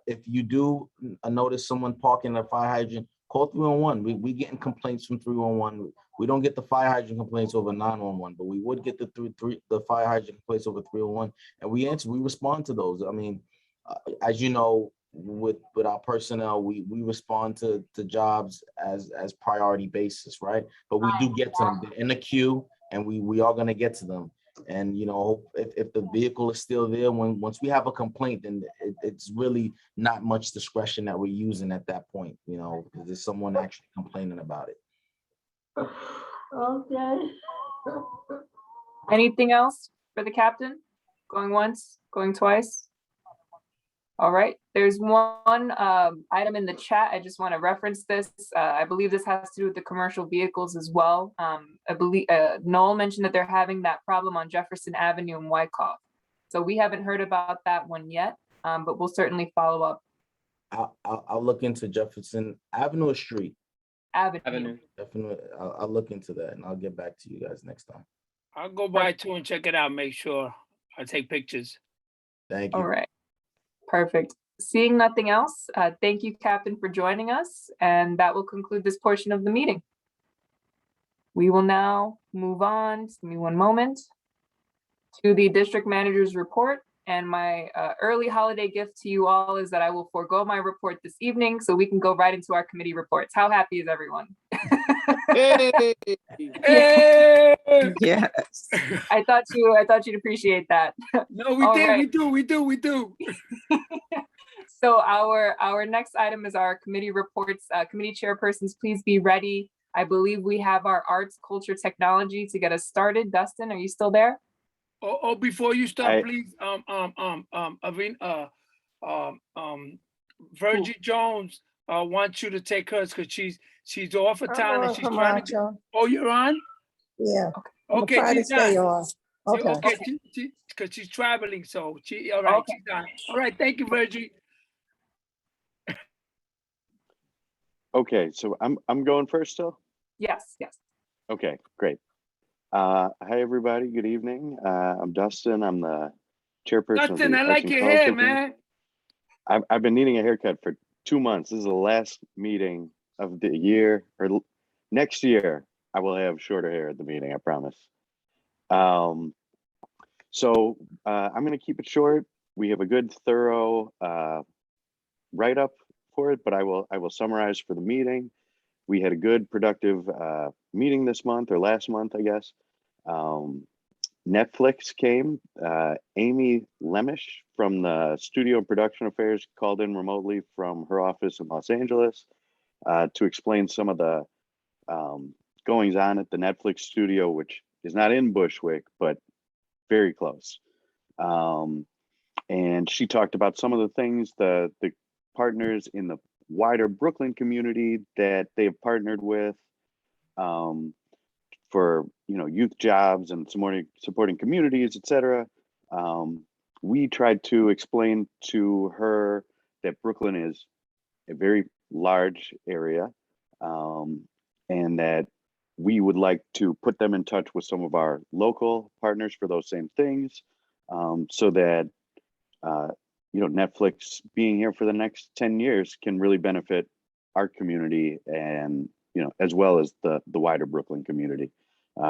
if you do notice someone parking at a fire hydrant, call 311. We getting complaints from 311. We don't get the fire hydrant complaints over 911, but we would get the fire hydrant complaints over 311, and we respond to those. I mean, as you know, with our personnel, we respond to jobs as priority basis, right? But we do get to them. They're in the queue, and we are going to get to them. And, you know, if the vehicle is still there, once we have a complaint, then it's really not much discretion that we're using at that point, you know, because there's someone actually complaining about it. Okay. Anything else for the captain? Going once, going twice? All right, there's one item in the chat. I just want to reference this. I believe this has to do with the commercial vehicles as well. I believe Noel mentioned that they're having that problem on Jefferson Avenue in Wyckoff. So we haven't heard about that one yet, but we'll certainly follow up. I'll look into Jefferson Avenue or Street? Avenue. Definitely, I'll look into that, and I'll get back to you guys next time. I'll go by too and check it out. Make sure I take pictures. Thank you. All right. Perfect. Seeing nothing else, thank you, Captain, for joining us, and that will conclude this portion of the meeting. We will now move on, just give me one moment, to the district manager's report. And my early holiday gift to you all is that I will forego my report this evening so we can go right into our committee reports. How happy is everyone? Hey! Yes. I thought you'd appreciate that. No, we did. Right. We do. So our next item is our committee reports. Committee chairpersons, please be ready. I believe we have our arts, culture, technology to get us started. Dustin, are you still there? Oh, before you start, please, Virgie Jones wants you to take hers because she's off of town and she's trying to. Oh, you're on? Yeah. Okay, try to she's stay done. on. Okay. Okay, because she's traveling, so all right, she's done. All right, thank you, Virgie. Okay, so I'm going first still? Yes. Okay, great. Hi, everybody. Good evening. I'm Dustin. I'm the chairperson. Dustin, I like your hair, man. I've been needing a haircut for 2 months. This is the last meeting of the year, or next year. I will have shorter hair at the meeting. I promise. So I'm going to keep it short. We have a good, thorough write-up for it, but I will summarize for the meeting. We had a good, productive meeting this month, or last month, I guess. Netflix came. Amy Lemish from the Studio and Production Affairs called in remotely from her office in Los Angeles to explain some of the goings on at the Netflix studio, which is not in Bushwick, but very close. And she talked about some of the things, the partners in the wider Brooklyn community that they've partnered with for, you know, youth jobs and supporting communities, et cetera. We tried to explain to her that Brooklyn is a very large area, and that we would like to put them in touch with some of our local partners for those same things, so that you know, Netflix being here for the next 10 years can really benefit our community, and you know, as well as the wider Brooklyn community.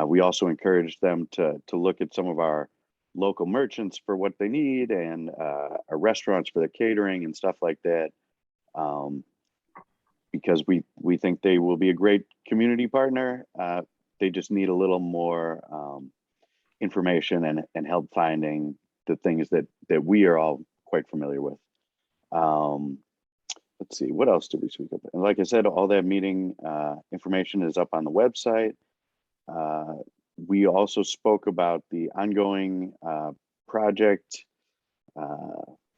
We also encouraged them to look at some of our local merchants for what they need, and our restaurants for their catering and stuff like that, because we think they will be a great community partner. They just need a little more information and help finding the things that we are all quite familiar with. Let's see, what else did we speak of? And like I said, all that meeting information is up on the website. We also spoke about the ongoing project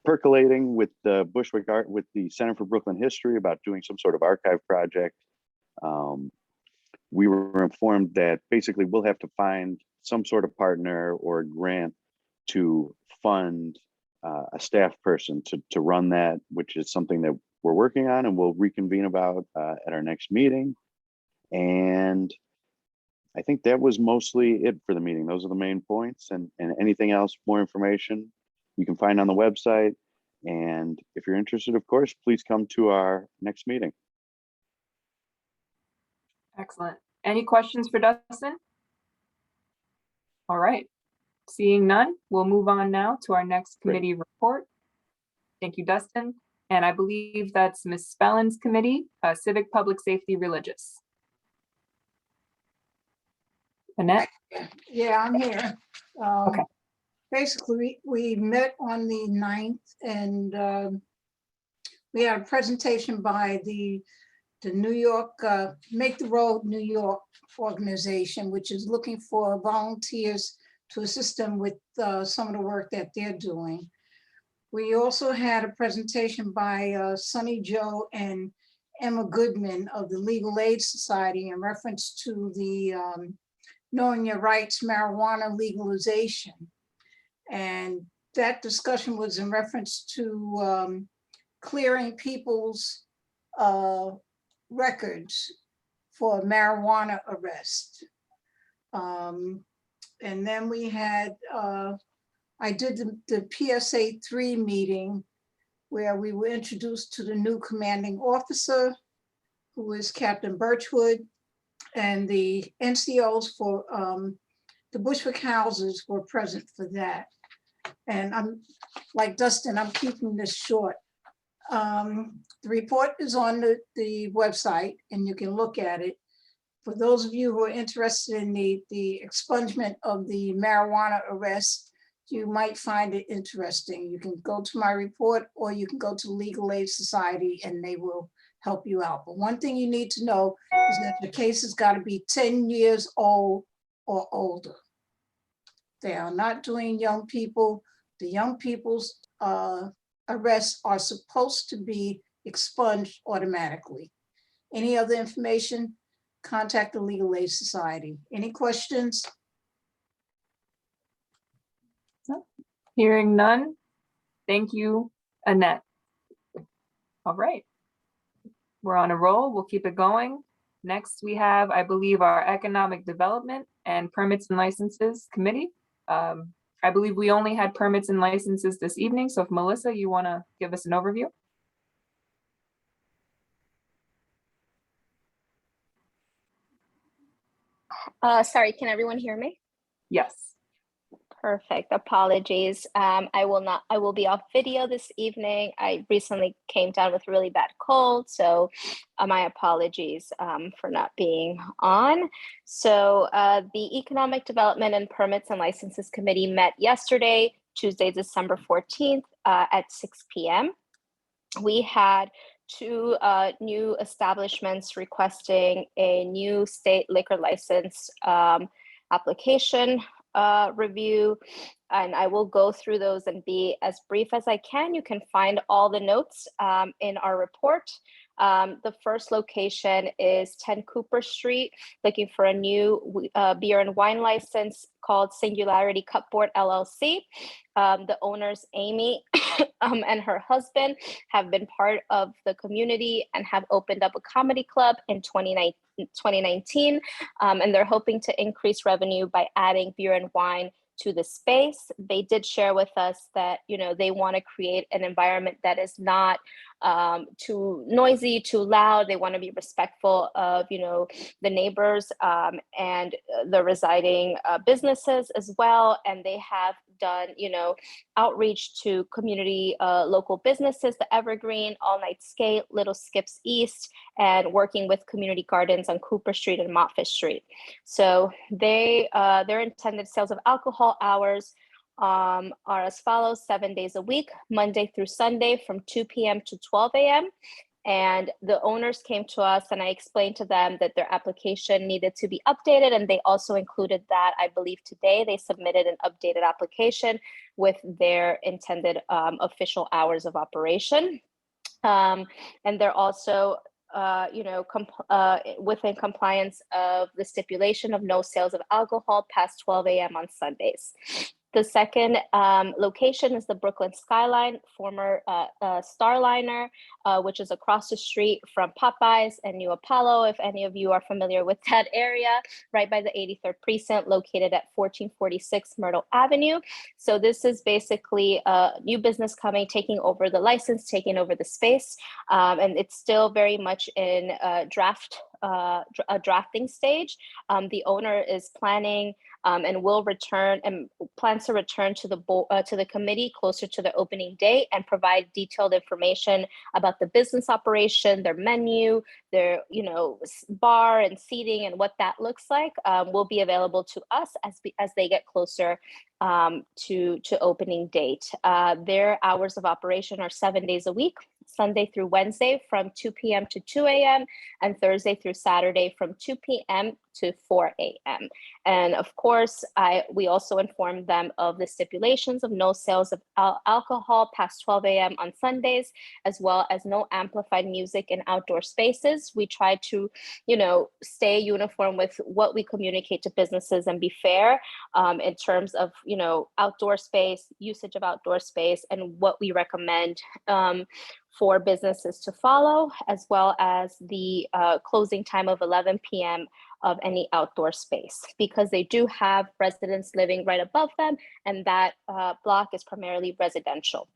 percolating with the Bushwick Art, with the Center for Brooklyn History, about doing some sort of archive project. We were informed that basically we'll have to find some sort of partner or a grant to fund a staff person to run that, which is something that we're working on and we'll reconvene about at our next meeting. And I think that was mostly it for the meeting. Those are the main points, and anything else, more information, you can find on the website. And if you're interested, of course, please come to our next meeting. Excellent. Any questions for Dustin? All right. Seeing none, we'll move on now to our next committee report. Thank you, Dustin. And I believe that's Ms. Spellin's committee, Civic, Public Safety, Religious. Annette? Yeah, I'm here. Okay. Basically, we met on the 9th, and we had a presentation by the New York, Make the Road New York organization, which is looking for volunteers to assist them with some of the work that they're doing. We also had a presentation by Sonny Joe and Emma Goodman of the Legal Aid Society in reference to the Knowing Your Rights marijuana legalization. And that discussion was in reference to clearing people's records for marijuana arrest. And then we had, I did the PSA 3 meeting where we were introduced to the new commanding officer, who is Captain Birchwood, and the NCOs for the Bushwick houses were present for that. And I'm like Dustin, I'm keeping this short. The report is on the website and you can look at it. For those of you who are interested in the expungement of the marijuana arrest, you might find it interesting. You can go to my report or you can go to Legal Aid Society and they will help you out. But one thing you need to know is that the case has got to be 10 years old or older. They are not doing young people. The young people's arrests are supposed to be expunged automatically. Any other information? Contact the Legal Aid Society. Any questions? Hearing none. Thank you, Annette. All right. We're on a roll. We'll keep it going. Next, we have, I believe, our Economic Development and Permits and Licenses Committee. I believe we only had permits and licenses this evening. So if Melissa, you want to give us an overview? Sorry, can everyone hear me? Yes. Perfect. Apologies. I will be off video this evening. I recently came down with a really bad cold, so my apologies for not being on. So the Economic Development and Permits and Licenses Committee met yesterday, Tuesday, December 14th at 6 p.m. We had two new establishments requesting a new state liquor license application review, and I will go through those and be as brief as I can. You can find all the notes in our report. The first location is 10 Cooper Street, looking for a new beer and wine license called Singularity Cupboard LLC. The owners, Amy and her husband, have been part of the community and have opened up a comedy club in 2019. And they're hoping to increase revenue by adding beer and wine to the space. They did share with us that, you know, they want to create an environment that is not too noisy, too loud. They want to be respectful of, you know, the neighbors and the residing businesses as well. And they have done, you know, outreach to community local businesses, the Evergreen, All Night Skate, Little Skips East, and working with community gardens on Cooper Street and Mottfit Street. So their intended sales of alcohol hours are as follows: 7 days a week, Monday through Sunday from 2 p.m. to 12 a.m. And the owners came to us and I explained to them that their application needed to be updated. And they also included that, I believe today, they submitted an updated application with their intended official hours of operation. And they're also within compliance of the stipulation of no sales of alcohol past 12 a.m. on Sundays. The second location is the Brooklyn Skyline, former Starliner, which is across the street from Popeyes and New Apollo, if any of you are familiar with that area, right by the 83rd Precinct, located at 1446 Myrtle Avenue. So this is basically a new business coming, taking over the license, taking over the space, and it's still very much in a drafting stage. The owner is planning and will return and plans to return to the committee closer to the opening date and provide detailed information about the business operation, their menu, their bar and seating, and what that looks like will be available to us as they get closer to opening date. Their hours of operation are 7 days a week, Sunday through Wednesday from 2 p.m. to 2 a.m. and Thursday through Saturday from 2 p.m. to 4 a.m. And of course, we also informed them of the stipulations of no sales of alcohol past 12 a.m. on Sundays, as well as no amplified music in outdoor spaces. We try to, stay uniform with what we communicate to businesses and be fair in terms of, outdoor space, usage of outdoor space, and what we recommend for businesses to follow, as well as the closing time of 11 p.m. of any outdoor space, because they do have residents living right above them, and that block is primarily residential.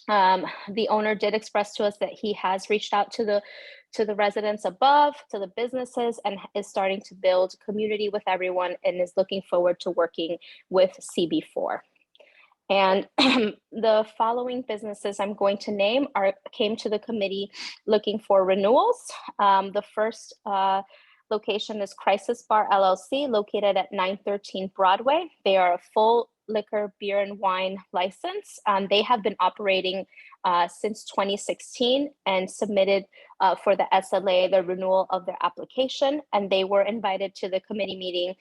The owner did express to us that he has reached out to the residents above, to the businesses, and is starting to build community with everyone and is looking forward to working with CB4. And the following businesses I'm going to name came to the committee looking for renewals. The first location is Crisis Bar LLC, located at 913 Broadway. They are a full liquor, beer and wine license. They have been operating since 2016 and submitted for the SLA the renewal of their application. And they were invited to the committee meeting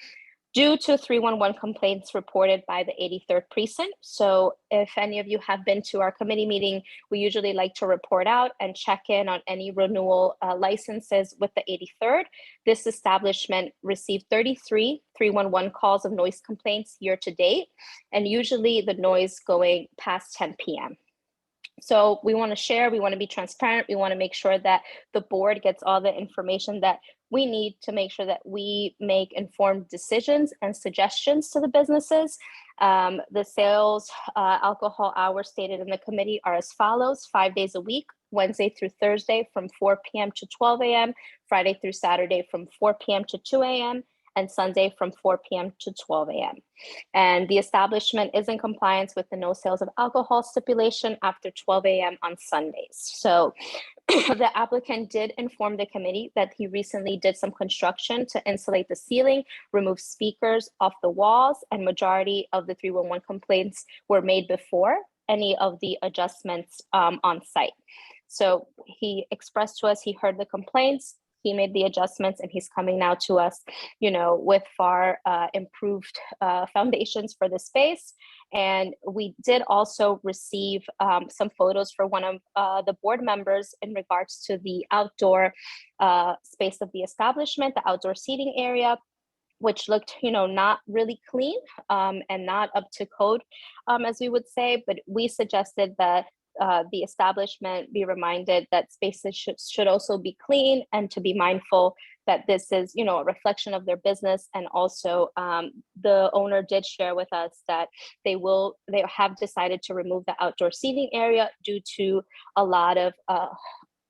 due to 311 complaints reported by the 83rd Precinct. So if any of you have been to our committee meeting, we usually like to report out and check in on any renewal licenses with the 83rd. This establishment received 33 311 calls of noise complaints year to date, and usually the noise going past 10 p.m. So we want to share, we want to be transparent, we want to make sure that the board gets all the information that we need to make sure that we make informed decisions and suggestions to the businesses. The sales alcohol hours stated in the committee are as follows: 5 days a week, Wednesday through Thursday from 4 p.m. to 12 a.m., Friday through Saturday from 4 p.m. to 2 a.m., and Sunday from 4 p.m. to 12 a.m. And the establishment is in compliance with the no sales of alcohol stipulation after 12 a.m. on Sundays. So the applicant did inform the committee that he recently did some construction to insulate the ceiling, remove speakers off the walls, and majority of the 311 complaints were made before any of the adjustments on site. So he expressed to us he heard the complaints, he made the adjustments, and he's coming now to us, you know, with far improved foundations for the space. And we did also receive some photos for one of the board members in regards to the outdoor space of the establishment, the outdoor seating area, which looked, you know, not really clean and not up to code, as we would say. But we suggested that the establishment be reminded that spaces should also be clean, and to be mindful that this is, you know, a reflection of their business. And also the owner did share with us that they have decided to remove the outdoor seating area due to a lot of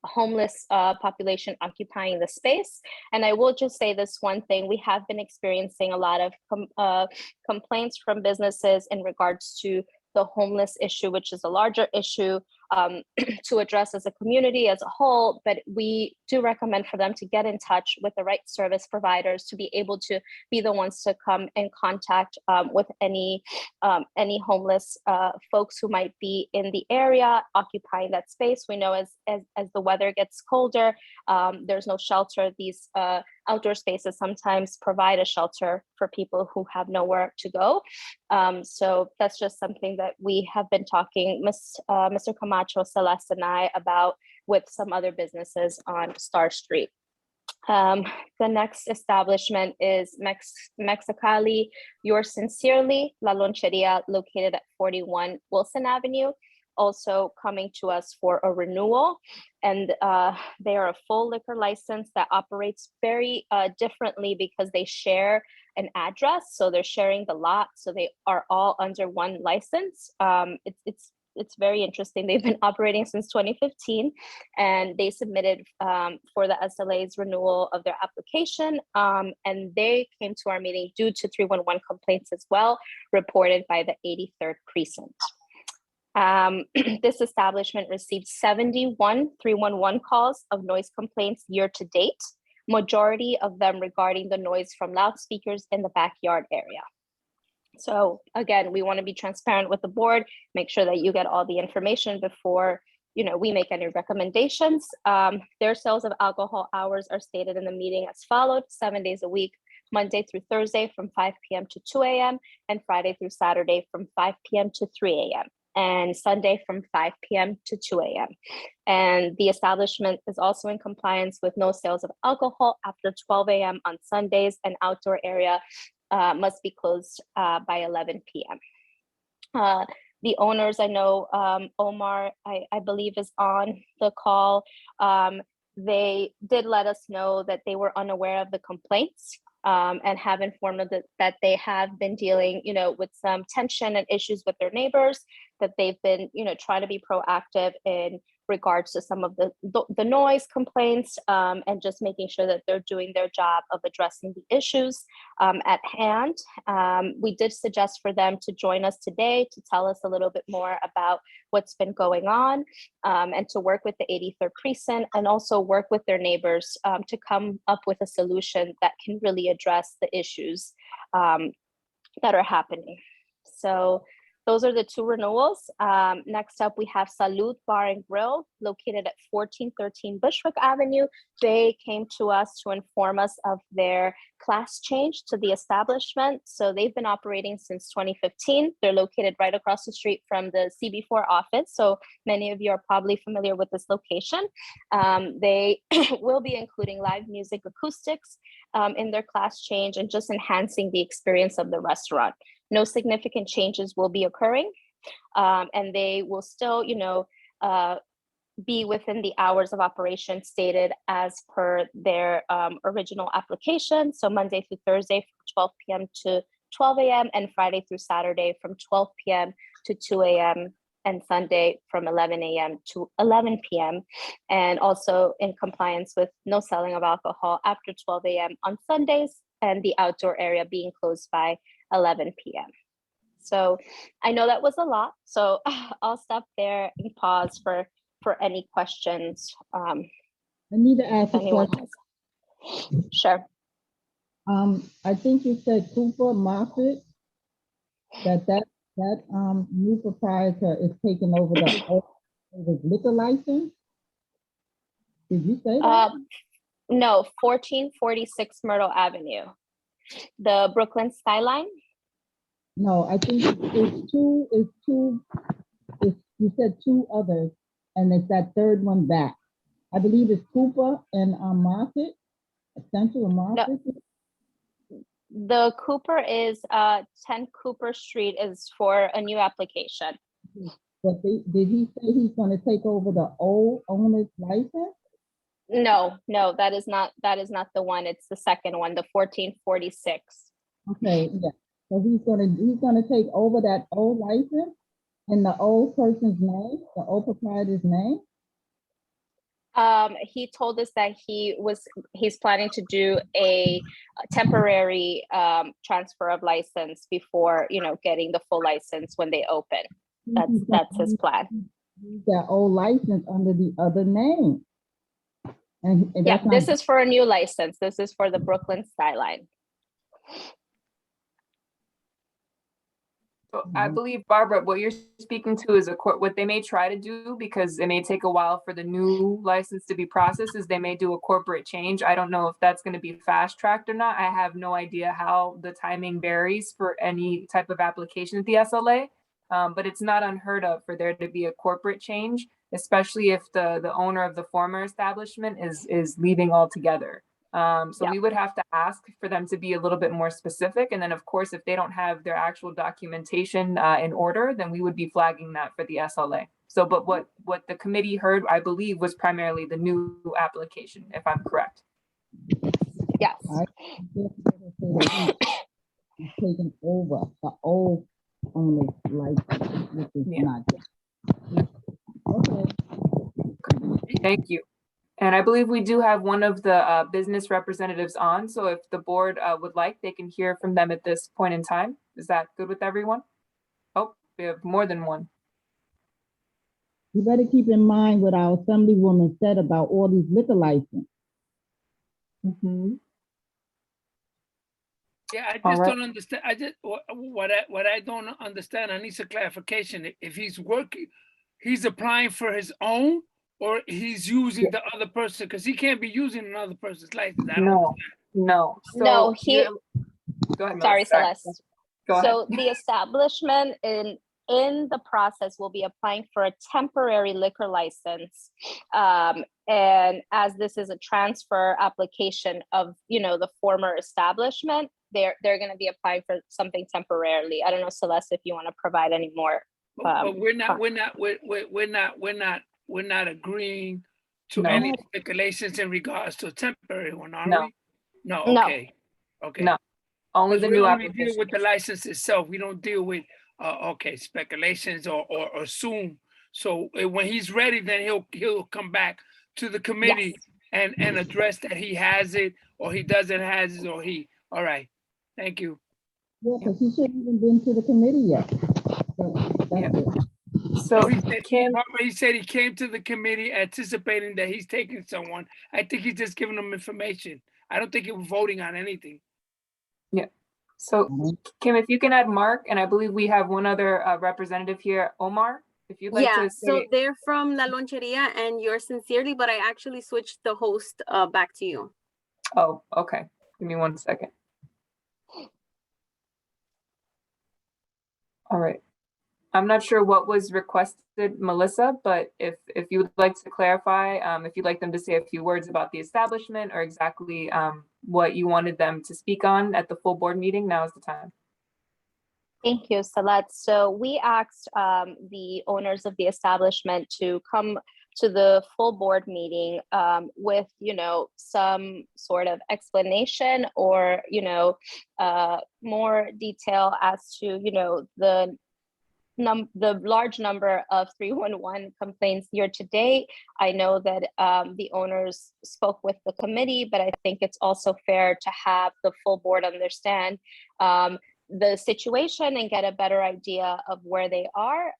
homeless population occupying the space. And I will just say this one thing: we have been experiencing a lot of complaints from businesses in regards to the homeless issue, which is a larger issue to address as a community as a whole. But we do recommend for them to get in touch with the right service providers to be able to be the ones to come in contact with any homeless folks who might be in the area occupying that space. We know as the weather gets colder, there's no shelter. These outdoor spaces sometimes provide a shelter for people who have nowhere to go. So that's just something that we have been talking, Mr. Camacho, Celeste, and I about with some other businesses on Star Street. The next establishment is Mexicali, Yours Sincerely, La Loncheria, located at 41 Wilson Avenue, also coming to us for a renewal. And they are a full liquor license that operates very differently because they share an address. So they're sharing the lot. So they are all under one license. It's very interesting. They've been operating since 2015, and they submitted for the SLA's renewal of their application. And they came to our meeting due to 311 complaints as well, reported by the 83rd precinct. This establishment received 71 311 calls of noise complaints year to date, majority of them regarding the noise from loudspeakers in the backyard area. So again, we want to be transparent with the board, make sure that you get all the information before, you know, we make any recommendations. Their sales of alcohol hours are stated in the meeting as followed: 7 days a week, Monday through Thursday from 5 p.m. to 2 a.m. and Friday through Saturday from 5 p.m. to 3 a.m. and Sunday from 5 p.m. to 2 a.m. And the establishment is also in compliance with no sales of alcohol after 12 a.m. on Sundays, and outdoor area must be closed by 11 p.m. The owners, I know Omar, I believe, is on the call. They did let us know that they were unaware of the complaints and have informed them that they have been dealing, you know, with some tension and issues with their neighbors, that they've been, you know, trying to be proactive in regards to some of the noise complaints, and just making sure that they're doing their job of addressing the issues at hand. We did suggest for them to join us today to tell us a little bit more about what's been going on, and to work with the 83rd precinct and also work with their neighbors to come up with a solution that can really address the issues that are happening. So those are the two renewals. Next up, we have Salud Bar and Grill, located at 1413 Bushwick Avenue. They came to us to inform us of their class change to the establishment. So they've been operating since 2015. They're located right across the street from the CB4 office. So many of you are probably familiar with this location. They will be including live music acoustics in their class change and just enhancing the experience of the restaurant. No significant changes will be occurring, and they will still, you know, be within the hours of operation stated as per their original application. So Monday through Thursday from 12 p.m. to 12 a.m. and Friday through Saturday from 12 p.m. to 2 a.m. and Sunday from 11 a.m. to 11 p.m. And also in compliance with no selling of alcohol after 12 a.m. on Sundays, and the outdoor area being closed by 11 p.m. So I know that was a lot, so I'll stop there and pause for any questions. I need to ask a question. Sure. I think you said Cooper Moffitt, that new proprietor is taking over the liquor license. Did you say that? No, 1446 Myrtle Avenue, the Brooklyn skyline. No, I think it's two, you said two others, and it's that third one back. I believe it's Cooper and Market, Central and Market. The Cooper is 10 Cooper Street is for a new application. But did he say he's gonna take over the old owner's license? No, that is not the one. It's the second one, the 1446. Okay, yeah. So he's gonna take over that old license in the old person's name, the old proprietor's name? He told us that he's planning to do a temporary transfer of license before, getting the full license when they open. That's his plan. That old license under the other name. And Yeah, that's this not- is for a new license. This is for the Brooklyn skyline. So I believe, Barbara, what you're speaking to is what they may try to do, because it may take a while for the new license to be processed, is they may do a corporate change. I don't know if that's going to be fast tracked or not. I have no idea how the timing varies for any type of application at the SLA, but it's not unheard of for there to be a corporate change, especially if the owner of the former establishment is leaving altogether. So we would have to ask for them to be a little bit more specific. And then, of course, if they don't have their actual documentation in order, then we would be flagging that for the SLA. So, but what the committee heard, I believe, was primarily the new application, if I'm correct. Yes. He's taking over the old owner's license, which is not. Okay. Thank you. And I believe we do have one of the business representatives on. So if the board would like, they can hear from them at this point in time. Is that good with everyone? Oh, we have more than one. You better keep in mind what our assemblywoman said about all these liquor licenses. Yeah, I All just right. don't understand. What I don't understand, I need some clarification. If he's working, he's applying for his own, or he's using the other person, because he can't be using another person's license. I don't No. No, So go ahead, sorry, Melissa. Celeste. Go So ahead. the establishment in the process will be applying for a temporary liquor license. And as this is a transfer application of, the former establishment, they're going to be applying for something temporarily. I don't know, Celeste, if you want to provide any more. But we're not agreeing to No. any stipulations in regards to a temporary one, are No. we? No, No. okay. Okay. No. Only Because the we new only deal application. with the license itself. We don't deal with speculations or assume. So when he's ready, then he'll come back to the committee and address that he has it or he doesn't has it, or all right. Thank you. Yeah, because he shouldn't even been to the committee yet. So he said he came to the committee anticipating that he's taking someone. I think he's just giving them information. I don't think he was voting on anything. Yeah. So Kim, if you can add Mark, and I believe we have one other representative here, Omar, if you'd like to say. So they're from La Loncheria and yours sincerely, but I actually switched the host back to you. Oh, okay. Give me 1 second. All right. I'm not sure what was requested, Melissa, but if you would like to clarify, if you'd like them to say a few words about the establishment or exactly what you wanted them to speak on at the full board meeting, now is the time. Thank you, Celeste. So we asked the owners of the establishment to come to the full board meeting with, some sort of explanation or, more detail as to, the large number of 311 complaints year to date. I know that the owners spoke with the committee, but I think it's also fair to have the full board understand the situation and get a better idea of where they are,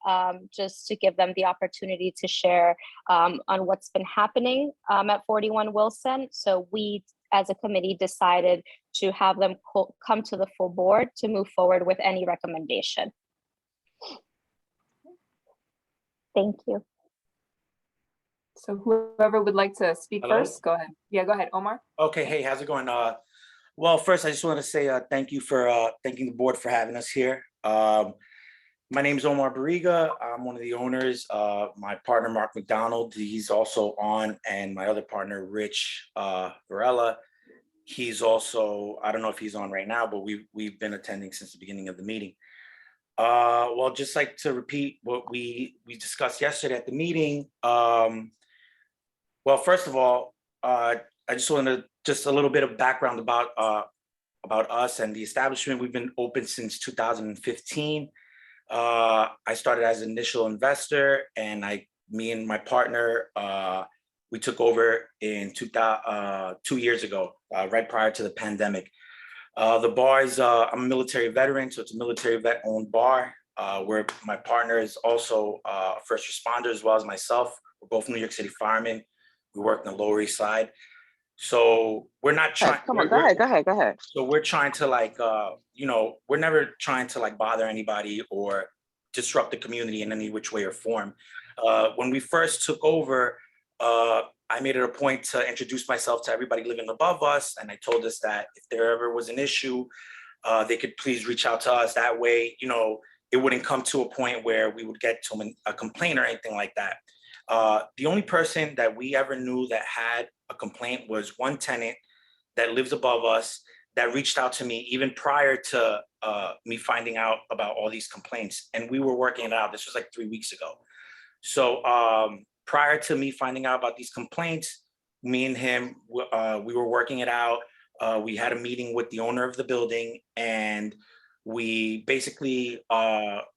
just to give them the opportunity to share on what's been happening at 41 Wilson. So we, as a committee, decided to have them come to the full board to move forward with any recommendation. Thank you. So whoever would like to speak Hello? first, go ahead. Yeah, go ahead, Omar. Okay, hey, how's it going? Well, first, I just want to say thank you for thanking the board for having us here. My name is Omar Barriga. I'm one of the owners. My partner, Mark McDonald, he's also on, and my other partner, Rich Varela, he's also, I don't know if he's on right now, but we've been attending since the beginning of the meeting. Well, just like to repeat what we discussed yesterday at the meeting. Well, first of all, I just wanted just a little bit of background about us and the establishment. We've been open since 2015. I started as an initial investor, and me and my partner, we took over in 2 years ago, right prior to the pandemic. The bar is, I'm a military veteran, so it's a military vet-owned bar, where my partner is also a first responder as well as myself. We're both New York City firemen. We work in the Lower East Side. So we're not trying. Come on, go ahead. So we're trying to we're never trying to bother anybody or disrupt the community in any which way or form. When we first took over, I made it a point to introduce myself to everybody living above us. And I told us that if there ever was an issue, they could please reach out to us. That way, it wouldn't come to a point where we would get to a complaint or anything like that. The only person that we ever knew that had a complaint was one tenant that lives above us that reached out to me even prior to me finding out about all these complaints. And we were working it out. This was like 3 weeks ago. So prior to me finding out about these complaints, me and him, we were working it out. We had a meeting with the owner of the building, and we basically,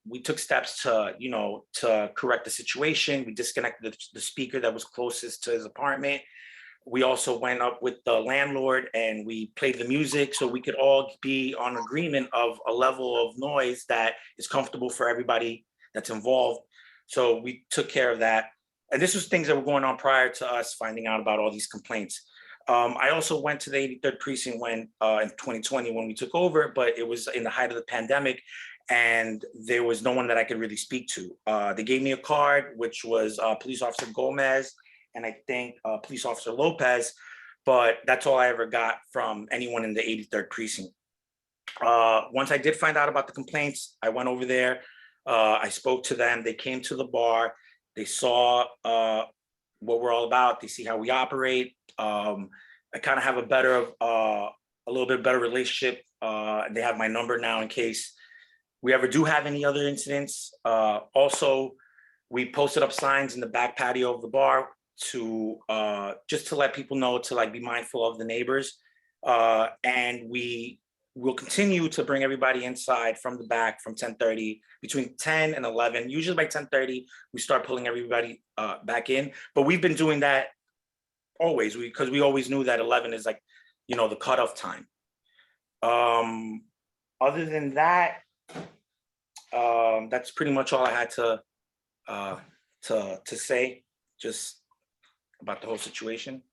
we took steps to correct the situation. We disconnected the speaker that was closest to his apartment. We also went up with the landlord and we played the music so we could all be on agreement of a level of noise that is comfortable for everybody that's involved. So we took care of that. And this was things that were going on prior to us finding out about all these complaints. I also went to the 83rd precinct in 2020 when we took over, but it was in the height of the pandemic and there was no one that I could really speak to. They gave me a card, which was Police Officer Gomez and I think Police Officer Lopez, but that's all I ever got from anyone in the 83rd precinct. Once I did find out about the complaints, I went over there, I spoke to them, they came to the bar, they saw what we're all about, they see how we operate. I kind of have a little bit better relationship. They have my number now in case we ever do have any other incidents. Also, we posted up signs in the back patio of the bar to just to let people know to be mindful of the neighbors. And we will continue to bring everybody inside from the back from 10:30, between 10 and 11. Usually by 10:30, we start pulling everybody back in. But we've been doing that always, because we always knew that 11 is the cutoff time. Other than that, that's pretty much all I had to say just about the whole situation.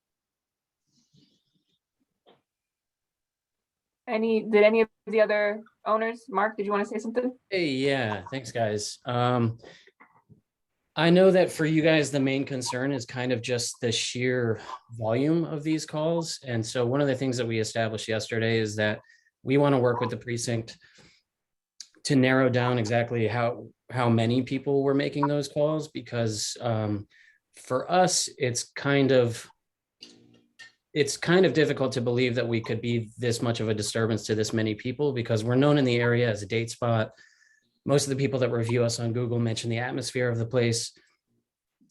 Did any of the other owners, Mark, did you want to say something? Hey, yeah, thanks, guys. I know that for you guys, the main concern is kind of just the sheer volume of these calls. And so one of the things that we established yesterday is that we want to work with the precinct to narrow down exactly how many people were making those calls, because for us, it's kind of difficult to believe that we could be this much of a disturbance to this many people, because we're known in the area as a date spot. Most of the people that review us on Google mention the atmosphere of the place.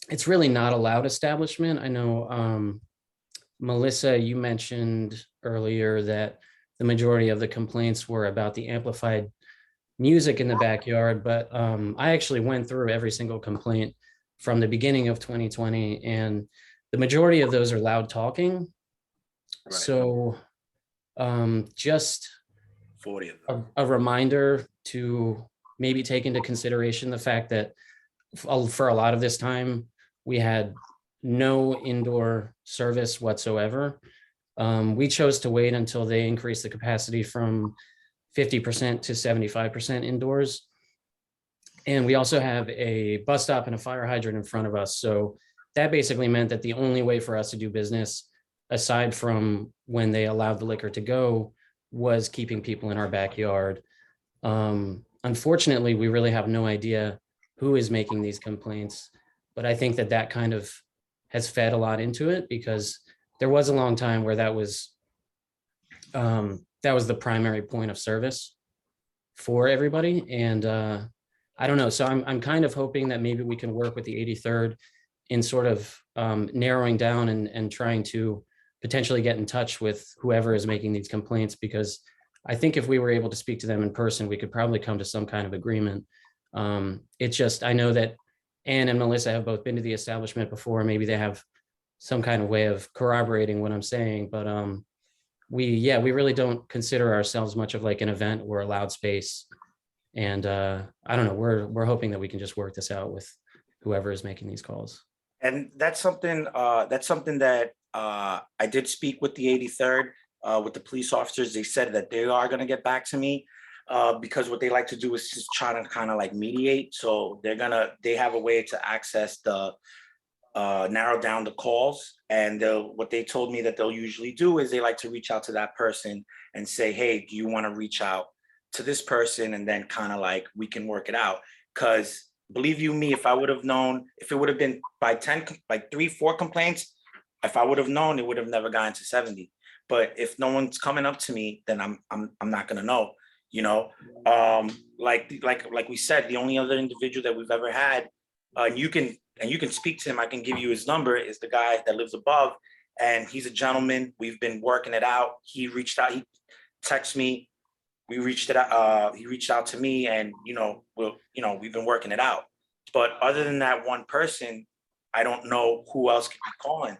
It's really not a loud establishment. I know, Melissa, you mentioned earlier that the majority of the complaints were about the amplified music in the backyard, but I actually went through every single complaint from the beginning of 2020, and the majority of those are loud talking. Right. So just 40 of them. A reminder to maybe take into consideration the fact that for a lot of this time, we had no indoor service whatsoever. We chose to wait until they increased the capacity from 50% to 75% indoors. And we also have a bus stop and a fire hydrant in front of us. So that basically meant that the only way for us to do business, aside from when they allowed the liquor to go, was keeping people in our backyard. Unfortunately, we really have no idea who is making these complaints, but I think that that kind of has fed a lot into it, because there was a long time where that was the primary point of service for everybody. And I don't know. So I'm kind of hoping that maybe we can work with the 83rd in sort of narrowing down and trying to potentially get in touch with whoever is making these complaints, because I think if we were able to speak to them in person, we could probably come to some kind of agreement. It's just, I know that Anne and Melissa have both been to the establishment before. Maybe they have some kind of way of corroborating what I'm saying, but we really don't consider ourselves much of like an event or a loud space. And I don't know, we're hoping that we can just work this out with whoever is making these calls. And that's something that I did speak with the 83rd, with the police officers. They said that they are going to get back to me, because what they like to do is just try to kind of like mediate. So they have a way to access the narrow down the calls. And what they told me that they'll usually do is they like to reach out to that person and say, hey, do you want to reach out to this person? And then kind of like, we can work it out. Because believe you me, if I would have known, if it would have been by 10, like 3-4 complaints, if I would have known, it would have never gotten to 70. But if no one's coming up to me, then I'm not gonna know, you know. Like we said, the only other individual that we've ever had, and you can speak to him, I can give you his number, is the guy that lives above, and he's a gentleman. We've been working it out. He reached out, he texted me, he reached out to me, and we've been working it out. But other than that one person, I don't know who else could be calling.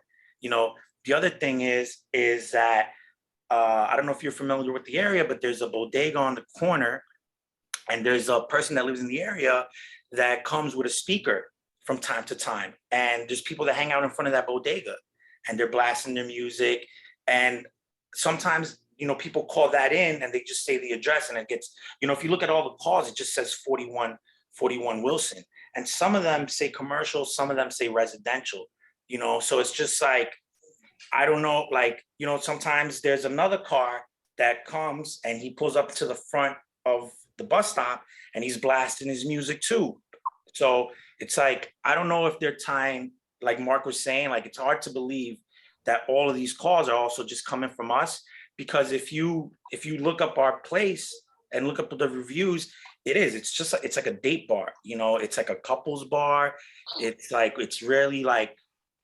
The other thing is that I don't know if you're familiar with the area, but there's a bodega on the corner, and there's a person that lives in the area that comes with a speaker from time to time. And there's people that hang out in front of that bodega, and they're blasting their music. And sometimes, people call that in and they just say the address, and it gets, if you look at all the calls, it just says 41 Wilson. And some of them say commercial, some of them say residential, so it's just like, I don't know, sometimes there's another car that comes and he pulls up to the front of the bus stop and he's blasting his music too. So it's like, I don't know if they're tying, like Mark was saying, like, it's hard to believe that all of these calls are also just coming from us, because if you look up our place and look up the reviews, it's like a date bar, it's like a couples bar. It's like, it's really like,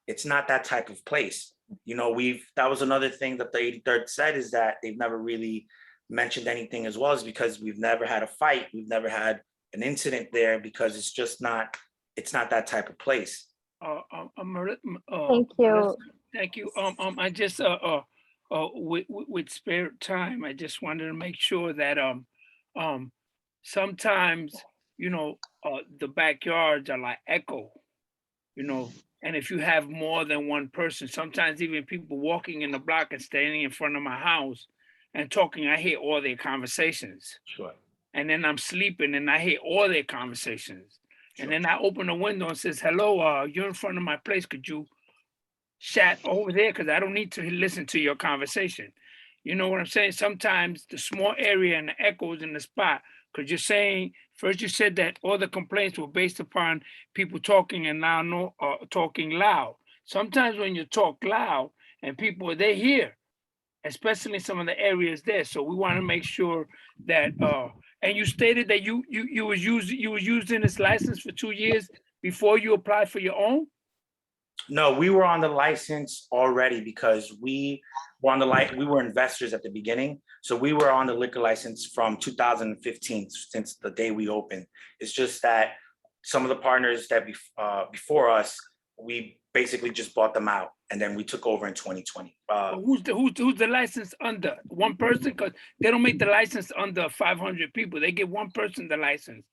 it's not that type of place. That was another thing that the 83rd said, is that they've never really mentioned anything as well, is because we've never had a fight. We've never had an incident there, because it's just not, it's not that type of place. Thank you. Thank you. I just, with spare time, I just wanted to make sure that, sometimes, the backyards are like echo, and if you have more than one person, sometimes even people walking in the block and standing in front of my house and talking, I hear all their conversations. Sure. And then I'm sleeping and I hear all their conversations. Sure. And then I open the window and says, hello, you're in front of my place. Could you chat over there? Because I don't need to listen to your conversation. You know what I'm saying? Sometimes the small area and the echoes in the spot, because you're saying, first you said that all the complaints were based upon people talking and now talking loud. Sometimes when you talk loud and people, they hear, especially in some of the areas there. So we want to make sure that, and you stated that you was using this license for 2 years before you applied for your own? No, we were on the license already, because we were investors at the beginning. So we were on the liquor license from 2015, since the day we opened. It's just that some of the partners that before us, we basically just bought them out, and then we took over in 2020. Who's the license under? One person? Because they don't make the license under 500 people. They give one person the license.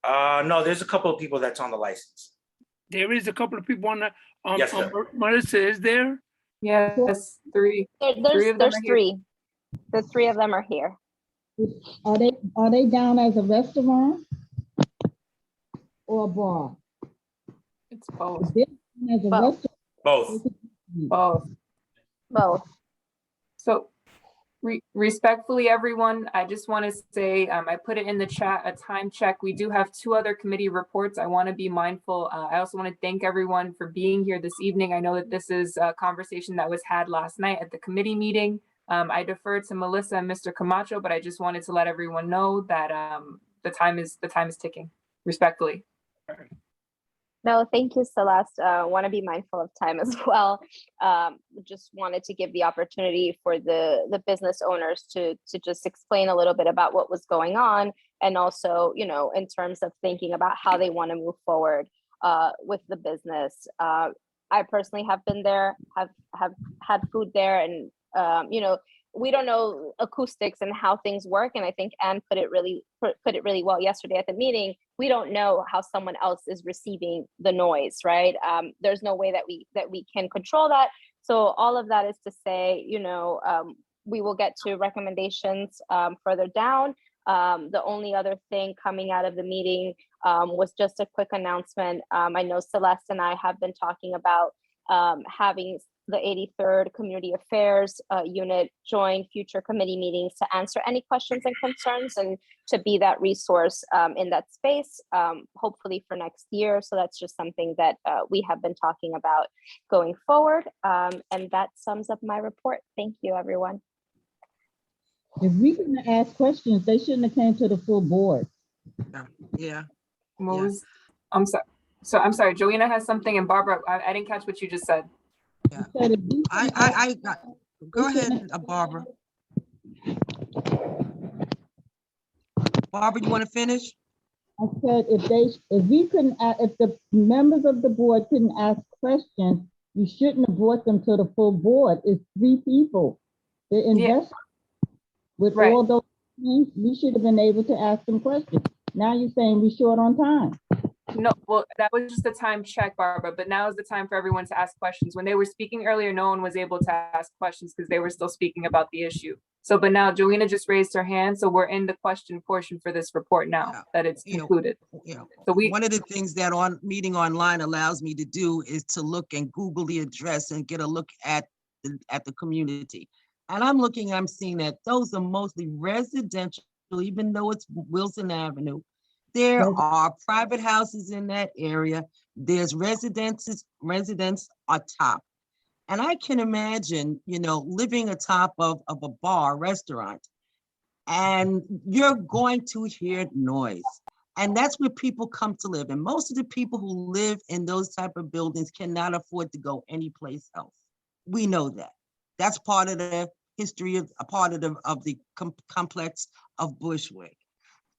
No, there's a couple of people that's on the license. There is a couple of people on the. Yes, sir. Melissa, is there? Yes, three. There's three. The three of them are here. Are they down as a restaurant or a bar? It's both. As a Both. restaurant, Both. Both. So respectfully, everyone, I just want to say, I put it in the chat, a time check. We do have 2 other committee reports. I want to be mindful. I also want to thank everyone for being here this evening. I know that this is a conversation that was had last night at the committee meeting. I deferred to Melissa and Mr. Camacho, but I just wanted to let everyone know that the time is ticking, respectfully. No, thank you, Celeste. Want to be mindful of time as well. Just wanted to give the opportunity for the business owners to just explain a little bit about what was going on, and also, you know, in terms of thinking about how they want to move forward with the business. I personally have been there, have had food there, and you know, we don't know acoustics and how things work. And I think Anne put it really well yesterday at the meeting. We don't know how someone else is receiving the noise, right? There's no way that we can control that. So all of that is to say, you know, we will get to recommendations further down. The only other thing coming out of the meeting was just a quick announcement. I know Celeste and I have been talking about having the 83rd Community Affairs Unit join future committee meetings to answer any questions and concerns, and to be that resource in that space, hopefully for next year. So that's just something that we have been talking about going forward. And that sums up my report. Thank you, everyone. if we can ask questions, they shouldn't have came to the full board. Yeah. What was, I'm sorry. So I'm sorry, Joanna has something, and Barbara, I didn't catch what you just said. Yeah. I go ahead, Barbara. Barbara, you want to finish? I said, if the members of the board couldn't ask questions, you shouldn't have brought them to the full board. It's 3 people. The investors, with all those things, we should have been able to ask them questions. Now you're saying we're short on time. No, well, that was just a time check, Barbara, but now is the time for everyone to ask questions. When they were speaking earlier, no one was able to ask questions because they were still speaking about the issue. So, but now Joanna just raised her hand, so we're in the question portion for this report now that it's concluded. So one of the things that meeting online allows me to do is to look and Google the address and get a look at the community. And I'm seeing that those are mostly residential, even though it's Wilson Avenue. There are private houses in that area. There's residents on top. And I can imagine, you know, living atop of a bar, restaurant, and you're going to hear noise. And that's where people come to live. And most of the people who live in those type of buildings cannot afford to go anyplace else. We know that. That's part of the history of the complex of Bushwick.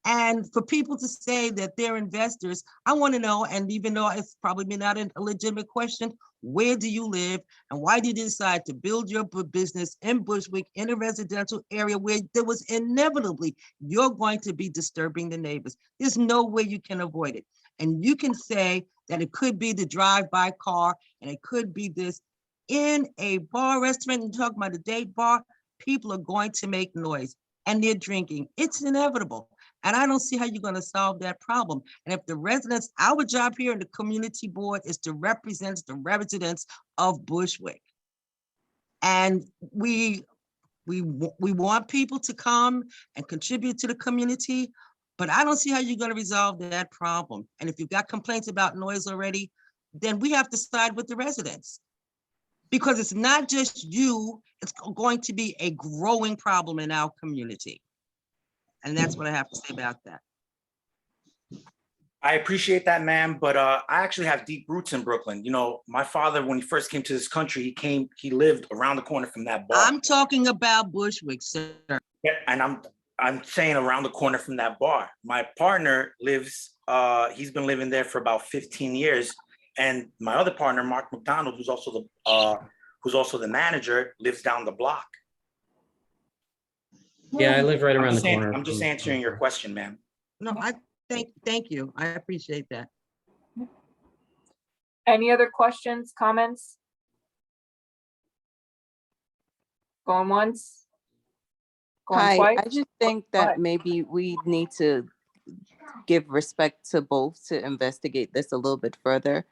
And for people to say that they're investors, I want to know, and even though it's probably not a legitimate question, where do you live and why did you decide to build your business in Bushwick in a residential area where there was inevitably you're going to be disturbing the neighbors? There's no way you can avoid it. And you can say that it could be the drive-by car and it could be this. In a bar, restaurant, and talk about a date bar, people are going to make noise and they're drinking. It's inevitable. And I don't see how you're going to solve that problem. And if the residents, our job here in the community board is to represent the residents of Bushwick. And we want people to come and contribute to the community, but I don't see how you're going to resolve that problem. And if you've got complaints about noise already, then we have to side with the residents. Because it's not just you, it's going to be a growing problem in our community. And that's what I have to say about that. I appreciate that, ma'am, but I actually have deep roots in Brooklyn. You know, my father, when he first came to this country, he lived around the corner from that bar. I'm talking about Bushwick, sir. Yeah, and I'm saying around the corner from that bar. My partner lives, he's been living there for about 15 years. And my other partner, Mark McDonald, who's also the manager, lives down the block. Yeah, I live right around the corner. I'm just answering your question, ma'am. No, I thank you. I appreciate that. Any other questions, comments? Going once? Going Hi, twice? I just think that maybe we need to give respect to both to investigate this a little bit further.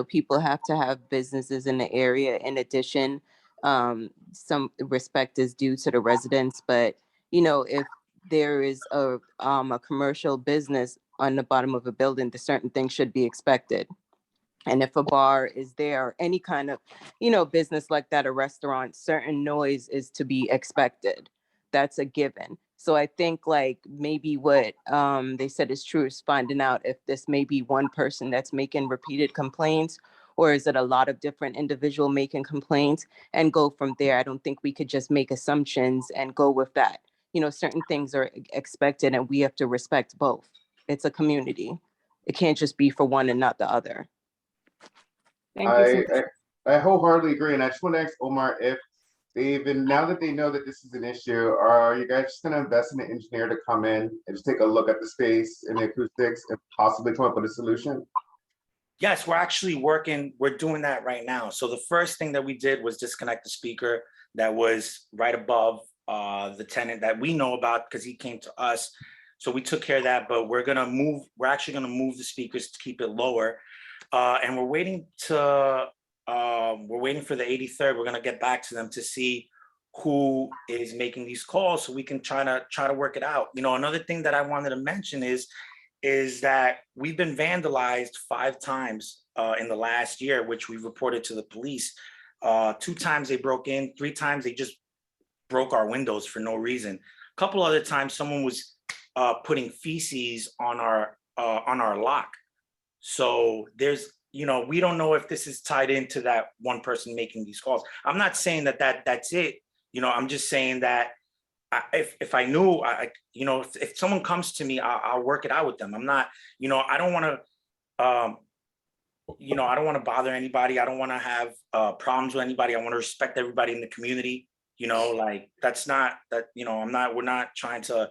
people have to have businesses in the area. In addition, some respect is due to the residents, but if there is a commercial business on the bottom of a building, the certain things should be expected. And if a bar is there, any kind of, business like that, a restaurant, certain noise is to be expected. That's a given. So I think like maybe what they said is true is finding out if this may be one person that's making repeated complaints, or is it a lot of different individual making complaints, and go from there. I don't think we could just make assumptions and go with that. Certain things are expected and we have to respect both. It's a community. It can't just be for one and not the other. Thank you so much. I wholeheartedly agree. And I just want to ask Omar if now that they know that this is an issue, are you guys just going to invest in an engineer to come in and just take a look at the space and the acoustics and possibly come up with a solution? Yes, we're doing that right now. So the first thing that we did was disconnect the speaker that was right above the tenant that we know about because he came to us. So we took care of that, but we're actually gonna move the speakers to keep it lower. And we're waiting for the 83rd. We're gonna get back to them to see who is making these calls so we can try to work it out. Another thing that I wanted to mention is that we've been vandalized 5 times in the last year, which we've reported to the police. 2 times they broke in, 3 times they just broke our windows for no reason. A couple other times someone was putting feces on our lock. So there's, we don't know if this is tied into that one person making these calls. I'm not saying that's it. I'm just saying that if I knew, if someone comes to me, I'll work it out with them. I'm not, I don't want to, I don't want to bother anybody. I don't want to have problems with anybody. I want to respect everybody in the community. That's not that, we're not trying to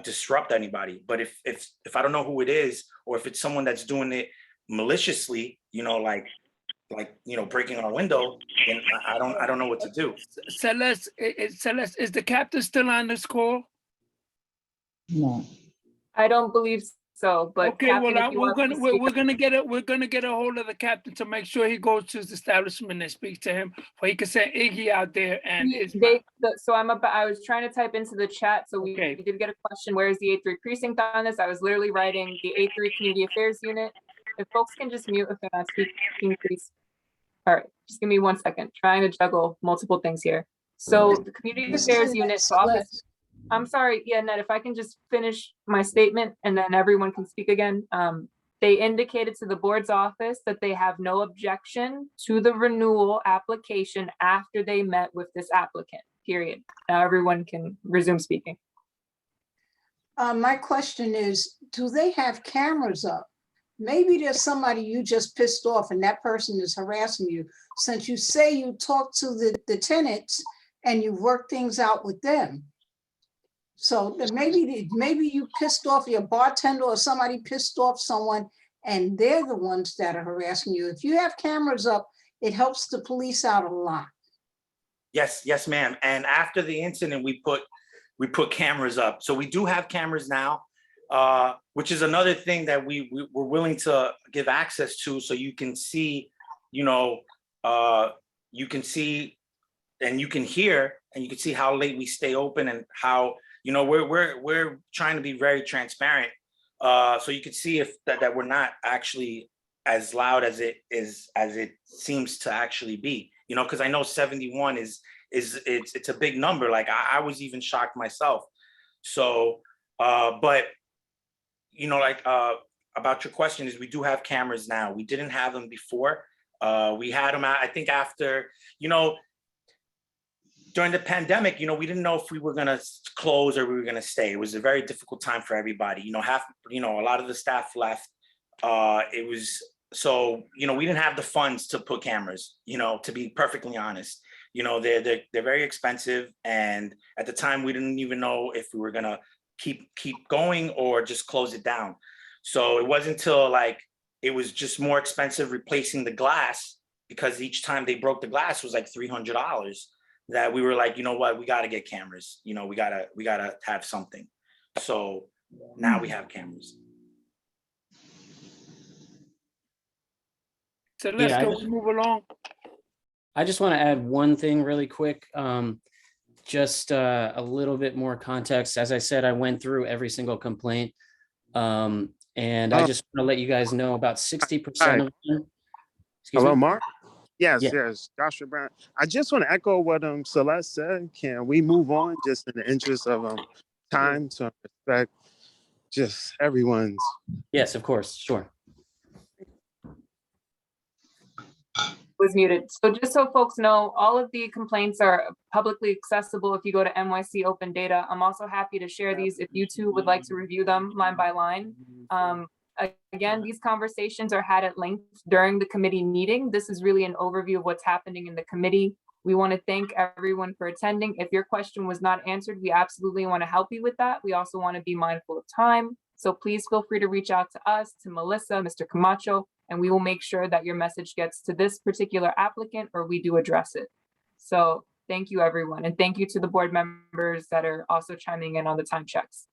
disrupt anybody. But if I don't know who it is, or if it's someone that's doing it maliciously, breaking our window, then I don't know what to do. Celeste, is the captain still on this call? No. I don't believe so, but Okay, Captain, well, if you we're want to speak- gonna get a hold of the captain to make sure he goes to his establishment and speaks to him, or he can send Iggy out there and So I was trying to type into the chat. So we did get a question. Where is the A3 precinct on this? I was literally writing the A3 Community Affairs Unit. If folks can just mute if they're not speaking, please. All right, just give me 1 second. Trying to juggle multiple things here. So the Community Affairs Unit office. I'm sorry, yeah, Ned, if I can just finish my statement and then everyone can speak again. They indicated to the board's office that they have no objection to the renewal application after they met with this applicant, period. Now everyone can resume speaking. My question is, do they have cameras up? Maybe there's somebody you just pissed off and that person is harassing you. Since you say you talk to the tenants and you work things out with them. So maybe you pissed off your bartender or somebody pissed off someone and they're the ones that are harassing you. If you have cameras up, it helps the police out a lot. Yes, ma'am. And after the incident, we put cameras up. So we do have cameras now, which is another thing that we're willing to give access to, so you can see, you can see and you can hear and you can see how late we stay open and how, we're trying to be very transparent. So you can see if that we're not actually as loud as it seems to actually be, because I know 71 it's a big number. Like I was even shocked myself. So, but about your question is, we do have cameras now. We didn't have them before. We had them, I think, after, during the pandemic, we didn't know if we were going to close or we were going to stay. It was a very difficult time for everybody. A lot of the staff left. We didn't have the funds to put cameras, to be perfectly honest. They're very expensive. And at the time, we didn't even know if we were going to keep going or just close it down. So it wasn't until it was just more expensive replacing the glass, because each time they broke the glass was like $300, that we were like, you know what, we got to get cameras. We got to have something. So now we have cameras. Celeste, I can just- we move along? I just want to add one thing really quick. Just a little bit more context. As I said, I went through every single complaint. And I just want to let you guys know about 60% of them. Excuse Hello, me? Mark? Yes, Yeah. yes, Joshua Brown. I just want to echo what Celeste said. Can we move on just in the interest of time to respect just everyone's? Yes, of course. Sure. Was muted. So just so folks know, all of the complaints are publicly accessible if you go to NYC Open Data. I'm also happy to share these if you too would like to review them line by line. Again, these conversations are had at length during the committee meeting. This is really an overview of what's happening in the committee. We want to thank everyone for attending. If your question was not answered, we absolutely want to help you with that. We also want to be mindful of time. So please feel free to reach out to us, to Melissa, Mr. Camacho, and we will make sure that your message gets to this particular applicant or we do address it. So thank you, everyone. And thank you to the board members that are also chiming in on the time checks.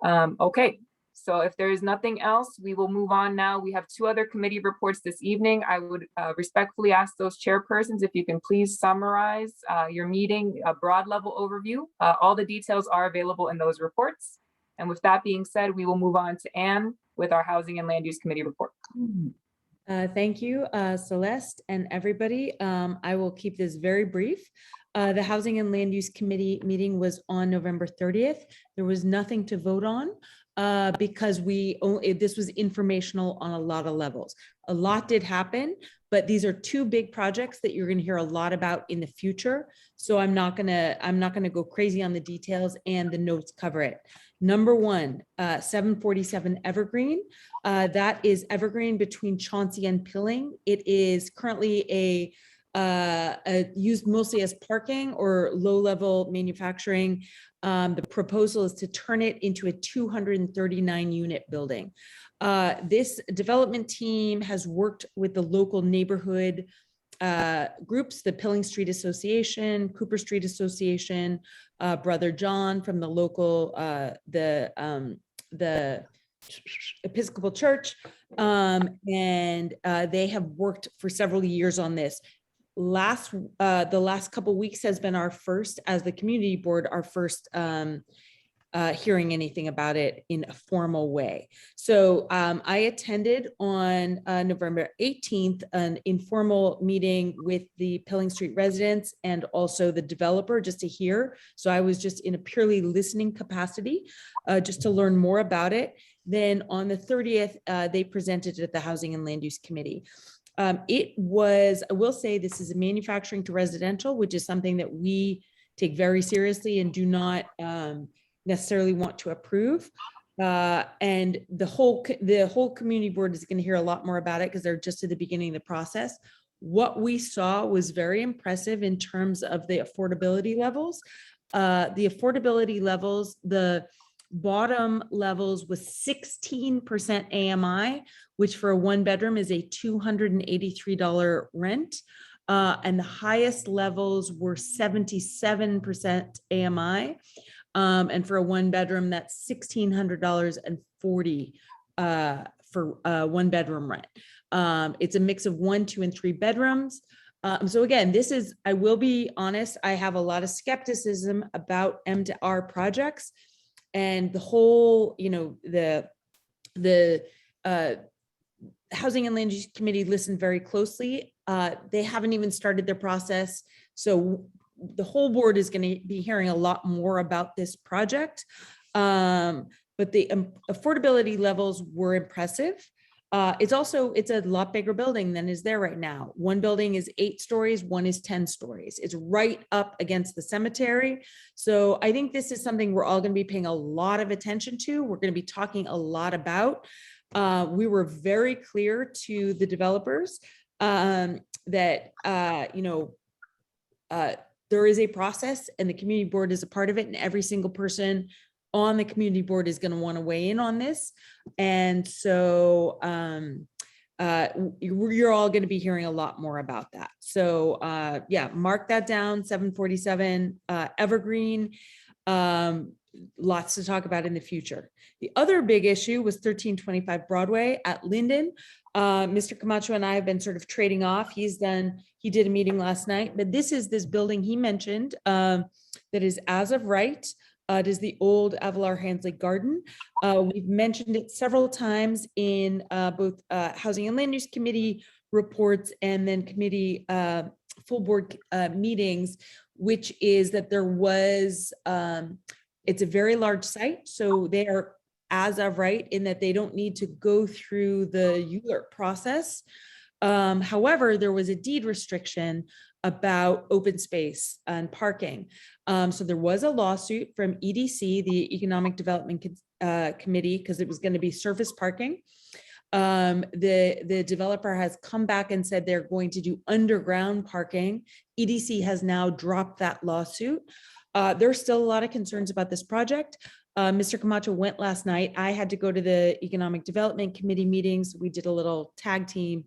Okay, so if there is nothing else, we will move on now. We have 2 other committee reports this evening. I would respectfully ask those chairpersons if you can please summarize your meeting, a broad level overview. All the details are available in those reports. And with that being said, we will move on to Anne with our Housing and Land Use Committee report. Thank you, Celeste and everybody. I will keep this very brief. The Housing and Land Use Committee meeting was on November 30th. There was nothing to vote on because this was informational on a lot of levels. A lot did happen, but these are 2 big projects that you're going to hear a lot about in the future. So I'm not gonna go crazy on the details, and the notes cover it. Number 1, 747 Evergreen. That is Evergreen between Chauncey and Pilling. It is currently used mostly as parking or low-level manufacturing. The proposal is to turn it into a 239-unit building. This development team has worked with the local neighborhood groups, the Pilling Street Association, Cooper Street Association, Brother John from the local, the Episcopal Church, and they have worked for several years on this. The last couple weeks has been our first, as the community board, our first hearing anything about it in a formal way. So I attended on November 18th an informal meeting with the Pilling Street residents and also the developer just to hear. So I was just in a purely listening capacity just to learn more about it. Then on the 30th, they presented it at the Housing and Land Use Committee. It was, I will say, this is a manufacturing to residential, which is something that we take very seriously and do not necessarily want to approve. And the whole community board is going to hear a lot more about it because they're just at the beginning of the process. What we saw was very impressive in terms of the affordability levels. The affordability levels, the bottom levels was 16% AMI, which for a 1-bedroom is a $283 rent. And the highest levels were 77% AMI. And for a 1-bedroom, that's $1,640 for a 1-bedroom rent. It's a mix of 1, 2, and 3 bedrooms. So again, this is, I will be honest, I have a lot of skepticism about M2R projects. And the whole, the Housing and Land Use Committee listened very closely. They haven't even started their process. So the whole board is going to be hearing a lot more about this project. But the affordability levels were impressive. It's a lot bigger building than is there right now. One building is 8 stories, one is 10 stories. It's right up against the cemetery. So I think this is something we're all going to be paying a lot of attention to. We're going to be talking a lot about. We were very clear to the developers that, there is a process and the community board is a part of it, and every single person on the community board is going to want to weigh in on this. And so you're all going to be hearing a lot more about that. So yeah, mark that down, 747 Evergreen. Lots to talk about in the future. The other big issue was 1325 Broadway at Linden. Mr. Camacho and I have been sort of trading off. He did a meeting last night, but this is this building he mentioned that is as of right. It is the old Avalar Hansley Garden. We've mentioned it several times in both Housing and Land Use Committee reports and then committee full board meetings, which is that there was, it's a very large site. So they are as of right in that they don't need to go through the ULURP process. However, there was a deed restriction about open space and parking. So there was a lawsuit from EDC, the Economic Development Committee, because it was going to be surface parking. The developer has come back and said they're going to do underground parking. EDC has now dropped that lawsuit. There's still a lot of concerns about this project. Mr. Camacho went last night. I had to go to the Economic Development Committee meetings. We did a little tag team,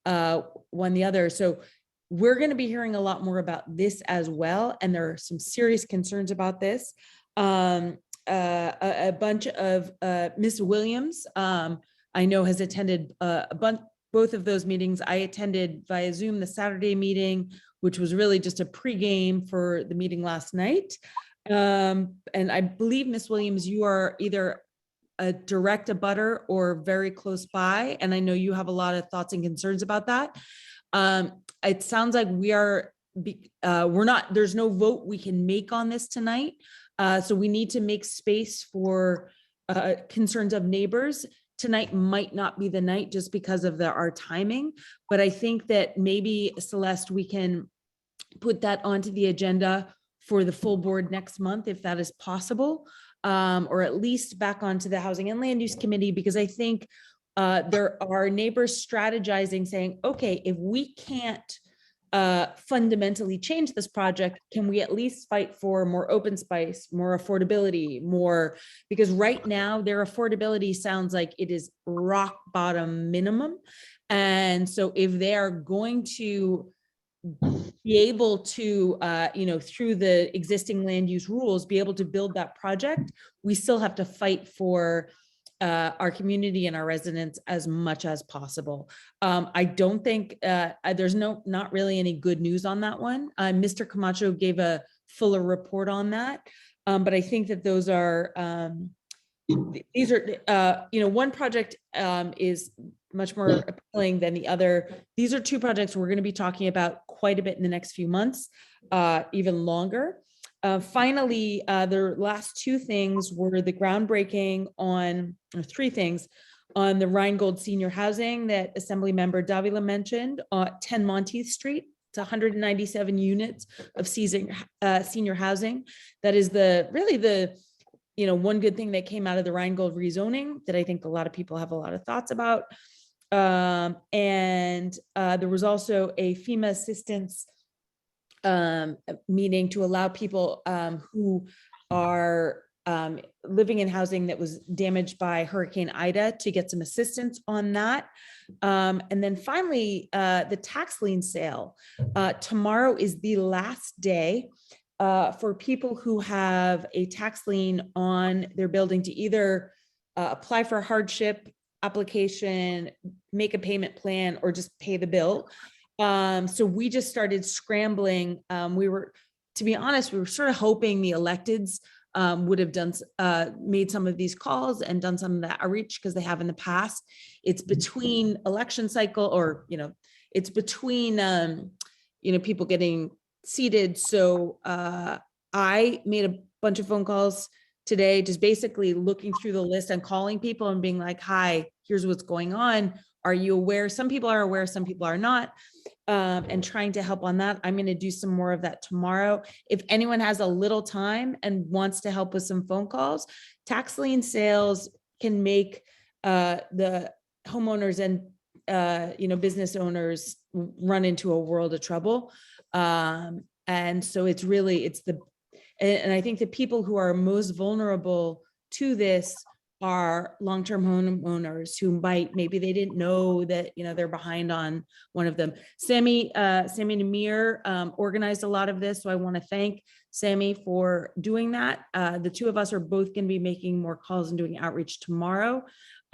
one the other. So we're going to be hearing a lot more about this as well. And there are some serious concerns about this. A bunch of Ms. Williams, I know has attended both of those meetings. I attended via Zoom the Saturday meeting, which was really just a pregame for the meeting last night. And I believe, Ms. Williams, you are either a direct abutter or very close by. And I know you have a lot of thoughts and concerns about that. It sounds like we're not, there's no vote we can make on this tonight. So we need to make space for concerns of neighbors. Tonight might not be the night just because of our timing, but I think that maybe, Celeste, we can put that onto the agenda for the full board next month, if that is possible, or at least back onto the Housing and Land Use Committee, because I think there are neighbors strategizing, saying, okay, if we can't fundamentally change this project, can we at least fight for more open space, more affordability, more, because right now their affordability sounds like it is rock bottom minimum. And so if they are going to be able to, through the existing land use rules, be able to build that project, we still have to fight for our community and our residents as much as possible. I don't think there's not really any good news on that one. Mr. Camacho gave a fuller report on that, but I think that those are, these are, one project is much more appealing than the other. These are two projects we're going to be talking about quite a bit in the next few months, even longer. Finally, the last two things were the groundbreaking on, or three things, on the Rheingold Senior Housing that Assembly Member Davila mentioned, 10 Monteith Street. It's 197 units of senior housing. That is really the one good thing that came out of the Rheingold rezoning that I think a lot of people have a lot of thoughts about. And there was also a FEMA assistance meeting to allow people who are living in housing that was damaged by Hurricane Ida to get some assistance on that. And then finally, the tax lien sale. Tomorrow is the last day for people who have a tax lien on their building to either apply for a hardship application, make a payment plan, or just pay the bill. So we just started scrambling. To be honest, we were sort of hoping the electeds would have made some of these calls and done some of that outreach, because they have in the past. It's between election cycle, or, it's between, people getting seated. So I made a bunch of phone calls today, just basically looking through the list and calling people and being like, hi, here's what's going on. Are you aware? Some people are aware, some people are not, and trying to help on that. I'm going to do some more of that tomorrow. If anyone has a little time and wants to help with some phone calls, tax lien sales can make the homeowners and business owners run into a world of trouble. And so and I think the people who are most vulnerable to this are long-term homeowners who maybe they didn't know that, they're behind on one of them. Sammy Namir organized a lot of this. So I want to thank Sammy for doing that. The two of us are both going to be making more calls and doing outreach tomorrow.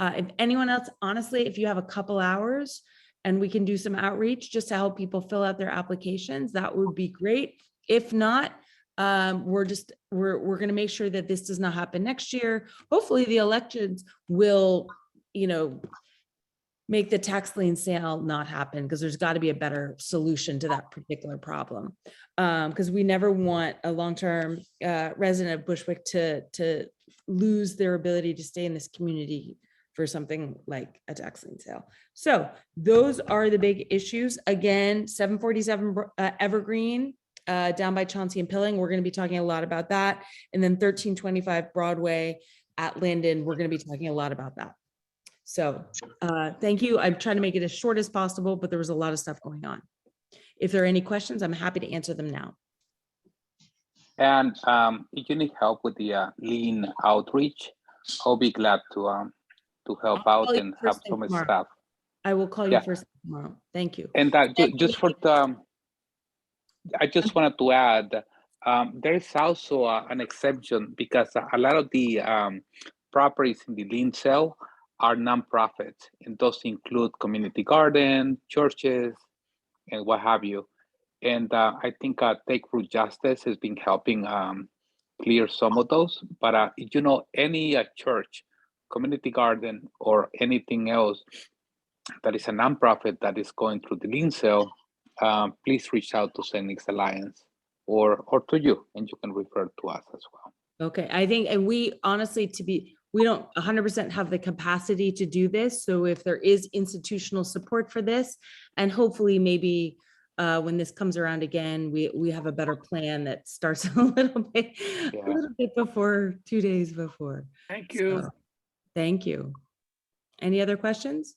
If anyone else, honestly, if you have a couple hours and we can do some outreach just to help people fill out their applications, that would be great. If not, we're going to make sure that this does not happen next year. Hopefully the elections will, make the tax lien sale not happen, because there's got to be a better solution to that particular problem. Because we never want a long-term resident of Bushwick to lose their ability to stay in this community for something like a tax lien sale. So those are the big issues. Again, 747 Evergreen, down by Chauncey and Pilling, we're going to be talking a lot about that. And then 1325 Broadway at Linden, we're going to be talking a lot about that. So thank you. I'm trying to make it as short as possible, but there was a lot of stuff going on. If there are any questions, I'm happy to answer them now. And if you need help with the lean outreach, I'll be glad to help out and have some staff. I will call you first tomorrow. Thank you. And just for the, I just wanted to add, there is also an exception, because a lot of the properties in the lien sale are nonprofits, and those include community garden, churches, and what have you. And I think Take Root Justice has been helping clear some of those. But if you know any church, community garden, or anything else that is a nonprofit that is going through the lien sale, please reach out to St. Nick's Alliance or to you, and you can refer to us as well. Okay, I think, and we honestly, we don't 100% have the capacity to do this. So if there is institutional support for this, and hopefully maybe when this comes around again, we have a better plan that starts a little bit before, 2 days before. Thank you. So, thank you. Any other questions?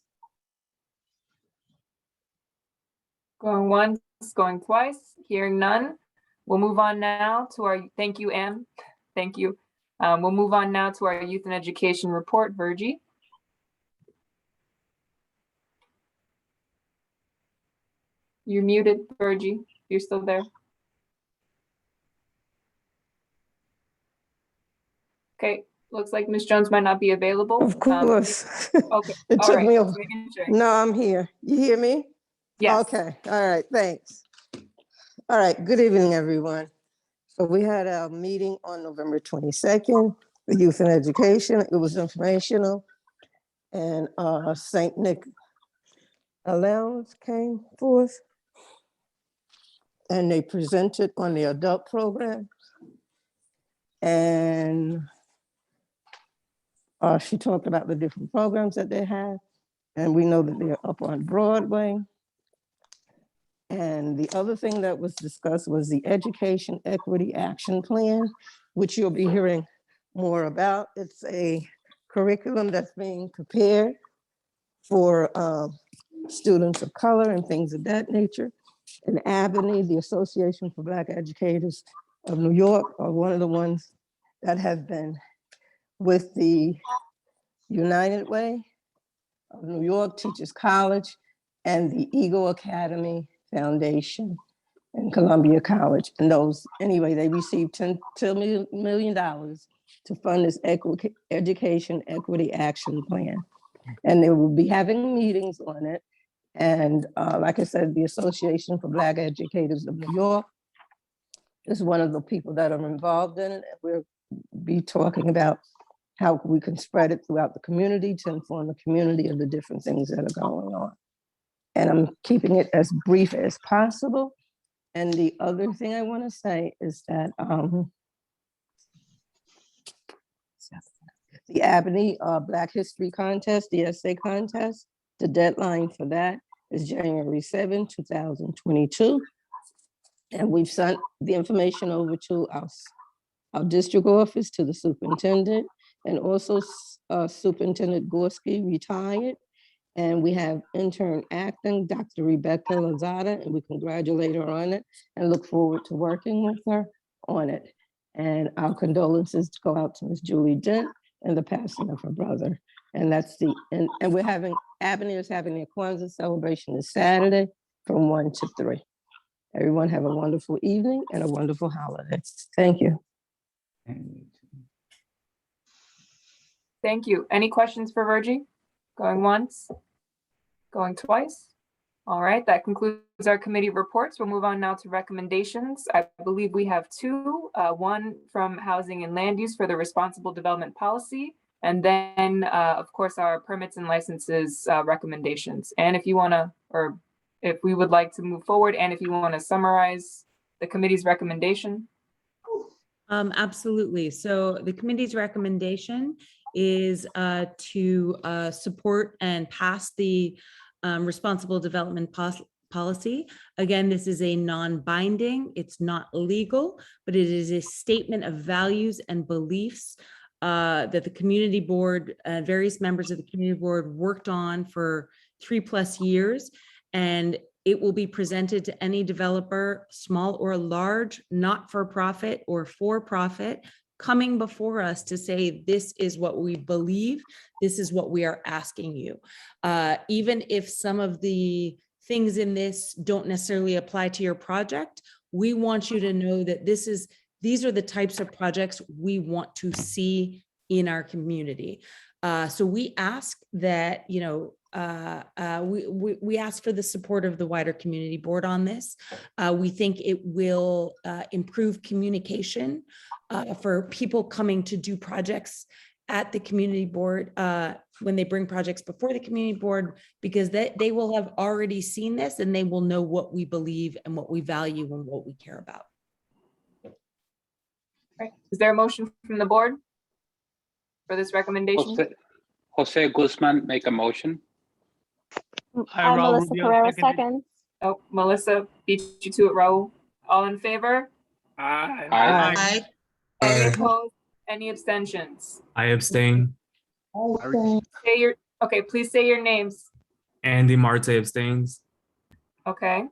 Going once, going twice, hearing none. We'll move on now to our, thank you, Anne. Thank you. We'll move on now to our youth and education report, Virgie. You're muted, Virgie. You're still there. Okay, looks like Ms. Jones might not be available. Of course. Okay, It all took right. me a... Just making sure. No, I'm here. You hear me? Yes. Okay, all right, thanks. All right, good evening, everyone. So we had a meeting on November 22nd, the Youth and Education. It was informational. And St. Nick Alliance came forth and they presented on the adult program. And she talked about the different programs that they have. And we know that they're up on Broadway. And the other thing that was discussed was the Education Equity Action Plan, which you'll be hearing more about. It's a curriculum that's being prepared for students of color and things of that nature. And Albany, the Association for Black Educators of New York, are one of the ones that have been with the United Way of New York Teachers College and the Eagle Academy Foundation and Columbia College. And those, anyway, they received $10 million to fund this Education Equity Action Plan. And they will be having meetings on it. And like I said, the Association for Black Educators of New York is one of the people that are involved in it. We'll be talking about how we can spread it throughout the community to inform the community of the different things that are going on. And I'm keeping it as brief as possible. And the other thing I want to say is that the Albany Black History Contest, the essay contest, the deadline for that is January 7, 2022. And we've sent the information over to our district office, to the superintendent, and also Superintendent Gorski, retired. And we have intern acting, Dr. Rebecca Lozada, and we congratulate her on it and look forward to working with her on it. And our condolences go out to Ms. Julie Dent and the passing of her brother. And that's and we're having, Albany is having their Kwanzaa celebration this Saturday from 1 to 3. Everyone have a wonderful evening and a wonderful holiday. Thank you. Thank you. Any questions for Virgie? Going once, going twice. All right, that concludes our committee reports. We'll move on now to recommendations. I believe we have two, one from Housing and Land Use for the Responsible Development Policy, and then, of course, our permits and licenses recommendations. And if you want to, or if we would like to move forward, and if you want to summarize the committee's recommendation. Absolutely. So the committee's recommendation is to support and pass the responsible development policy. Again, this is a non-binding, it's not legal, but it is a statement of values and beliefs that the community board, various members of the community board worked on for 3+ years. And it will be presented to any developer, small or large, not for profit or for profit, coming before us to say, this is what we believe, this is what we are asking you. Even if some of the things in this don't necessarily apply to your project, we want you to know that these are the types of projects we want to see in our community. So we ask that, you know, we ask for the support of the wider community board on this. We think it will improve communication for people coming to do projects at the community board when they bring projects before the community board, because they will have already seen this and they will know what we believe and what we value and what we care about. Right. Is there a motion from the board for this recommendation? Jose Guzman make a motion. Melissa Carrera second. Oh, Melissa beat you to it, Raul. All in favor? Aye. Any opposed? Any abstentions? I abstain. Say your, okay, please say your names. Andy Marte abstains. Okay.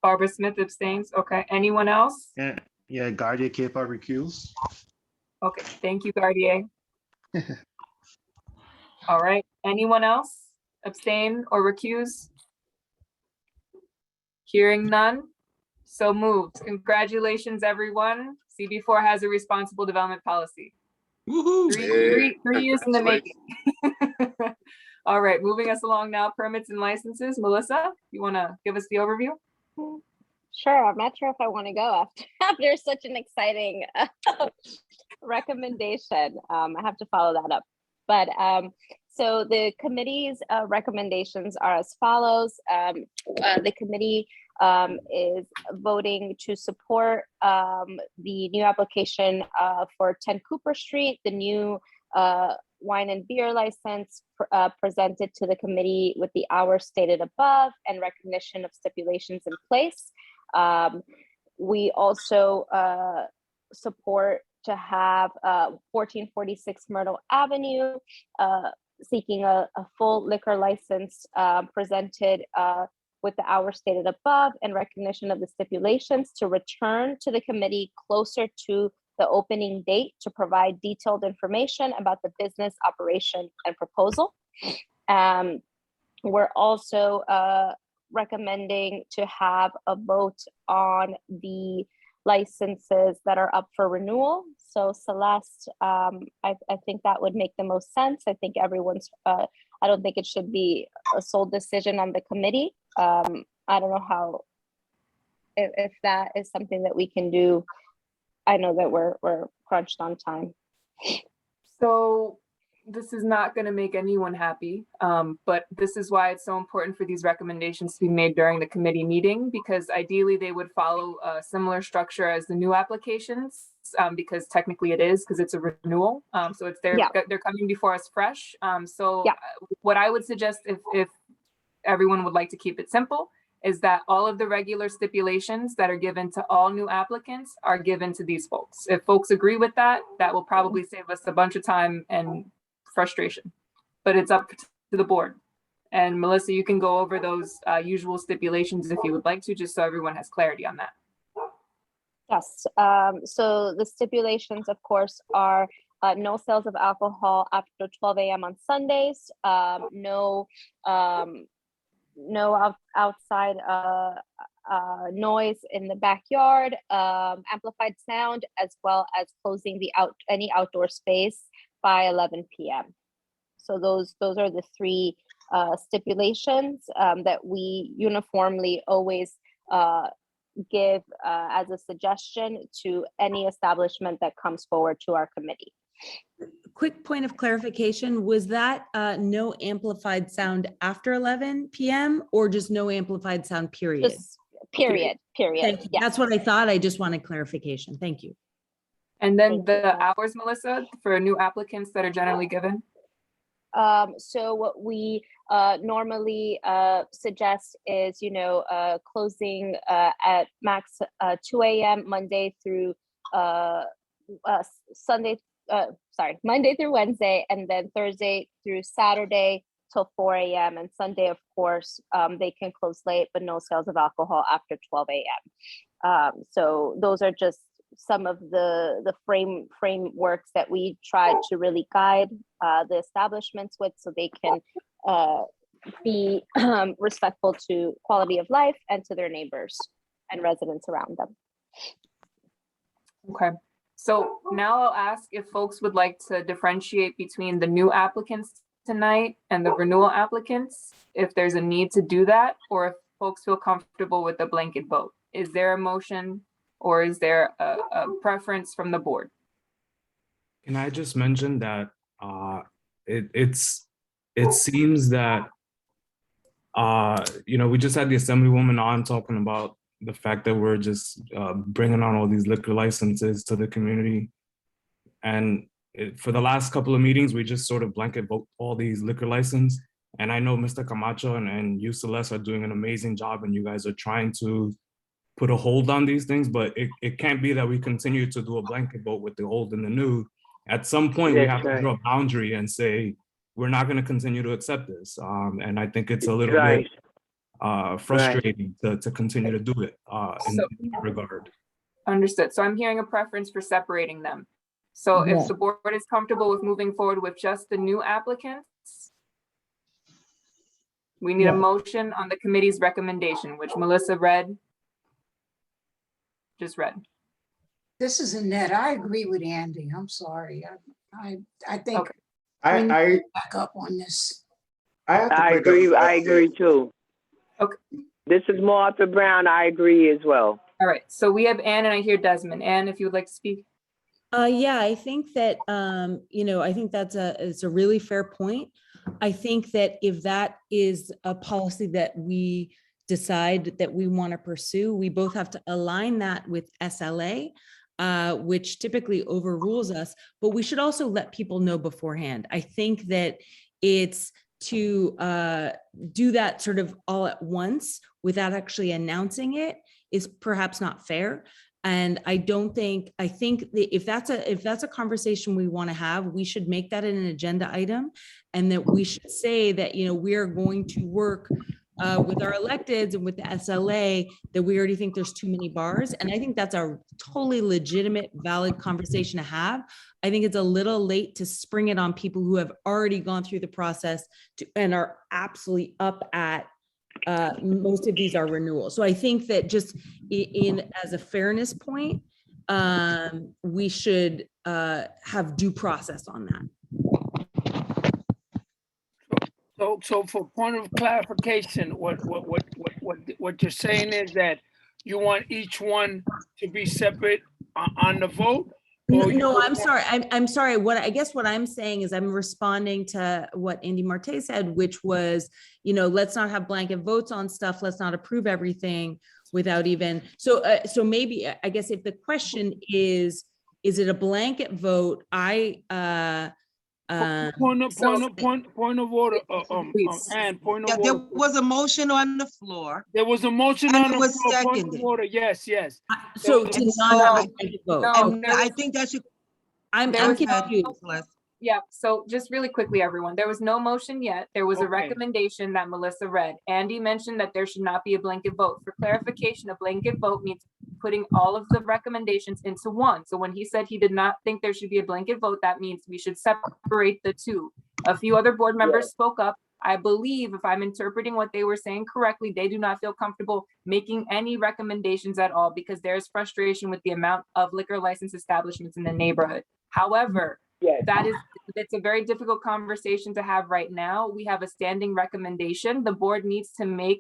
Barbara Smith abstains. Okay. Anyone else? Yeah, Gardia Kepa recuse. Okay, thank you, Gardier. All right, anyone else abstain or recuse? Hearing none, so moved. Congratulations, everyone. CB4 has a responsible development policy. Three years in the making. All right, moving us along now, permits and licenses. Melissa, you wanna give us the overview? Sure, I'm not sure if I want to go after such an exciting recommendation. I have to follow that up. But so the committee's recommendations are as follows. The committee is voting to support the new application for 10 Cooper Street, the new wine and beer license presented to the committee with the hours stated above and recognition of stipulations in place. We also support to have 1446 Myrtle Avenue seeking a full liquor license presented with the hours stated above and recognition of the stipulations to return to the committee closer to the opening date to provide detailed information about the business operation and proposal. We're also recommending to have a vote on the licenses that are up for renewal. So Celeste, I think that would make the most sense. I think everyone's, I don't think it should be a sole decision on the committee. I don't know how, if that is something that we can do. I know that we're crunched on time. So this is not going to make anyone happy, but this is why it's so important for these recommendations to be made during the committee meeting, because ideally they would follow a similar structure as the new applications, because technically it is, because it's a renewal. So it's they're coming before us fresh. What I would suggest, if everyone would like to keep it simple, is that all of the regular stipulations that are given to all new applicants are given to these folks. If folks agree with that, that will probably save us a bunch of time and frustration, but it's up to the board. And Melissa, you can go over those usual stipulations if you would like to, just so everyone has clarity on that. Yes, so the stipulations, of course, are no sales of alcohol after 12 a.m. on Sundays, no outside noise in the backyard, amplified sound, as well as closing any outdoor space by 11 p.m. So those are the three stipulations that we uniformly always give as a suggestion to any establishment that comes forward to our committee. Quick point of clarification, was that no amplified sound after 11 p.m. or just no amplified sound, period? Just period. Thank you. Yes. That's what I thought. I just wanted clarification. Thank you. And then the hours, Melissa, for new applicants that are generally given? So what we normally suggest is, closing at max 2 a.m. Monday through Monday through Wednesday, and then Thursday through Saturday till 4 a.m. and Sunday, of course, they can close late, but no sales of alcohol after 12 a.m. So those are just some of the frameworks that we try to really guide the establishments with, so they can be respectful to quality of life and to their neighbors and residents around them. Okay, so now I'll ask if folks would like to differentiate between the new applicants tonight and the renewal applicants, if there's a need to do that, or if folks feel comfortable with the blanket vote. Is there a motion or is there a preference from the board? Can I just mention that it seems that we just had the Assemblywoman on talking about the fact that we're just bringing on all these liquor licenses to the community, and for the last couple of meetings we just sort of blanket vote all these liquor license. And I know Mr. Camacho and you, Celeste, are doing an amazing job, and you guys are trying to put a hold on these things, but it can't be that we continue to do a blanket vote with the old and the new. At some point, we have to draw a boundary and say, we're not going to continue to accept this. And I think it's a little bit frustrating to continue to do it in that regard. Understood. So I'm hearing a preference for separating them. So if the board is comfortable with moving forward with just the new applicants, we need a motion on the committee's recommendation, which Melissa just read. This is Annette. I agree with Andy. I'm sorry. I think okay. we need to back up on this. I agree too. Okay. This is Martha Brown. I agree as well. All right. So we have Ann and I hear Desmond. Ann, if you would like to speak. Yeah, I think that, I think it's a really fair point. I think that if that is a policy that we decide that we want to pursue, we both have to align that with SLA, which typically overrules us, but we should also let people know beforehand. I think that it's to do that sort of all at once without actually announcing it is perhaps not fair. And I think that if that's a conversation we want to have, we should make that an agenda item, and that we should say that, we are going to work with our electeds and with the SLA, that we already think there's too many bars. And I think that's a totally legitimate, valid conversation to have. I think it's a little late to spring it on people who have already gone through the process and are absolutely up at most of these are renewals. So I think that just as a fairness point, we should have due process on that. So for point of clarification, what you're saying is that you want each one to be separate on the vote? No, I'm sorry. I'm sorry. What I'm saying is I'm responding to what Andy Marte said, which was, let's not have blanket votes on stuff. Let's not approve everything without even. So maybe, I guess if the question is it a blanket vote? Point of order. And point of order. There was a motion on the floor. There was a motion on the floor. Seconded. Point of order. Yes. So to not have a blanket vote. I think that should. I'm confused. Yeah, so just really quickly, everyone, there was no motion yet. There was a recommendation that Melissa read. Andy mentioned that there should not be a blanket vote. For clarification, a blanket vote means putting all of the recommendations into one. So when he said he did not think there should be a blanket vote, that means we should separate the two. A few other board members spoke up. I believe, if I'm interpreting what they were saying correctly, they do not feel comfortable making any recommendations at all because there's frustration with the amount of liquor license establishments in the neighborhood. However, Yes. It's a very difficult conversation to have right now. We have a standing recommendation. The board needs to make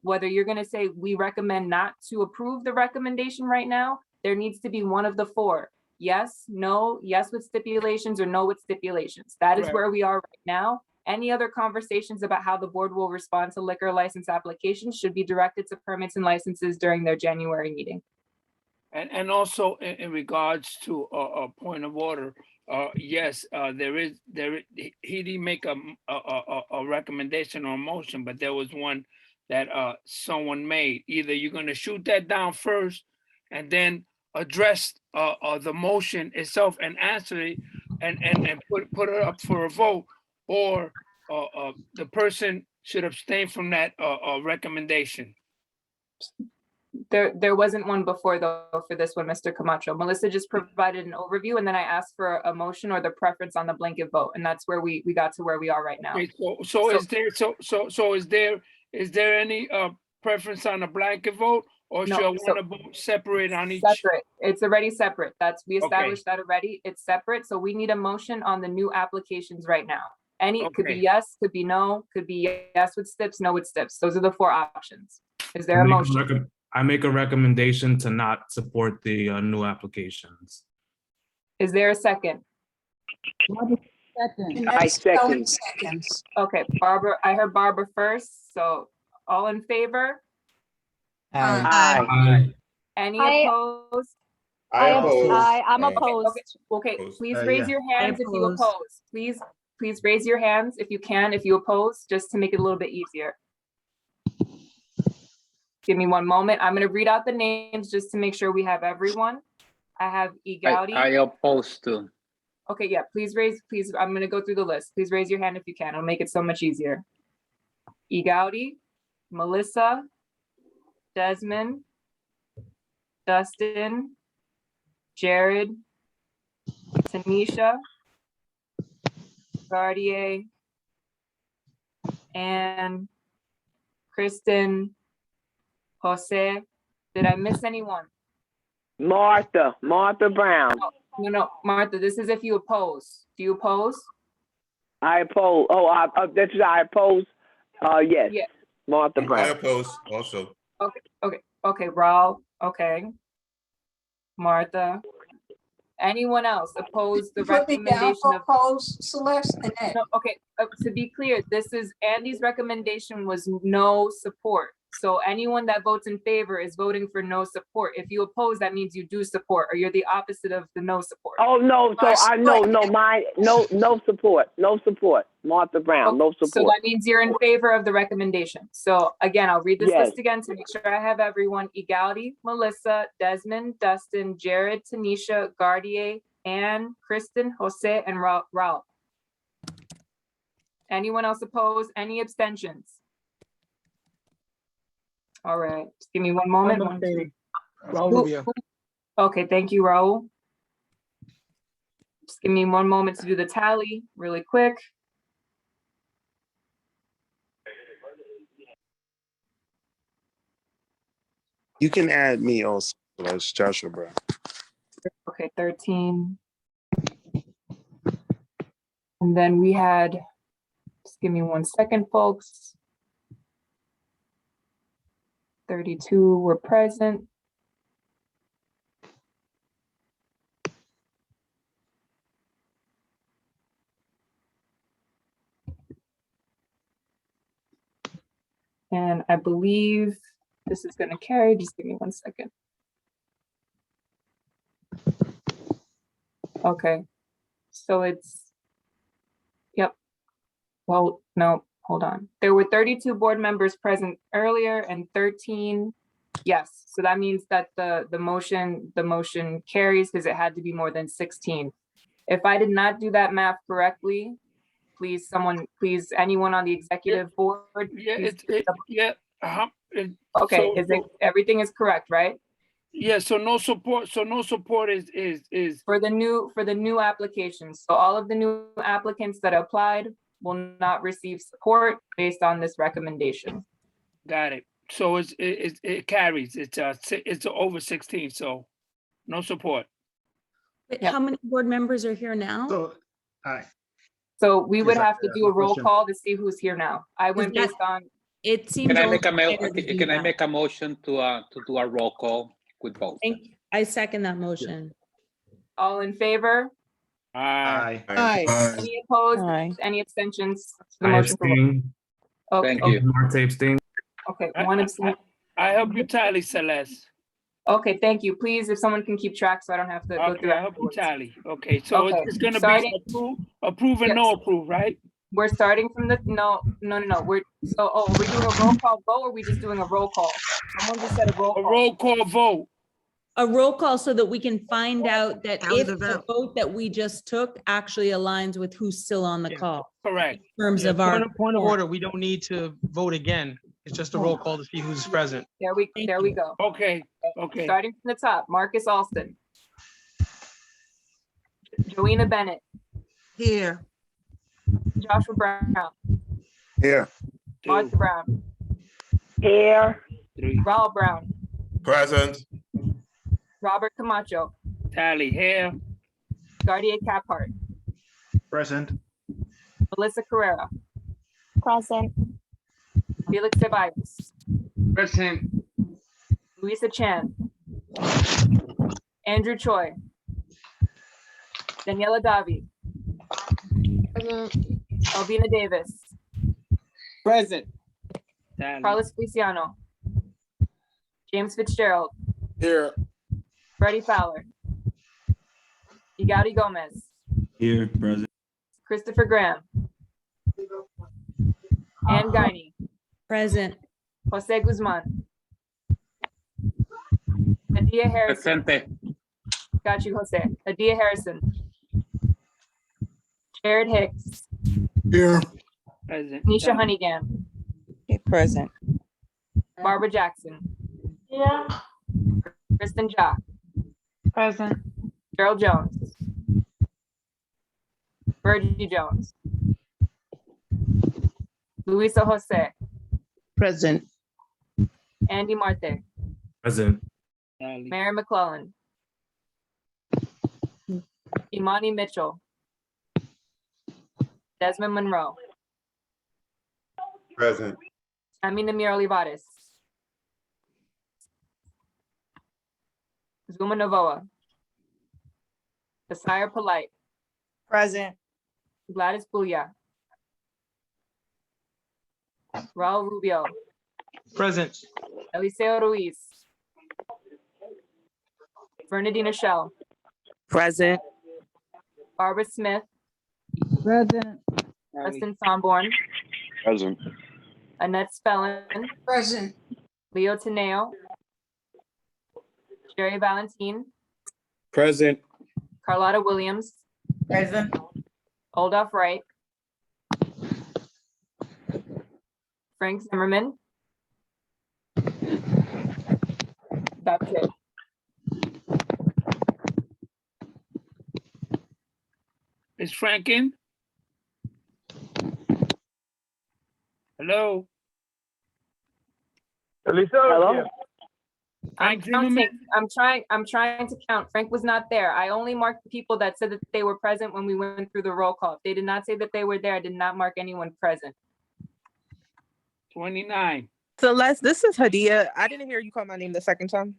whether you're going to say we recommend not to approve the recommendation right now, there needs to be one of the four. Yes, no, yes with stipulations, or no with stipulations. That is Right. where we are right now. Any other conversations about how the board will respond to liquor license applications should be directed to permits and licenses during their January meeting. And also in regards to a point of order, yes, he didn't make a recommendation or a motion, but there was one that someone made. Either you're gonna shoot that down first and then address the motion itself and answer it and put it up for a vote, or the person should abstain from that recommendation. There wasn't one before though for this one, Mr. Camacho. Melissa just provided an overview, and then I asked for a motion or the preference on the blanket vote, and that's where we got to where we are right now. Okay, so is there any preference on a blanket vote, or No, should I so- want to vote separate on each? Separate. It's already separate. We Okay. established that already. It's separate. So we need a motion on the new applications right now. Could be Okay. yes, could be no, could be yes with steps, no with steps. Those are the four options. Is there a motion? I make a recommendation to not support the new applications. Is there a second? Second. I second. Seconds. Okay, Barbara, I heard Barbara first. So all in favor? Aye. Any I- opposed? I'm Okay, opposed. Okay, please Yeah. raise your hands if you oppose. oppose. Please raise your hands if you can, if you oppose, just to make it a little bit easier. Give me one moment. I'm gonna read out the names just to make sure we have everyone. I have I Egaudi. oppose to. Okay, yeah, please, I'm gonna go through the list. Please raise your hand if you can. It'll make it so much easier. Egaudi, Melissa, Desmond, Dustin, Jared, Tanisha, Gardier, and Kristen, Jose. Did I miss anyone? Martha Brown. No, Martha, this is if you oppose. Do you oppose? I oppose. Oh, that's I oppose. Yes. Yeah. Martha I Brown. oppose also. Okay, Raul, okay. Martha. Anyone else oppose the Put me down recommendation for of? oppose, Celeste, and Ed. No, okay, to be clear, this is Andy's recommendation was no support. So anyone that votes in favor is voting for no support. If you oppose, that means you do support, or you're the opposite of the no support. Oh, no, so no support, Martha Brown, no So support. that means you're in favor of the recommendation. So again, I'll read this Yes. list again to make sure I have everyone. Egaudi, Melissa, Desmond, Dustin, Jared, Tanisha, Gardier, Anne, Kristen, Jose, and Raul. Anyone else opposed? Any abstentions? All right, just give me one moment. Okay, thank you, Raul. Just give me one moment to do the tally really quick. You can add me also, as Joshua Brown. Okay, 13. And then we had, just give me 1 second, folks. 32 were present. And I believe this is going to carry. Just give me 1 second. Okay, so it's, yep. Well, no, hold on. There were 32 board members present earlier and 13 yes. So that means that the motion carries because it had to be more than 16. If I did not do that math correctly, please, anyone on the executive board. Yeah, Okay, everything is correct, right? Yeah, so no support is for the new applications. So all of the new applicants that applied will not receive support based on this recommendation. Got it. So it carries. It's over 16, so no support. But Yep. how many board members are here now? So, aye. So we would Yes, have to do a roll question. call to see who's here now. I went that- based on, It seems. Can I only make a fair to do can I that. make a motion to do a roll call with both? I second that motion. all in favor? Aye. Any opposed? Aye. Any abstentions? The I motion for roll. abstain. Okay, Thank you. Marta abstain. okay, one abstain. I help you tally, Celeste. Okay, thank you. Please, if someone can keep track so I don't have to go Okay, through I help you afterwards. tally. Okay, so Okay, it's gonna starting- be approve and no approve, right? We're starting from the, no, we're, so, oh, are we doing a roll call vote or are we just doing a roll call? Someone just said a roll A call. roll call vote. A roll call so that we can find out that Tally if the the vote. vote that we just took actually aligns with who's still on the Yeah. call. Correct. In terms Yeah, of our. point of order, we don't need to vote again. It's just a roll call to see who's present. There we go. Okay, okay. Starting from the top, Marcus Alston. Joanna Bennett, Here. Joshua Brown, Here. Martha Brown, Here. Raul Brown, Present. Robert Camacho, Tally here. Gardier Caphart, Present. Melissa Carrera, Present. Felix Ceballos, Present. Louisa Chan, Andrew Choi, Daniela Davi, Alvina Davis, Present. Tally. Carlos Feliciano, James Fitzgerald, Here. Freddie Fowler, Igaudy Gomez, Here, present. Christopher Graham, Ann Guiney, Present. Jose Guzman, Adia Harrison, Presente. got you, Jose, Adia Harrison, Jared Hicks, Here. Present. Nisha Honeygam, Okay, present. Barbara Jackson, Kristen Jock, Present. Gerald Jones, Virgie Jones, Luisa Jose, Present. Andy Marte, Present. Tally. Mary McClellan, Imani Mitchell, Desmond Monroe, Present. Amina Mir Olivares, Zuma Novoa, Desire Polite, Present. Gladys Booya, Raul Rubio, Present. Eliseo Ruiz, Bernadina Shell, Present. Barbara Smith, Present. Justin Sonborn, Present. Annette Spellin, Present. Leo Teneo, Jerry Valentine, Present. Carlotta Williams, Present. Oldoff Wright, Frank Zimmerman. That's it. Is Frank in? Hello? Hello? I'm Frank Zimmerman? counting. I'm trying to count. Frank was not there. I only marked the people that said that they were present when we went through the roll call. If they did not say that they were there, I did not mark anyone present. 29. Celeste, this is Hadia. I didn't hear you call my name the second time.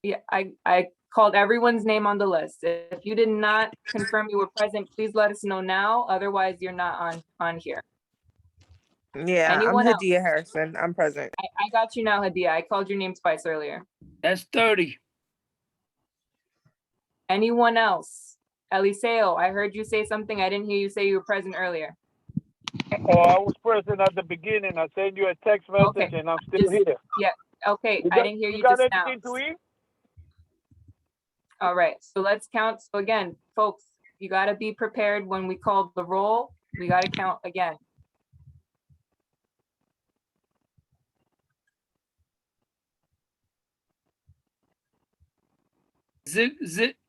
Yeah, I called everyone's name on the list. If you did not confirm you were present, please let us know now. Otherwise, you're not on here. Yeah, Anyone I'm else? Hadia Harrison. I'm present. I got you now, Hadia. I called your name twice earlier. That's 30. Anyone else? Eliseo, I heard you say something. I didn't hear you say you were present earlier. Oh, I was present at the beginning. I sent you a text message Okay. and I'm still here. Yeah, okay. You I got- didn't hear you got just now. anything to eat? All right, so let's count. So again, folks, you gotta be prepared when we call the roll. We gotta count again.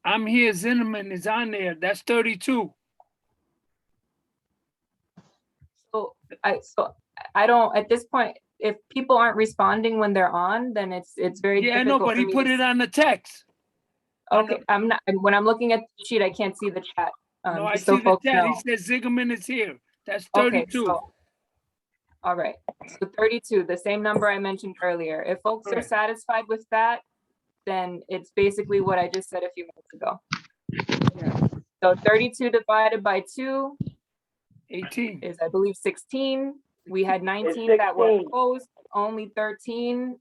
I'm here, Zimmerman is on there. That's 32. So I don't, at this point, if people aren't responding when they're on, then it's very Yeah, I difficult know, but for he me put to it on the text. Okay, I'm not, when I'm looking at the sheet, I can't see the chat. No, I Just so see the folks chat. know. He says Zigerman is here. That's Okay, 32. so, all right, so 32, the same number I mentioned earlier. If folks are Correct. satisfied with that, then it's basically what I just said a few minutes ago. So 32 divided by 2 18 is, I believe, 16. We had 19 that were 16. opposed, only 13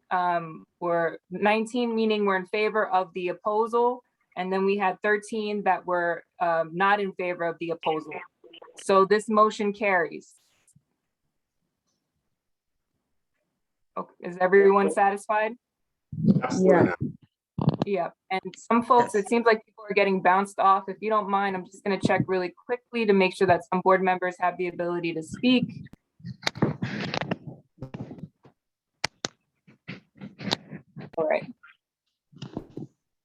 were 19, meaning we're in favor of the opposal. And then we had 13 that were not in favor of the opposal. So this motion carries. Okay, is everyone satisfied? Yeah. Yeah, and some folks, it seems like people are getting bounced off. If you don't mind, I'm just gonna check really quickly to make sure that some board members have the ability to speak. All right.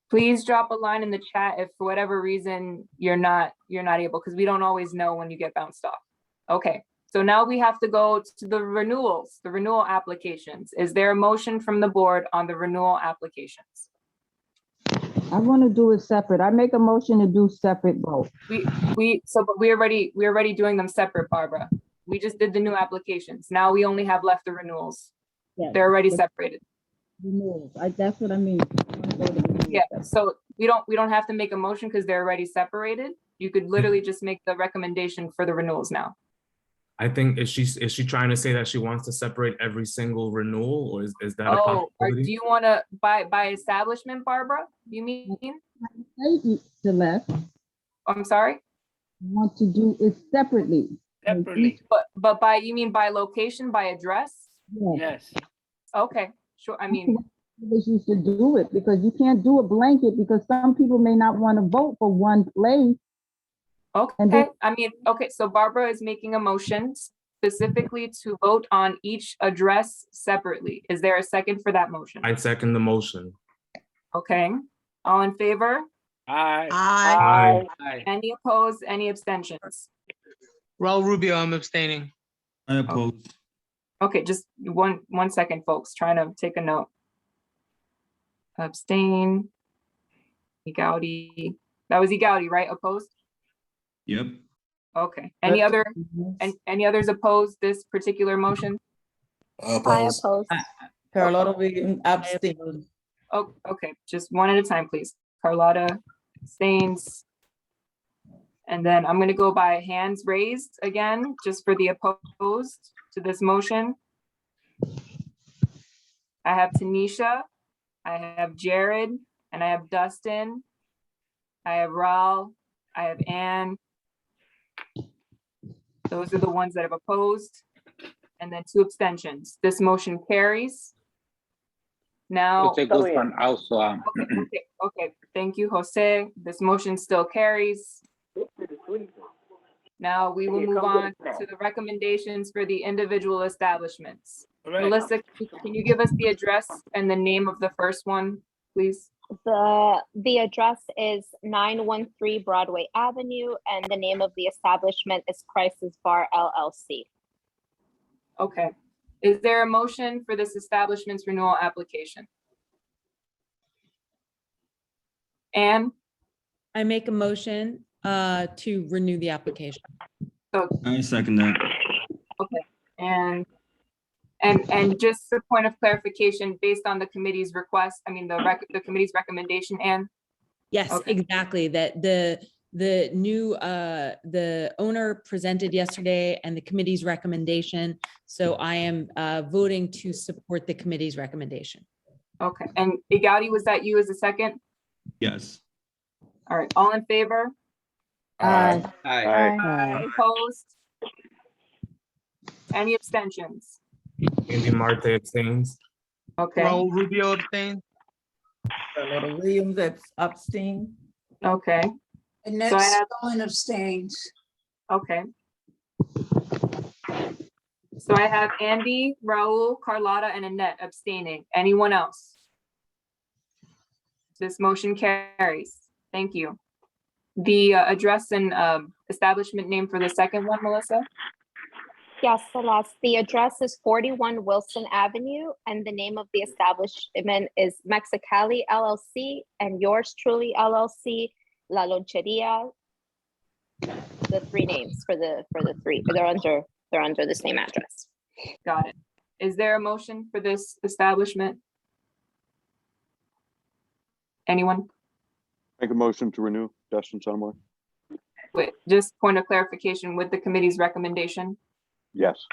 Please drop a line in the chat if for whatever reason you're not able, because we don't always know when you get bounced off. Okay, so now we have to go to the renewals, the renewal applications. Is there a motion from the board on the renewal applications? I want to do it separate. I make a motion to do separate vote. But we're already doing them separate, Barbara. We just did the new applications. Now we only have left the renewals. Yes, They're already but separated. renewals. That's what I mean. I wanna go to renewals Yeah, separate. so we don't have to make a motion because they're already separated. You could literally just make the recommendation for the renewals now. I think, is she trying to say that she wants to separate every single renewal, or is that a Oh, or do possibility? you want to by establishment, Barbara? You mean? Thank you, Celeste. I'm sorry? I want to do it separately. Separately. But by, you mean by location, by address? Yes. Okay, sure. I mean, You should do it because you can't do a blanket because some people may not want to vote for one place. okay. I mean, okay, so Barbara is making a motion specifically to vote on each address separately. Is there a second for that motion? I second the motion. Okay, all in favor? Aye. Aye. Any opposed, any abstentions? Raul Rubio, I'm abstaining. I oppose. Okay, just one second, folks, trying to take a note. Abstain. Egauti, that was Egauti, right? Opposed? Yep. Okay, any others opposed this particular motion? I oppose. Carlotta Williams abstain. Oh, okay, just one at a time, please. Carlotta abstains. And then I'm gonna go by hands raised again, just for the opposed to this motion. I have Tanisha, I have Jared, and I have Dustin. I have Raul, I have Ann. Those are the ones that have opposed. And then 2 abstentions. This motion carries. Now, Jose Guzman also. okay, thank you, Jose. This motion still carries. Now we will move on to the recommendations for the individual establishments. Right. Melissa, can you give us the address and the name of the first one, please? The address is 913 Broadway Avenue, and the name of the establishment is Crisis Bar LLC. Okay. Is there a motion for this establishment's renewal application? Anne? I make a motion to renew the application. I second that. Okay, and just a point of clarification, based on the committee's request, I mean, the committee's recommendation, Anne? Yes, Okay. exactly. That the new the owner presented yesterday and the committee's recommendation. So I am voting to support the committee's recommendation. Okay, and Egauti, was that you as a second? Yes. All right, all in favor? Aye. Any opposed? Any abstentions? Andy Marte abstains. Okay, Raul Rubio abstain. Carlotta Williams abstain. okay, And So I next, have- Owen abstains. okay. So I have Andy, Raul, Carlotta, and Annette abstaining. Anyone else? This motion carries. Thank you. The address and establishment name for the second one, Melissa? Yes, Celeste, the address is 41 Wilson Avenue, and the name of the establishment is Mexicali LLC, and yours truly LLC, La Loncheria. The three names for the three, they're under the same address. Got it. Is there a motion for this establishment? Anyone? Make a motion to renew Justin Sunmore. Wait, just point of clarification with the committee's recommendation. Yes,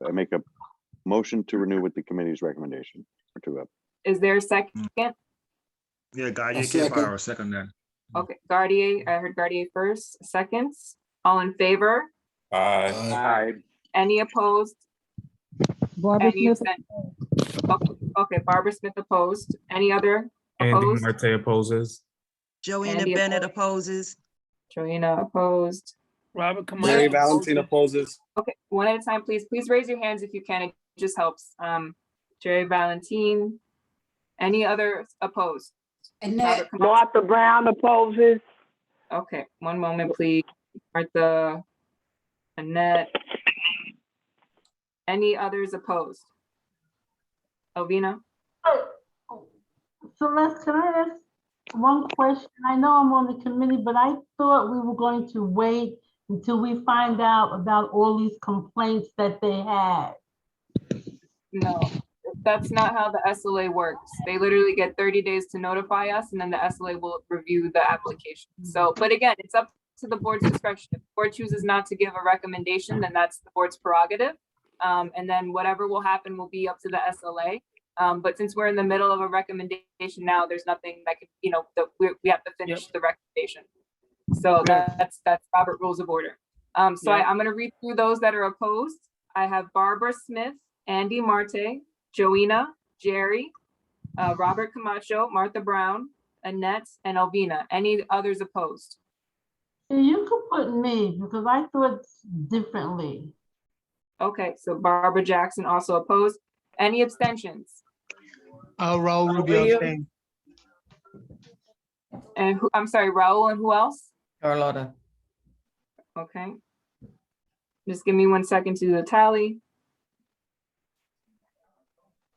I make a motion to renew with the committee's recommendation or to Is there a second? Yeah, Guardian K-Power, second that. Okay, Guardier, I heard Guardier first, seconds. All in favor? Aye. Any opposed? Barbara Any Smith. Okay, Barbara Smith opposed. Any other Andy opposed? Marte opposes. Joanna Andy Bennett opposed. opposes. Joanna opposed. Robert Camacho. Jerry Valentin opposes. Okay, one at a time, please. Please raise your hands if you can. It just helps. Jerry Valentin. Any others opposed? Annette. Martha Brown opposes. Okay, one moment, please. Martha, Annette. Any others opposed? Elvina? Celeste, can I ask one question? I know I'm on the committee, but I thought we were going to wait until we find out about all these complaints that they had. No, that's not how the SLA works. They literally get 30 days to notify us, and then the SLA will review the application. So, but again, it's up to the board's discretion. If the board chooses not to give a recommendation, then that's the board's prerogative. And then whatever will happen will be up to the SLA. But since we're in the middle of a recommendation now, there's nothing that could, we have to finish the recommendation. So that's Robert Rules of Order. I'm going to read through those that are opposed. I have Barbara Smith, Andy Marte, Joanna, Jerry, Robert Camacho, Martha Brown, Annette, and Elvina. Any others opposed? You could put me because I thought differently. Okay, so Barbara Jackson also opposed. Any abstentions? Raul Rubio abstained. And who, I'm sorry, Raul, and who else? Carlotta. Okay. Just give me 1 second to do the tally.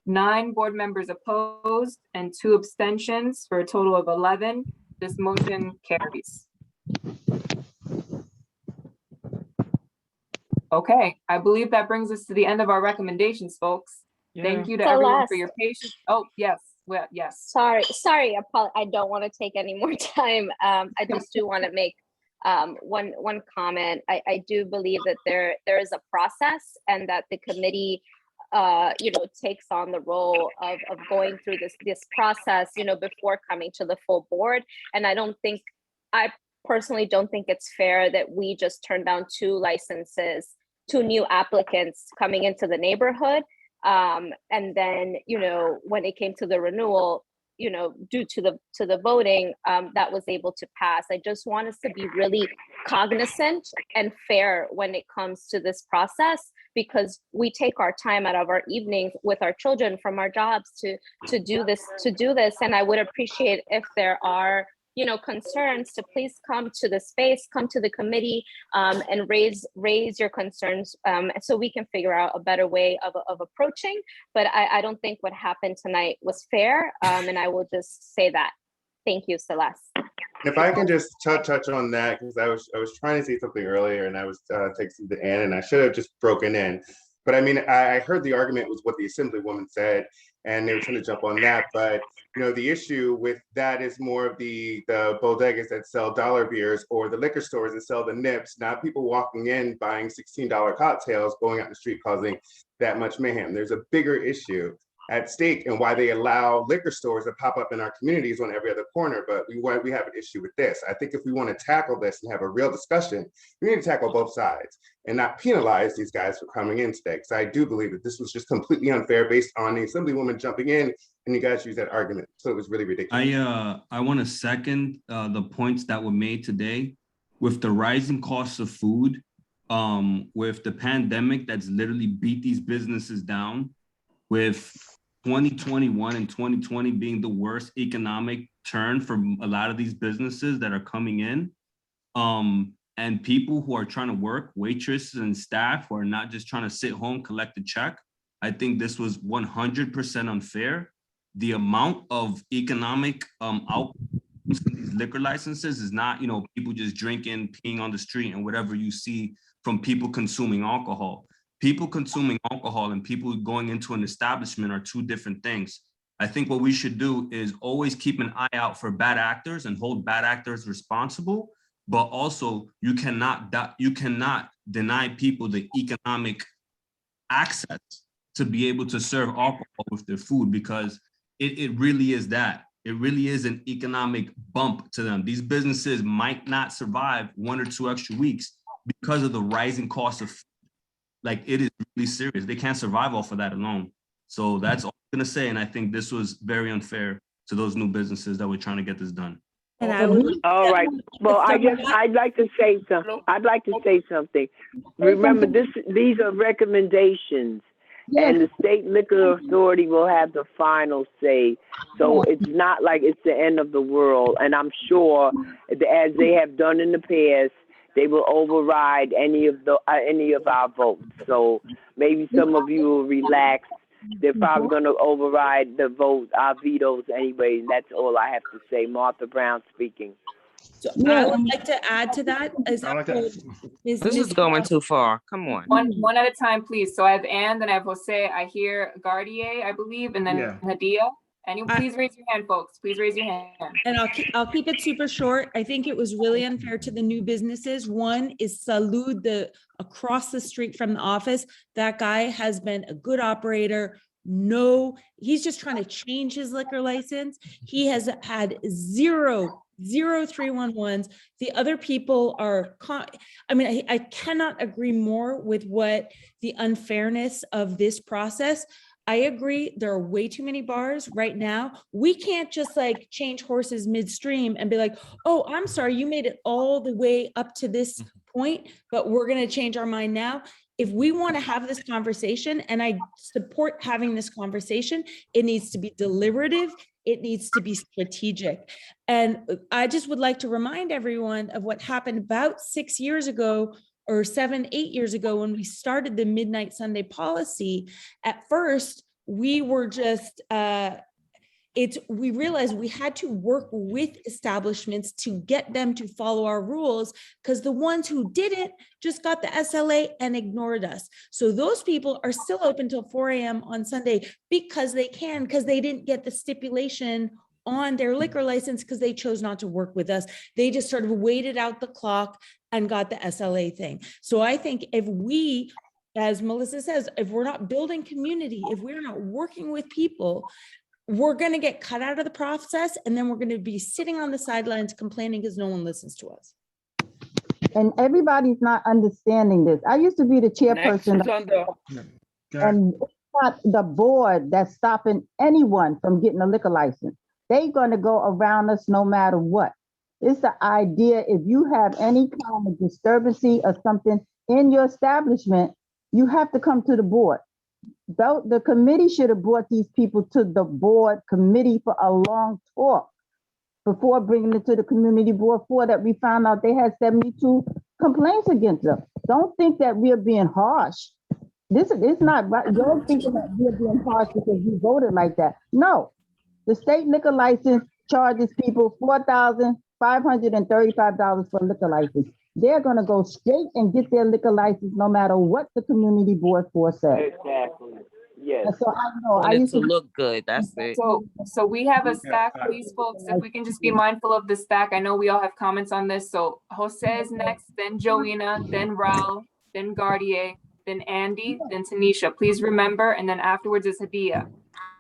9 board members opposed and 2 abstentions for a total of 11. This motion carries. Okay, I believe that brings us to the end of our recommendations, folks. Thank you to everyone for your patience. Oh, yes. Well, yes. Sorry, I don't want to take any more time. I just do want to make one comment. I do believe that there is a process, and that the committee takes on the role of going through this process, before coming to the full board. And I personally don't think it's fair that we just turn down 2 licenses, 2 new applicants coming into the neighborhood. And then, when it came to the renewal, due to the voting, that was able to pass. I just want us to be really cognizant and fair when it comes to this process, because we take our time out of our evenings with our children from our jobs to do this. And I would appreciate if there are concerns, to please come to the space, come to the committee, and raise your concerns, so we can figure out a better way of approaching. But I don't think what happened tonight was fair, and I will just say that. Thank you, Celeste. If I can just touch on that, because I was trying to say something earlier, and I was texting to Ann, and I should have just broken in. But I mean, I heard the argument was what the Assemblywoman said, and they were trying to jump on that. But the issue with that is more of the bodegas that sell dollar beers, or the liquor stores that sell the nips, not people walking in buying $16 cocktails, going out in the street causing that much mayhem. There's a bigger issue at stake, and why they allow liquor stores to pop up in our communities on every other corner. But we have an issue with this. I think if we want to tackle this and have a real discussion, we need to tackle both sides and not penalize these guys for coming in today. Because I do believe that this was just completely unfair based on the Assemblywoman jumping in, and you guys use that argument. So it was really ridiculous. I want to second the points that were made today. With the rising costs of food, with the pandemic that's literally beat these businesses down, with 2021 and 2020 being the worst economic turn for a lot of these businesses that are coming in. And and people who are trying to work, waitresses and staff who are not just trying to sit home, collect a check. I think this was 100% unfair. The amount of economic outcomes from these liquor licenses is not, people just drinking, peeing on the street and whatever you see from people consuming alcohol. People consuming alcohol and people going into an establishment are two different things. I think what we should do is always keep an eye out for bad actors and hold bad actors responsible, but also you cannot deny people the economic access to be able to serve alcohol with their food, because it really is that. It really is an economic bump to them. These businesses might not survive 1 or 2 extra weeks because of the rising cost of food. Like, it is really serious. They can't survive off of that alone. So that's all I'm gonna say. And I think this was very unfair to those new businesses that were trying to get this done. And I would. All right. Well, I'd like to say something. Remember, these are recommendations, and the state liquor authority will have the final say. So it's not like it's the end of the world. And I'm sure, as they have done in the past, they will override any of our votes. So maybe some of you will relax. They're probably going to override the vote, our vetoes anyway. And that's all I have to say. Martha Brown speaking. So I would like to add to that. This is going too far. Come on. One at a time, please. So I have Ann, then I have Jose. I hear Gardier, I believe, and then Hadia. Anyone, please raise your hand, folks. Please raise your hand. And I'll keep it super short. I think it was really unfair to the new businesses. One is Salud, across the street from the office. That guy has been a good operator. No, he's just trying to change his liquor license. He has had zero 311s. The other people are, I cannot agree more with what the unfairness of this process. I agree. There are way too many bars right now. We can't just like change horses midstream and be like, oh, I'm sorry, you made it all the way up to this point, but we're going to change our mind now. If we want to have this conversation, and I support having this conversation, it needs to be deliberative. It needs to be strategic. And I just would like to remind everyone of what happened about 6 years ago or 7, 8 years ago when we started the Midnight Sunday policy. At first, we were just, we realized we had to work with establishments to get them to follow our rules, because the ones who didn't just got the SLA and ignored us. So those people are still open till 4 a.m. on Sunday because they can, because they didn't get the stipulation on their liquor license because they chose not to work with us. They just sort of waited out the clock and got the SLA thing. So I think if we, as Melissa says, if we're not building community, if we're not working with people, we're going to get cut out of the process, and then we're going to be sitting on the sidelines complaining because no one listens to us. And everybody's not understanding this. I used to be the chairperson, and it's not the board that's stopping anyone from getting a liquor license. They're going to go around us no matter what. It's the idea, if you have any kind of disturbancy or something in your establishment, you have to come to the board. Though the committee should have brought these people to the board committee for a long talk before bringing it to the community board for that we found out they had 72 complaints against them. Don't think that we're being harsh. It's not right. You're thinking that we're being harsh because you voted like that. No, the state liquor license charges people $4,535 for a liquor license. They're going to go straight and get their liquor license no matter what the community board force says. Exactly. Yes. And so I know I used to look good. That's it. So we have a stack, please, folks. If we can just be mindful of the stack. I know we all have comments on this. So Jose is next, then Joanna, then Raul, then Gardier, then Andy, then Tanisha. Please remember, and then afterwards is Hadia.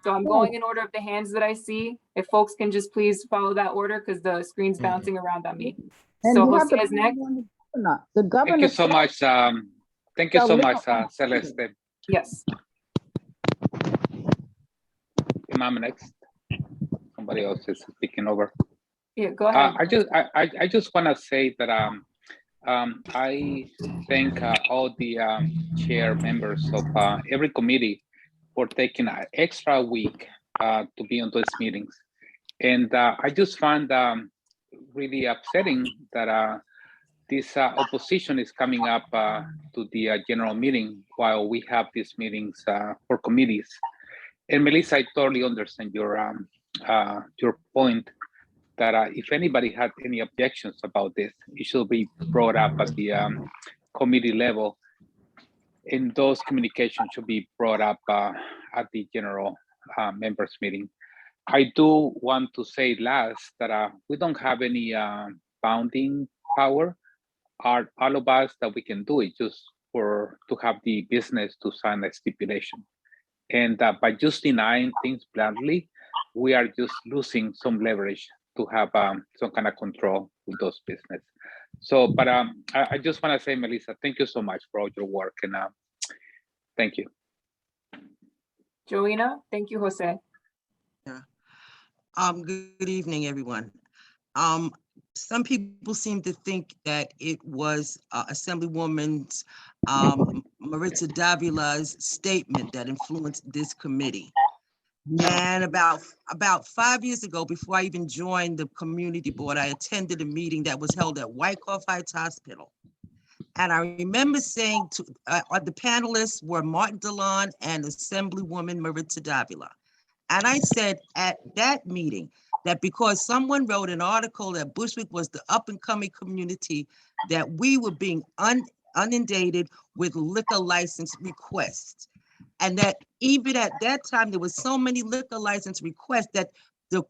So I'm going in order of the hands that I see. If folks can just please follow that order, because the screen's bouncing around on me. And so we have Jose to is next. The governor. Thank you so much. Thank you so much, Celeste. Yes. Imam next. Somebody else is speaking over. Yeah, go ahead. I just want to say that I thank all the chair members of every committee for taking an extra week to be on those meetings, and I just find really upsetting that this opposition is coming up to the general meeting while we have these meetings for committees. And Melissa, I totally understand your point that if anybody had any objections about this, it should be brought up at the committee level, and those communications should be brought up at the general members meeting. I do want to say last that we don't have any bounding power. All of us that we can do it just to have the business to sign a stipulation. And by just denying things bluntly, we are just losing some leverage to have some kind of control with those business. So, but I just want to say, Melissa, thank you so much for all your work, and thank you. Joanna, thank you, Jose. Yeah. Good evening, everyone. Some people seem to think that it was Assemblywoman Maritza Davila's statement that influenced this committee. And about 5 years ago, before I even joined the community board, I attended a meeting that was held at Wyckoff Heights Hospital. And I remember saying to the panelists were Martin Delon and Assemblywoman Maritza Davila. And I said at that meeting that because someone wrote an article that Bushwick was the up and coming community, that we were being inundated with liquor license requests. And that even at that time, there was so many liquor license requests that the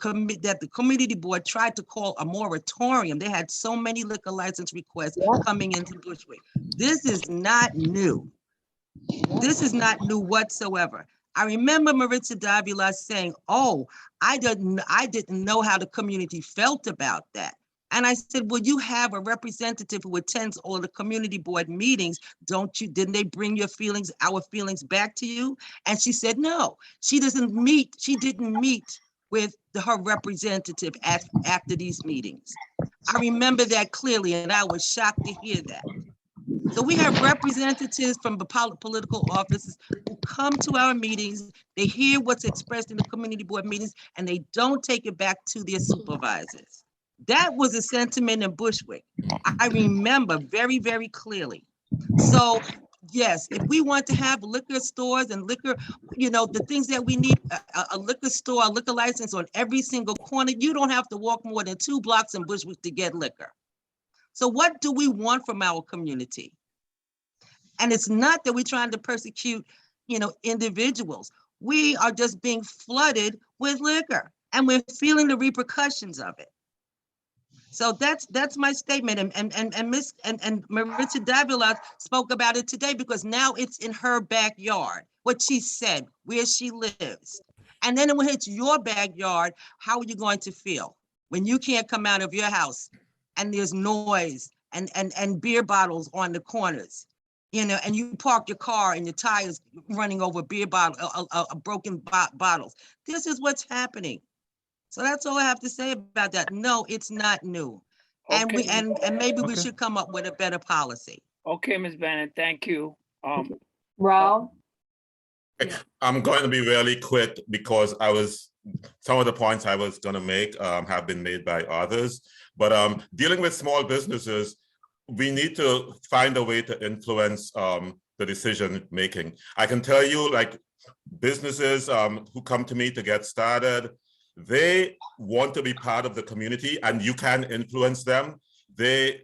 community board tried to call a moratorium. They had so many liquor license requests coming into Bushwick. This is not new. This is not new whatsoever. I remember Maritza Davila saying, "Oh, I didn't know how the community felt about that." And I said, "Well, you have a representative who attends all the community board meetings, don't you? Didn't they bring your feelings, our feelings back to you?" And she said, "No, she didn't meet with her representative after these meetings." I remember that clearly, and I was shocked to hear that. So we have representatives from the political offices who come to our meetings, they hear what's expressed in the community board meetings, and they don't take it back to their supervisors. That was a sentiment in Bushwick. I remember very, very clearly. So yes, if we want to have liquor stores and liquor, the things that we need, a liquor store, a liquor license on every single corner, you don't have to walk more than 2 blocks in Bushwick to get liquor. So what do we want from our community? And it's not that we're trying to persecute, individuals. We are just being flooded with liquor and we're feeling the repercussions of it. So that's my statement. And Maritza Davila spoke about it today because now it's in her backyard, what she said, where she lives. And then when it's your backyard, how are you going to feel when you can't come out of your house and there's noise and beer bottles on the corners, and you park your car and your tires running over beer bottle, broken bottles. This is what's happening. So that's all I have to say about that. No, it's not new. Okay. And maybe we should come up with a better policy. Okay, Ms. Bennett, thank you. Raul? I'm going to be really quick because some of the points I was going to make have been made by others. But dealing with small businesses, we need to find a way to influence the decision making. I can tell you, like businesses who come to me to get started, they want to be part of the community and you can influence them. They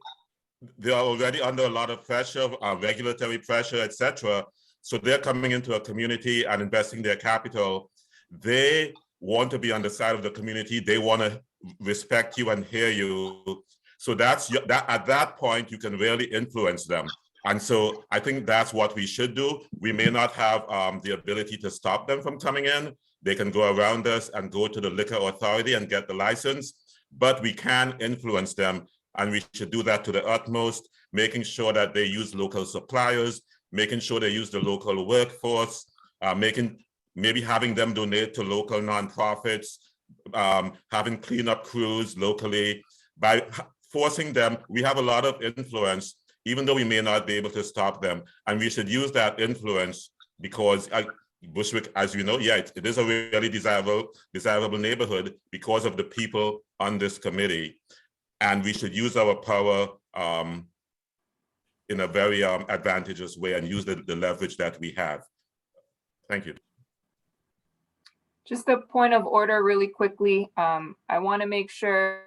are already under a lot of pressure, regulatory pressure, etc. So they're coming into a community and investing their capital. They want to be on the side of the community. They want to respect you and hear you. So that at that point, you can really influence them. And so I think that's what we should do. We may not have the ability to stop them from coming in. They can go around us and go to the liquor authority and get the license, but we can influence them. And we should do that to the utmost, making sure that they use local suppliers, making sure they use the local workforce, maybe having them donate to local nonprofits, having cleanup crews locally. By forcing them, we have a lot of influence, even though we may not be able to stop them. And we should use that influence because Bushwick, as you know, it is a really desirable neighborhood because of the people on this committee. And we should use our power in a very advantageous way and use the leverage that we have. Thank you. Just a point of order really quickly. I want to make sure.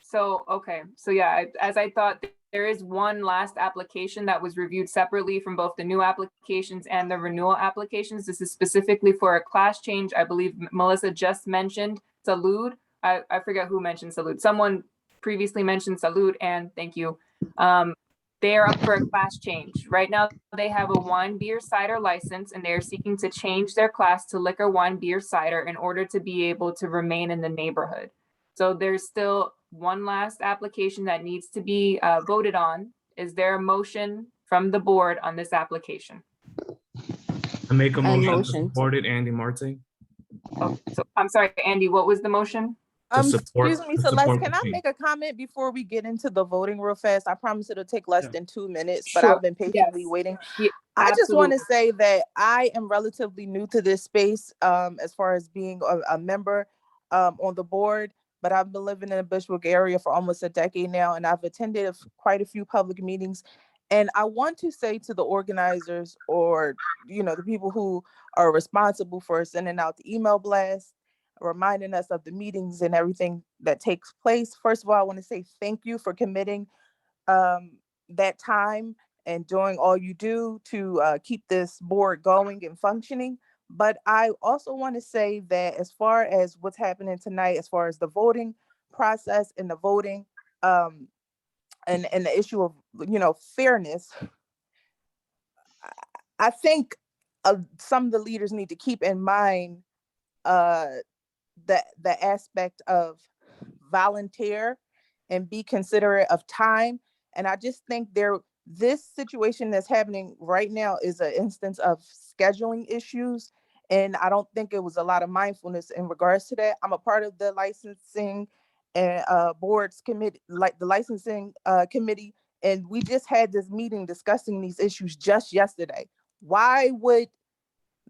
So, okay. So yeah, as I thought, there is one last application that was reviewed separately from both the new applications and the renewal applications. This is specifically for a class change. I believe Melissa just mentioned Salud. I forget who mentioned Salud. Someone previously mentioned Salud, and thank you. They are up for a class change. Right now, they have a wine, beer, cider license, and they are seeking to change their class to liquor, wine, beer, cider in order to be able to remain in the neighborhood. So there's still one last application that needs to be voted on. Is there a motion from the board on this application? I make a motion to motion. support it, Andy Marte. Oh, so I'm sorry, Andy, what was the motion? Excuse me, Celeste, support can the I change. make a comment before we get into the voting real fast? I promise it'll take less than 2 minutes, but Sure. I've been patiently Yes. waiting. Yeah, I just want to absolutely. say that I am relatively new to this space as far as being a member on the board, but I've been living in the Bushwick area for almost a decade now, and I've attended quite a few public meetings. And I want to say to the organizers, or the people who are responsible for sending out the email blast, reminding us of the meetings and everything that takes place. First of all, I want to say thank you for committing that time and doing all you do to keep this board going and functioning. But I also want to say that as far as what's happening tonight, as far as the voting process and the voting and the issue of fairness, I think some of the leaders need to keep in mind the aspect of volunteer and be considerate of time. And I just think this situation that's happening right now is an instance of scheduling issues. And I don't think it was a lot of mindfulness in regards to that. I'm a part of the licensing and boards committee, like the licensing committee. And we just had this meeting discussing these issues just yesterday. Why would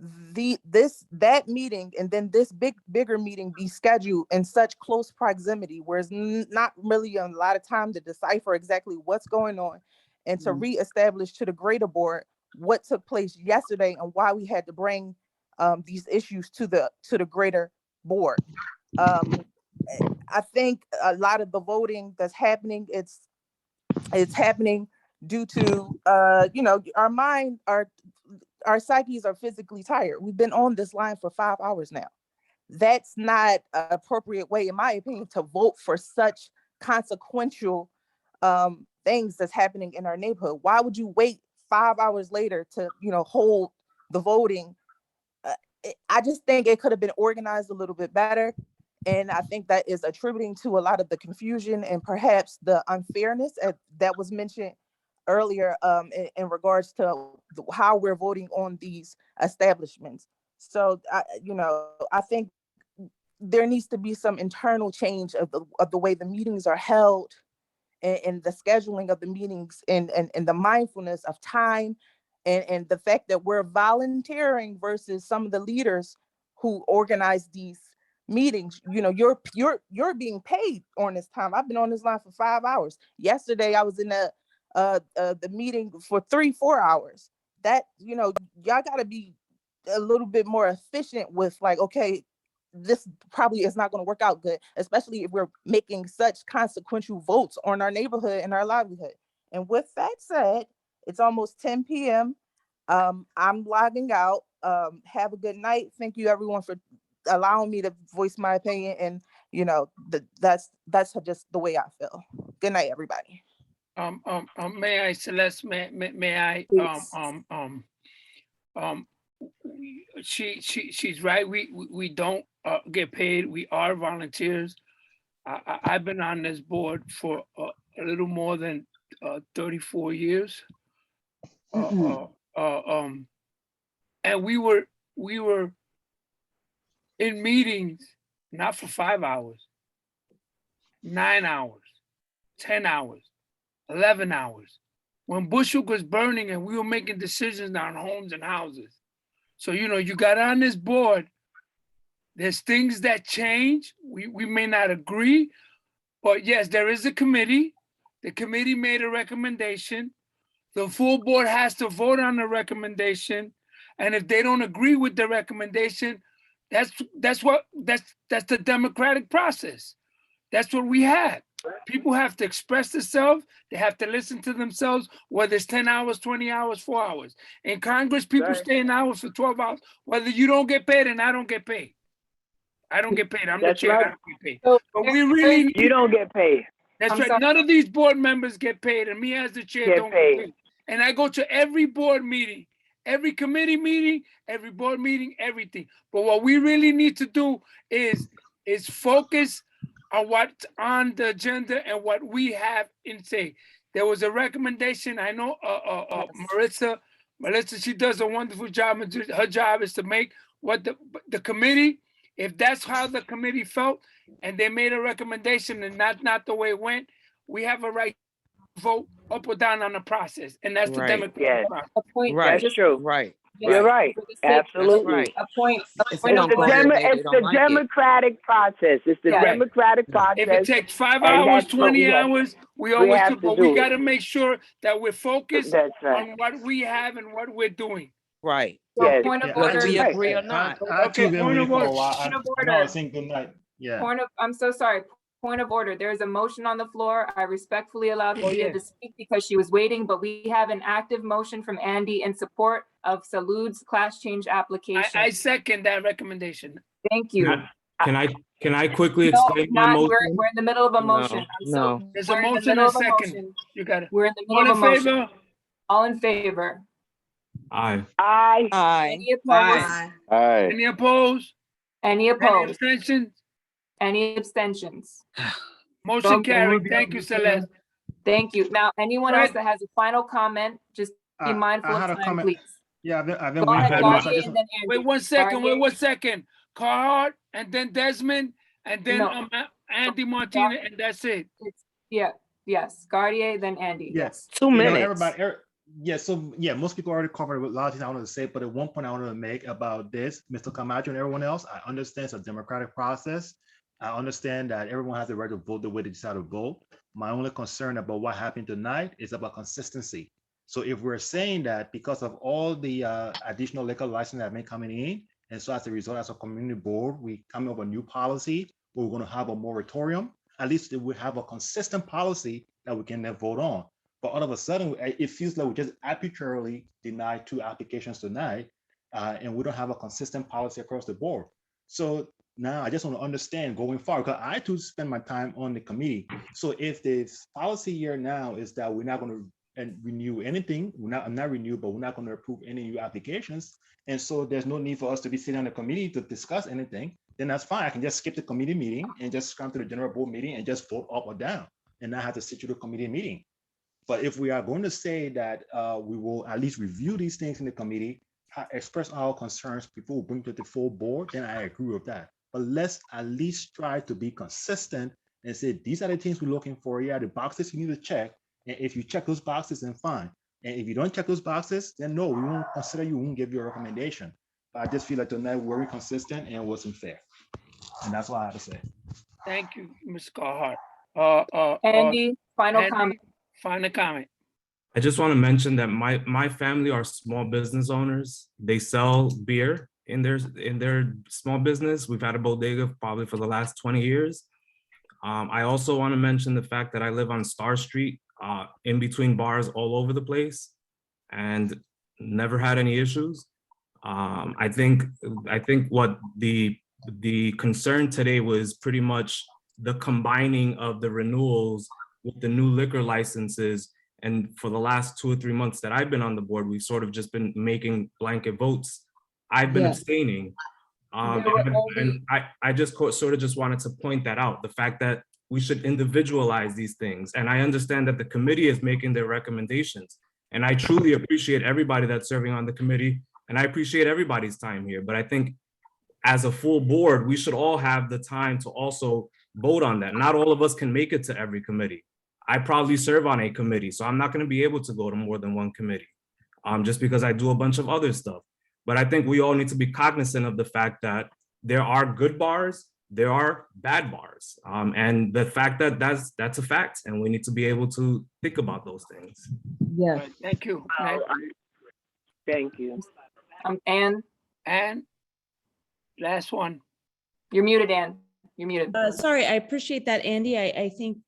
that meeting and then this bigger meeting be scheduled in such close proximity where it's not really a lot of time to decipher exactly what's going on and to reestablish to the greater board what took place yesterday and why we had to bring these issues to the greater board. I think a lot of the voting that's happening, it's happening due to our psyches are physically tired. We've been on this line for 5 hours now. That's not an appropriate way, in my opinion, to vote for such consequential things that's happening in our neighborhood. Why would you wait 5 hours later to, hold the voting? I just think it could have been organized a little bit better. And I think that is attributing to a lot of the confusion and perhaps the unfairness that was mentioned earlier in regards to how we're voting on these establishments. So, I think there needs to be some internal change of the way the meetings are held and the scheduling of the meetings and the mindfulness of time and the fact that we're volunteering versus some of the leaders who organize these meetings. You're being paid on this time. I've been on this line for 5 hours. Yesterday I was in the meeting for 3-4 hours. That y'all got to be a little bit more efficient with okay, this probably is not going to work out good, especially if we're making such consequential votes on our neighborhood and our livelihood. And with that said, it's almost 10 p.m. I'm logging out. Have a good night. Thank you everyone for allowing me to voice my opinion. And that's just the way I feel. Good night, everybody. May I, Celeste? May I? She's right. We don't get paid. We are volunteers. I've been on this board for a little more than 34 years. And we were in meetings not for 5 hours, 9 hours, 10 hours, 11 hours. When Bushwick was burning and we were making decisions on homes and houses. So, you got on this board, there's things that change. We may not agree, but yes, there is a committee. The committee made a recommendation. The full board has to vote on the recommendation. And if they don't agree with the recommendation, that's the democratic process. That's what we had. People have to express themselves. They have to listen to themselves, whether it's 10 hours, 20 hours, 4 hours. In Congress, people stay in hours for 12 hours, whether you don't get paid and I don't get paid. I don't get paid. I'm the chair. I don't get paid. But we really You don't get paid. That's I'm right. sorry. None of these board members get paid, and me as the chair Get don't paid. get paid. And I go to every board meeting, every committee meeting, every board meeting, everything. But what we really need to do is focus on what's on the agenda and what we have in say. There was a recommendation. I know Marissa, she does a wonderful job. And her job is to make what the committee, if that's how the committee felt, and they made a recommendation and not the way it went, we have a right to vote up or down on the process. And that's the democratic process. A point, Right, just right. You're right. for the sake- Absolutely. right. A point It's of the, order. it's the democratic process. It's the Yeah. democratic process. If it takes 5 and hours, that's what 20 we have- hours, we always have do, to but do we it. got to make sure that we're focused That's right. on what we have and what we're doing. Right. So Yes. point of Whether order. we Right. agree or not. Okay, point of order. Point of I know I order. was saying good night. Yeah. I'm so sorry. Point of order. There is a motion on the floor. I respectfully allowed Lydia to speak because she was waiting, but we have an active motion from Andy in support of Salud's class change application. I second that recommendation. Thank you. Can I quickly No, explain my not, motion? we're in the middle of a No, motion. no. There's a We're in the motion middle and of a second. motion. You got it. We're in the All middle in of a motion. favor? All in favor? Aye. Aye. Aye. Any opposed? Aye. Any opposed? Any Any opposed? abstentions? Any abstentions? Motion carried. Thank you, Celeste. Thank you. Now, anyone else Fred? that has a final comment, just be mindful I had of a time, comment. please. Yeah, I've been Go waiting ahead, for this. Gautier, and then Andy. Wait 1 second. Wait Gautier. 1 second. Carhart, and then Desmond, and then No. Andy Martinez, and that's it. Yeah, yes, Gautier, then Andy. Yes. 2 minutes. Most people already covered a lot of things I wanted to say, but at one point I wanted to make about this, Mr. Camacho and everyone else, I understand it's a democratic process. I understand that everyone has the right to vote the way they decide to vote. My only concern about what happened tonight is about consistency. So if we're saying that because of all the additional liquor license that have been coming in, and so as a result, as a community board, we come up with a new policy, we're going to have a moratorium, at least we have a consistent policy that we can then vote on. But all of a sudden, it feels like we just arbitrarily denied 2 applications tonight, and we don't have a consistent policy across the board. So now I just want to understand going forward, because I too spend my time on the committee. So if the policy here now is that we're not going to renew anything, I'm not renew, but we're not going to approve any new applications. And so there's no need for us to be sitting on the committee to discuss anything, then that's fine. I can just skip the committee meeting and just come to the general board meeting and just vote up or down and not have to sit through the committee meeting. But if we are going to say that we will at least review these things in the committee, express our concerns before we bring to the full board, then I agree with that. But let's at least try to be consistent and say, these are the things we're looking for. Yeah, the boxes you need to check. And if you check those boxes, then fine. And if you don't check those boxes, then no, we won't consider you, we won't give you a recommendation. But I just feel like tonight we're very consistent and it wasn't fair. And that's what I have to say. Thank you, Ms. Carhart. Andy, final Andy, comment. Final comment. I just want to mention that my family are small business owners. They sell beer in their small business. We've had a bodega probably for the last 20 years. I also want to mention the fact that I live on Star Street, in between bars all over the place, and never had any issues. I think what the concern today was pretty much the combining of the renewals with the new liquor licenses. And for the last 2 or 3 months that I've been on the board, we've sort of just been making blanket votes. I've been abstaining. And I just sort of just wanted to point that out, the fact that we should individualize these things. And I understand that the committee is making their recommendations. And I truly appreciate everybody that's serving on the committee. And I appreciate everybody's time here. But I think as a full board, we should all have the time to also vote on that. Not all of us can make it to every committee. I probably serve on a committee, so I'm not going to be able to go to more than one committee, just because I do a bunch of other stuff. But I think we all need to be cognizant of the fact that there are good bars, there are bad bars, and the fact that that's a fact, and we need to be able to think about those things. Yes. Thank you. Thank you. Anne, And last one. you're muted, Anne. You're muted. Sorry, I appreciate that, Andy. I think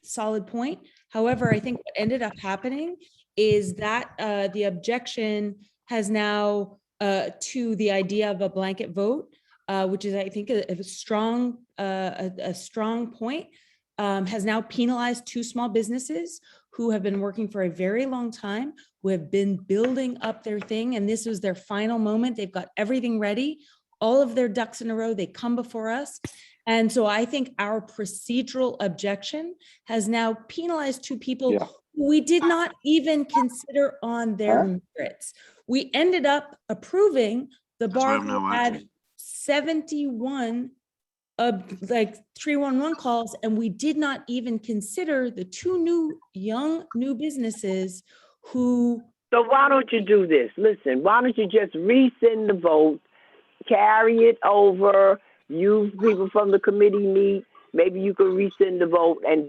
solid point. However, I think what ended up happening is that the objection has now to the idea of a blanket vote, which is, I think, a strong point, has now penalized two small businesses who have been working for a very long time, who have been building up their thing, and this was their final moment. They've got everything ready, all of their ducks in a row. They come before us. And so I think our procedural objection has now penalized two people who we did not even consider on their merits. We ended up approving the bar who had 71 like 311 calls, and we did not even consider the two young businesses who. So why don't you do this? Listen, why don't you just rescind the vote, carry it over, you people from the committee meet, maybe you could rescind the vote and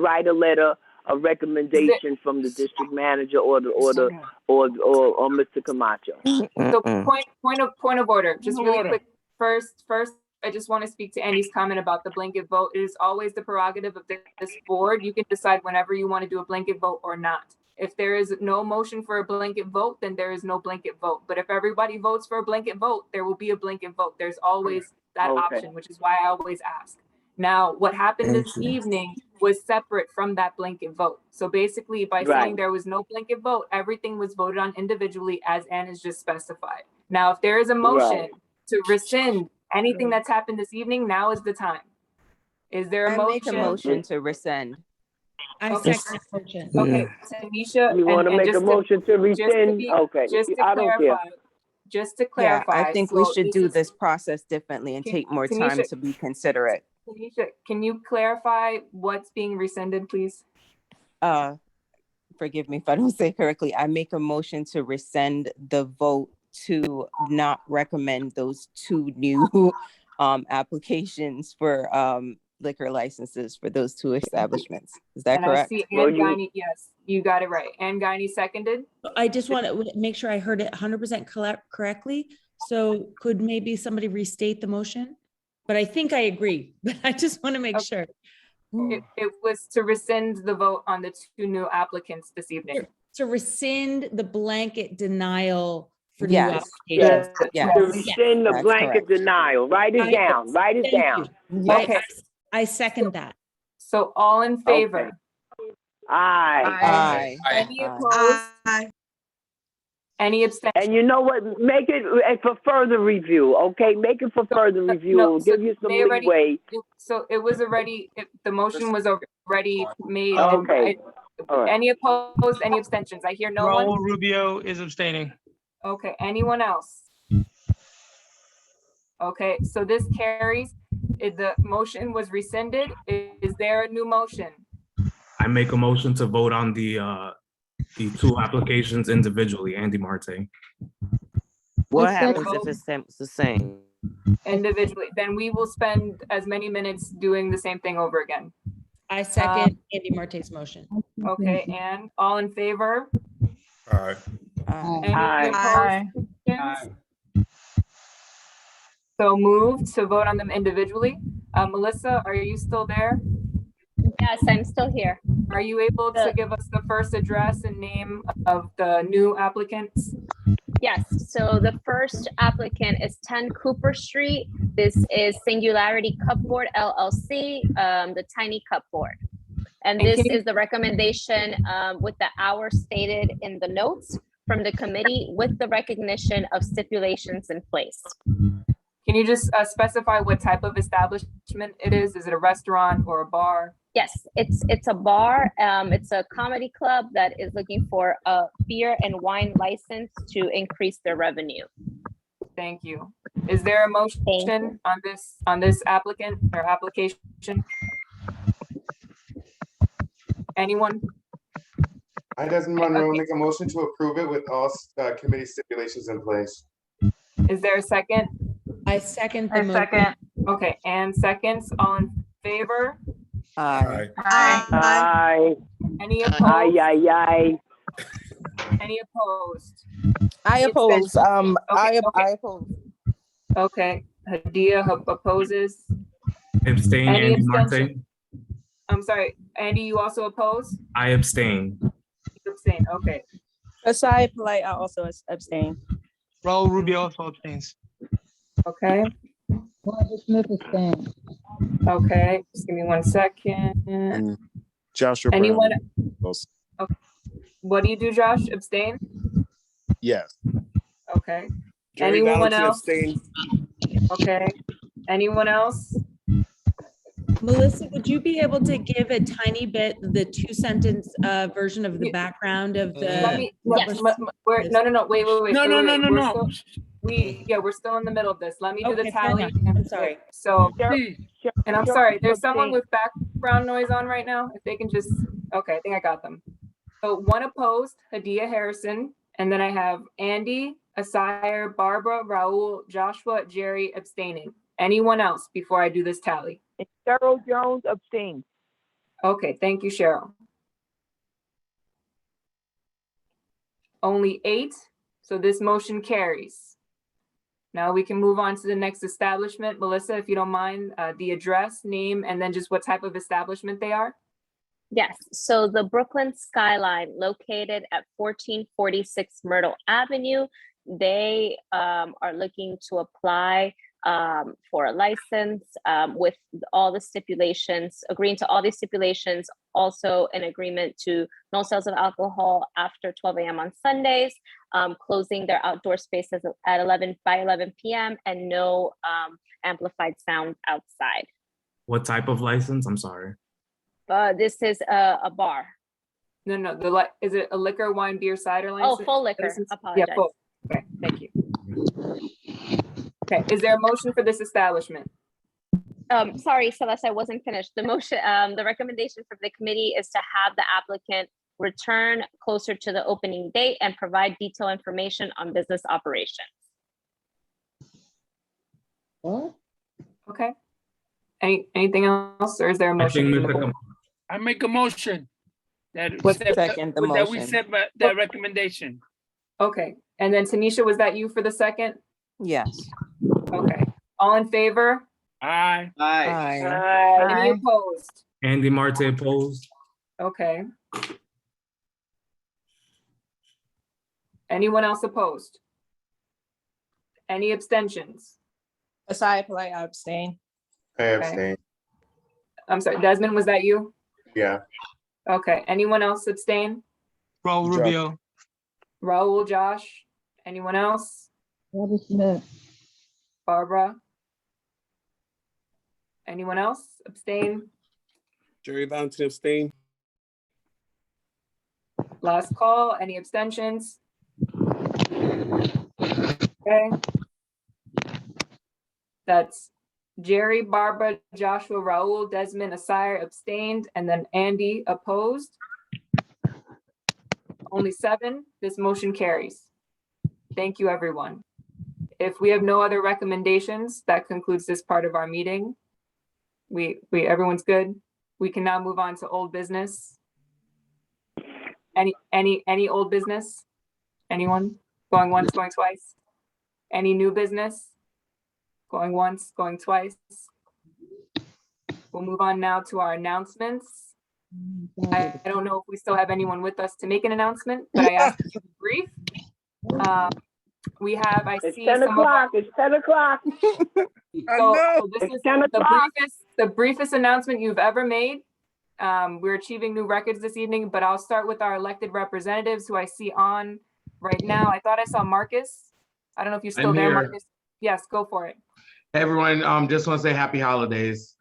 write a letter, a recommendation from the district manager or Mr. Camacho. So point of order, just really quick. First, I just want to speak to Andy's comment about the blanket vote. It is always the prerogative of this board. You can decide whenever you want to do a blanket vote or not. If there is no motion for a blanket vote, then there is no blanket vote. But if everybody votes for a blanket vote, there will be a blanket vote. There's always that option, which is why I always ask. Now, what happened this evening was separate from that blanket vote. So basically, by saying there was no blanket vote, everything was voted on individually, as Anne has just specified. Now, if there is a motion to rescind anything that's happened this evening, now is the time. Is there a motion? Make a motion to rescind. I second the motion. Okay, Tanisha. You want to make a motion to rescind? Okay, I don't care. Just to clarify. I think we should do this process differently and take more time to be considerate. Tanisha, can you clarify what's being rescinded, please? Forgive me if I don't say correctly. I make a motion to rescind the vote to not recommend those two new applications for liquor licenses for those two establishments. Is that correct? I see Ann Guiney, yes, you got it right. Ann Guiney seconded. I just want to make sure I heard it 100% correctly. So could maybe somebody restate the motion? But I think I agree, but I just want to make sure. It was to rescind the vote on the two new applicants this evening. To rescind the blanket denial for new Yes. applications. To rescind the blanket denial. Write it down. Write it down. Okay. I second that. So all in favor? Aye. Any opposed? Any abstentions? And you know what? Make it for further review, okay? Make it for further review. No, We'll give you some leeway. So it was already, the motion was already made. Okay. Any opposed, any abstentions? I hear no one. Raul Rubio is abstaining. Okay, anyone else? Okay, so this carries. The motion was rescinded. Is there a new motion? I make a motion to vote on the two applications individually, Andy Marte. What happens if it's the same? Individually, then we will spend as many minutes doing the same thing over again. I second Andy Marte's motion. Okay, and all in favor? Aye. Any opposed? So moved to vote on them individually. Melissa, are you still there? Yes, I'm still here. Are you able to give us the first address and name of the new applicants? Yes, so the first applicant is 10 Cooper Street. This is Singularity Cupboard LLC, the Tiny Cupboard. And this is the recommendation with the hour stated in the notes from the committee with the recognition of stipulations in place. Can you just specify what type of establishment it is? Is it a restaurant or a bar? Yes, it's a bar. It's a comedy club that is looking for a beer and wine license to increase their revenue. Thank you. Is there a motion on this applicant or application? Anyone? I doesn't Monroe make a motion to approve it with all committee stipulations in place. Is there a second? I second the motion. Okay, and seconds, all in favor? Aye. Aye. Any Ay, opposed? ay, ay. Any opposed? I Any oppose. abstentions? Okay, I oppose. okay. Hadia opposes. Abstain, Any Andy Marte. abstention? I'm sorry, Andy, you also oppose? I abstain. You abstain, okay. Aside polite, I also abstain. Raul Rubio also abstains. Okay, Barbara Smith abstained. okay, just give me 1 second. And Joshua Anyone? Brown. Also. Okay. What do you do, Josh? Abstain? Yes. Okay. Jerry Anyone Valentin else? abstained. Okay. Anyone else? Melissa, would you be able to give a tiny bit, the 2-sentence version of the background of Let the? me, what no, was- no, wait. No. We're still in the middle of this. Let me do the Okay, fair tally. enough. and- I'm sorry. So, Please. and I'm sorry, there's someone with background noise on right now. If they can just, okay, I think I got them. So 1 opposed, Hadia Harrison, and then I have Andy, Asire, Barbara, Raul, Joshua, Jerry abstaining. Anyone else before I do this tally? And Cheryl Jones abstained. Okay, thank you, Cheryl. Only 8, so this motion carries. Now we can move on to the next establishment. Melissa, if you don't mind, the address, name, and then just what type of establishment they are. Yes, so the Brooklyn Skyline located at 1446 Myrtle Avenue. They are looking to apply for a license with all the stipulations, agreeing to all these stipulations, also an agreement to no sales of alcohol after 12 a.m. on Sundays, closing their outdoor spaces at 11 p.m. and no amplified sound outside. What type of license? I'm sorry. This is a bar. No, is it a liquor, wine, beer, cider Oh, license? full liquor. License? Apologize. Yeah, full. Okay, thank you. Okay, is there a motion for this establishment? Sorry, Celeste, I wasn't finished. The motion, the recommendation from the committee is to have the applicant return closer to the opening date and provide detailed information on business operations. What? Okay. Anything else, or is there a motion? from the board? I make a motion that Second the that we motion. set that recommendation. Okay, and then Tanisha, was that you for the second? Yes. Okay, all in favor? Aye. Aye. Any opposed? Andy Marte opposed. Okay. Anyone else opposed? Any abstentions? Aside polite, I abstain. I abstain. I'm sorry, Desmond, was that you? Yeah. Okay, anyone else abstain? Raul Rubio. Raul, Josh, anyone else? Barbara Smith. Barbara? Anyone else abstain? Jerry Valentin abstained. Last call, any abstentions? Okay. That's Jerry, Barbara, Joshua, Raul, Desmond, Asire abstained, and then Andy opposed. Only 7, this motion carries. Thank you, everyone. If we have no other recommendations, that concludes this part of our meeting. Everyone's good. We can now move on to old business. Any old business? Anyone? Going once, going twice? Any new business? Going once, going twice? We'll move on now to our announcements. I don't know if we still have anyone with us to make an announcement, but I asked you to be brief. We have, I It's see 10 some of our- o'clock. It's 10 o'clock. So this It's is 10 o'clock. the briefest announcement you've ever made. We're achieving new records this evening, but I'll start with our elected representatives who I see on right now. I thought I saw Marcus. I don't know if you're still I'm there, here. Marcus. Yes, go for it. Hey everyone, just want to say happy holidays.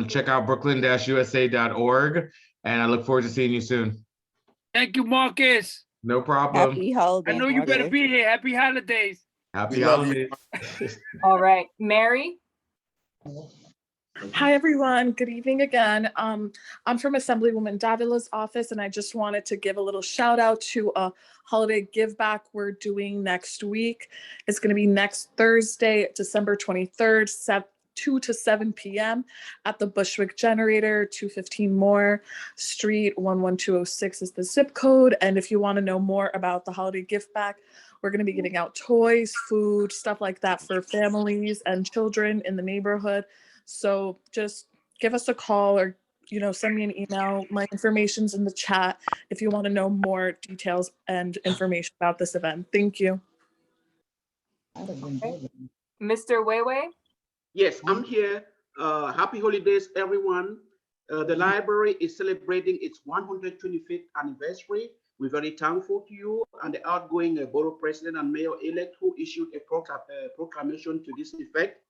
Check out brooklyn-usa.org and I look forward to seeing you soon. Thank you, Marcus. No problem. Happy holidays. I know you better be here. Happy holidays. Happy holidays. All right, Mary. Hi, everyone. Good evening again. I'm from Assemblywoman Davila's office, and I just wanted to give a little shout out to a holiday give back we're doing next week. It's going to be next Thursday, December 23rd, 2 to 7 p.m. at the Bushwick Generator, 215 Moore Street, 11206 is the zip code. And if you want to know more about the holiday gift back, we're going to be giving out toys, food, stuff like that for families and children in the neighborhood. So just give us a call or, send me an email. My information's in the chat if you want to know more details and information about this event. Thank you. Mr. Weiwei? Yes, I'm here. Happy holidays, everyone. The library is celebrating its 125th anniversary. We're very thankful to you and the outgoing borough president and mayor-elect who issued a proclamation to this effect.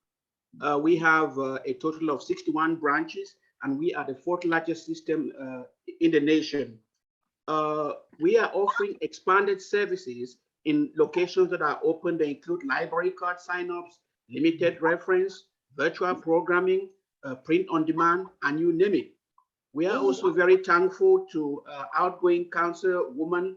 We have a total of 61 branches, and we are the 4th largest system in the nation. We are offering expanded services in locations that are open. They include library card signups, limited reference, virtual programming, print on demand, and you name it. We are also very thankful to outgoing councilwoman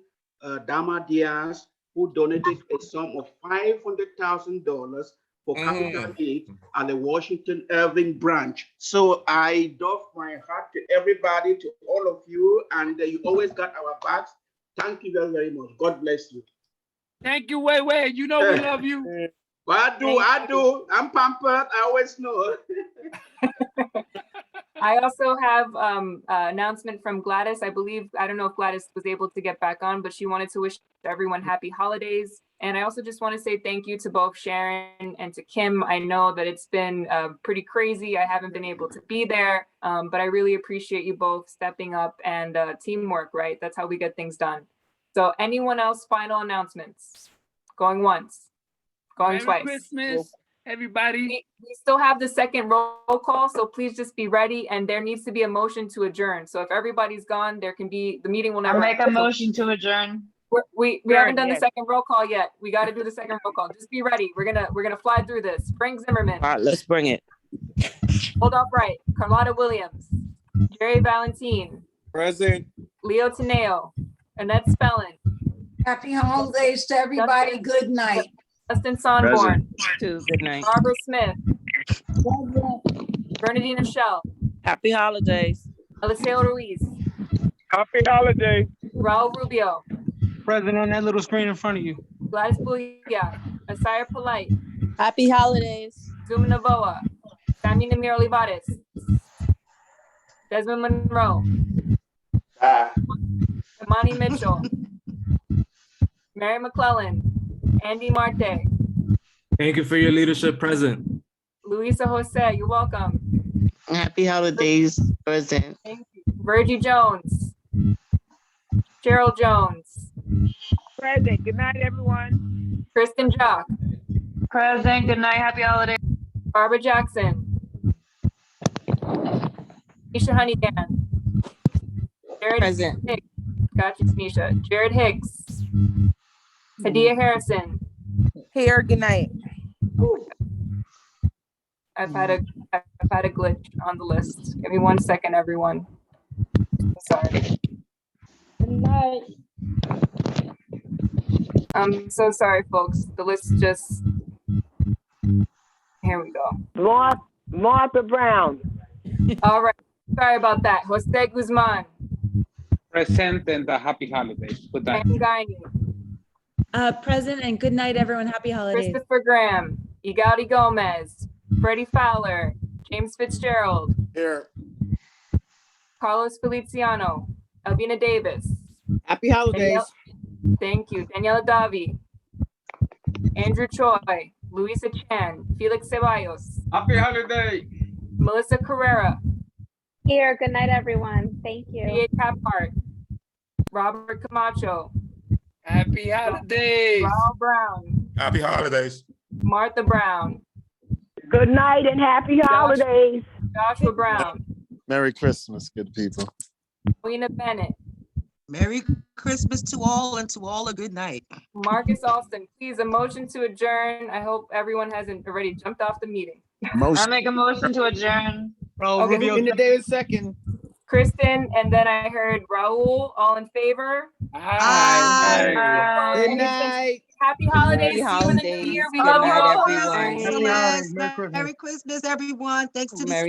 Dama Diaz, who donated a sum of $500,000 for capital aid at the Washington Irving branch. So I doff my hat to everybody, to all of you, and you always got our backs. Thank you very, very much. God bless you. Thank you, Weiwei. You know we love you. Well, I do. I'm pampered. I always know. I also have an announcement from Gladys. I don't know if Gladys was able to get back on, but she wanted to wish everyone happy holidays. And I also just want to say thank you to both Sharon and to Kim. I know that it's been pretty crazy. I haven't been able to be there, but I really appreciate you both stepping up and teamwork, right? That's how we get things done. So anyone else, final announcements? Going once, going Merry twice. Christmas, everybody. We still have the second roll call, so please just be ready. And there needs to be a motion to adjourn. So if everybody's gone, the meeting will never. I'll make a motion to adjourn. We haven't done the second roll call yet. We got to do the second roll call. Just be ready. We're gonna fly through this. Frank Zimmerman. All right, let's bring it. Hold up right. Carlotta Williams. Jerry Valentine. Present. Leo Teneo. Annette Spellin. Happy holidays to everybody. Good night. Justin Sonborn. Good night. Barbara Smith. Bernadina Shell. Happy holidays. Eliseo Ruiz. Happy holidays. Raul Rubio. Present on that little screen in front of you. Gladys Bouya. Asaya Polite. Happy holidays. Zuma Navoa. Sammy Namir Olivares. Desmond Monroe. Imani Mitchell. Mary McClellan. Andy Marte. Thank you for your leadership, present. Luisa Jose, you're welcome. Happy holidays, present. Thank you. Virgie Jones. Cheryl Jones. Present. Good night, everyone. Kristen Jock. Present. Good night. Happy holidays. Barbara Jackson. Nisha Honeydan. Jared Present. Hicks. Gotcha, Nisha. Jared Hicks. Hadia Harrison. Here, good night. I've had a glitch on the list. Give me 1 second, everyone. Sorry. Good night. I'm so sorry, folks. The list just. Here we go. Martha Brown. All right. Sorry about that. Jose Guzman. Present and happy holidays. Good night. Ken Gagne. Present and good night, everyone. Happy holidays. Christopher Graham. Igaldi Gomez. Freddie Fowler. James Fitzgerald. Here. Carlos Feliciano. Albina Davis. Happy holidays. Thank you. Daniela Davi. Andrew Choi. Luisa Chan. Felix Ceballos. Happy holiday. Melissa Carrera. Here, good night, everyone. Thank you. P.A. Caphart. Robert Camacho. Happy holidays. Raul Brown. Happy holidays. Martha Brown. Good night and happy holidays. Joshua Brown. Merry Christmas, good people. Lena Bennett. Merry Christmas to all, and to all a good night. Marcus Alston, please, a motion to adjourn. I hope everyone hasn't already jumped off the meeting. I'll make a motion to adjourn. Okay. In the day second. Kristen, and then I heard Raul, all in favor? Aye. Aye. Good night. night. Happy holidays. Happy See you in the new year. holidays. We Good love you night, all. everyone. Excellent. Merry Christmas, everyone. Thanks to the Merry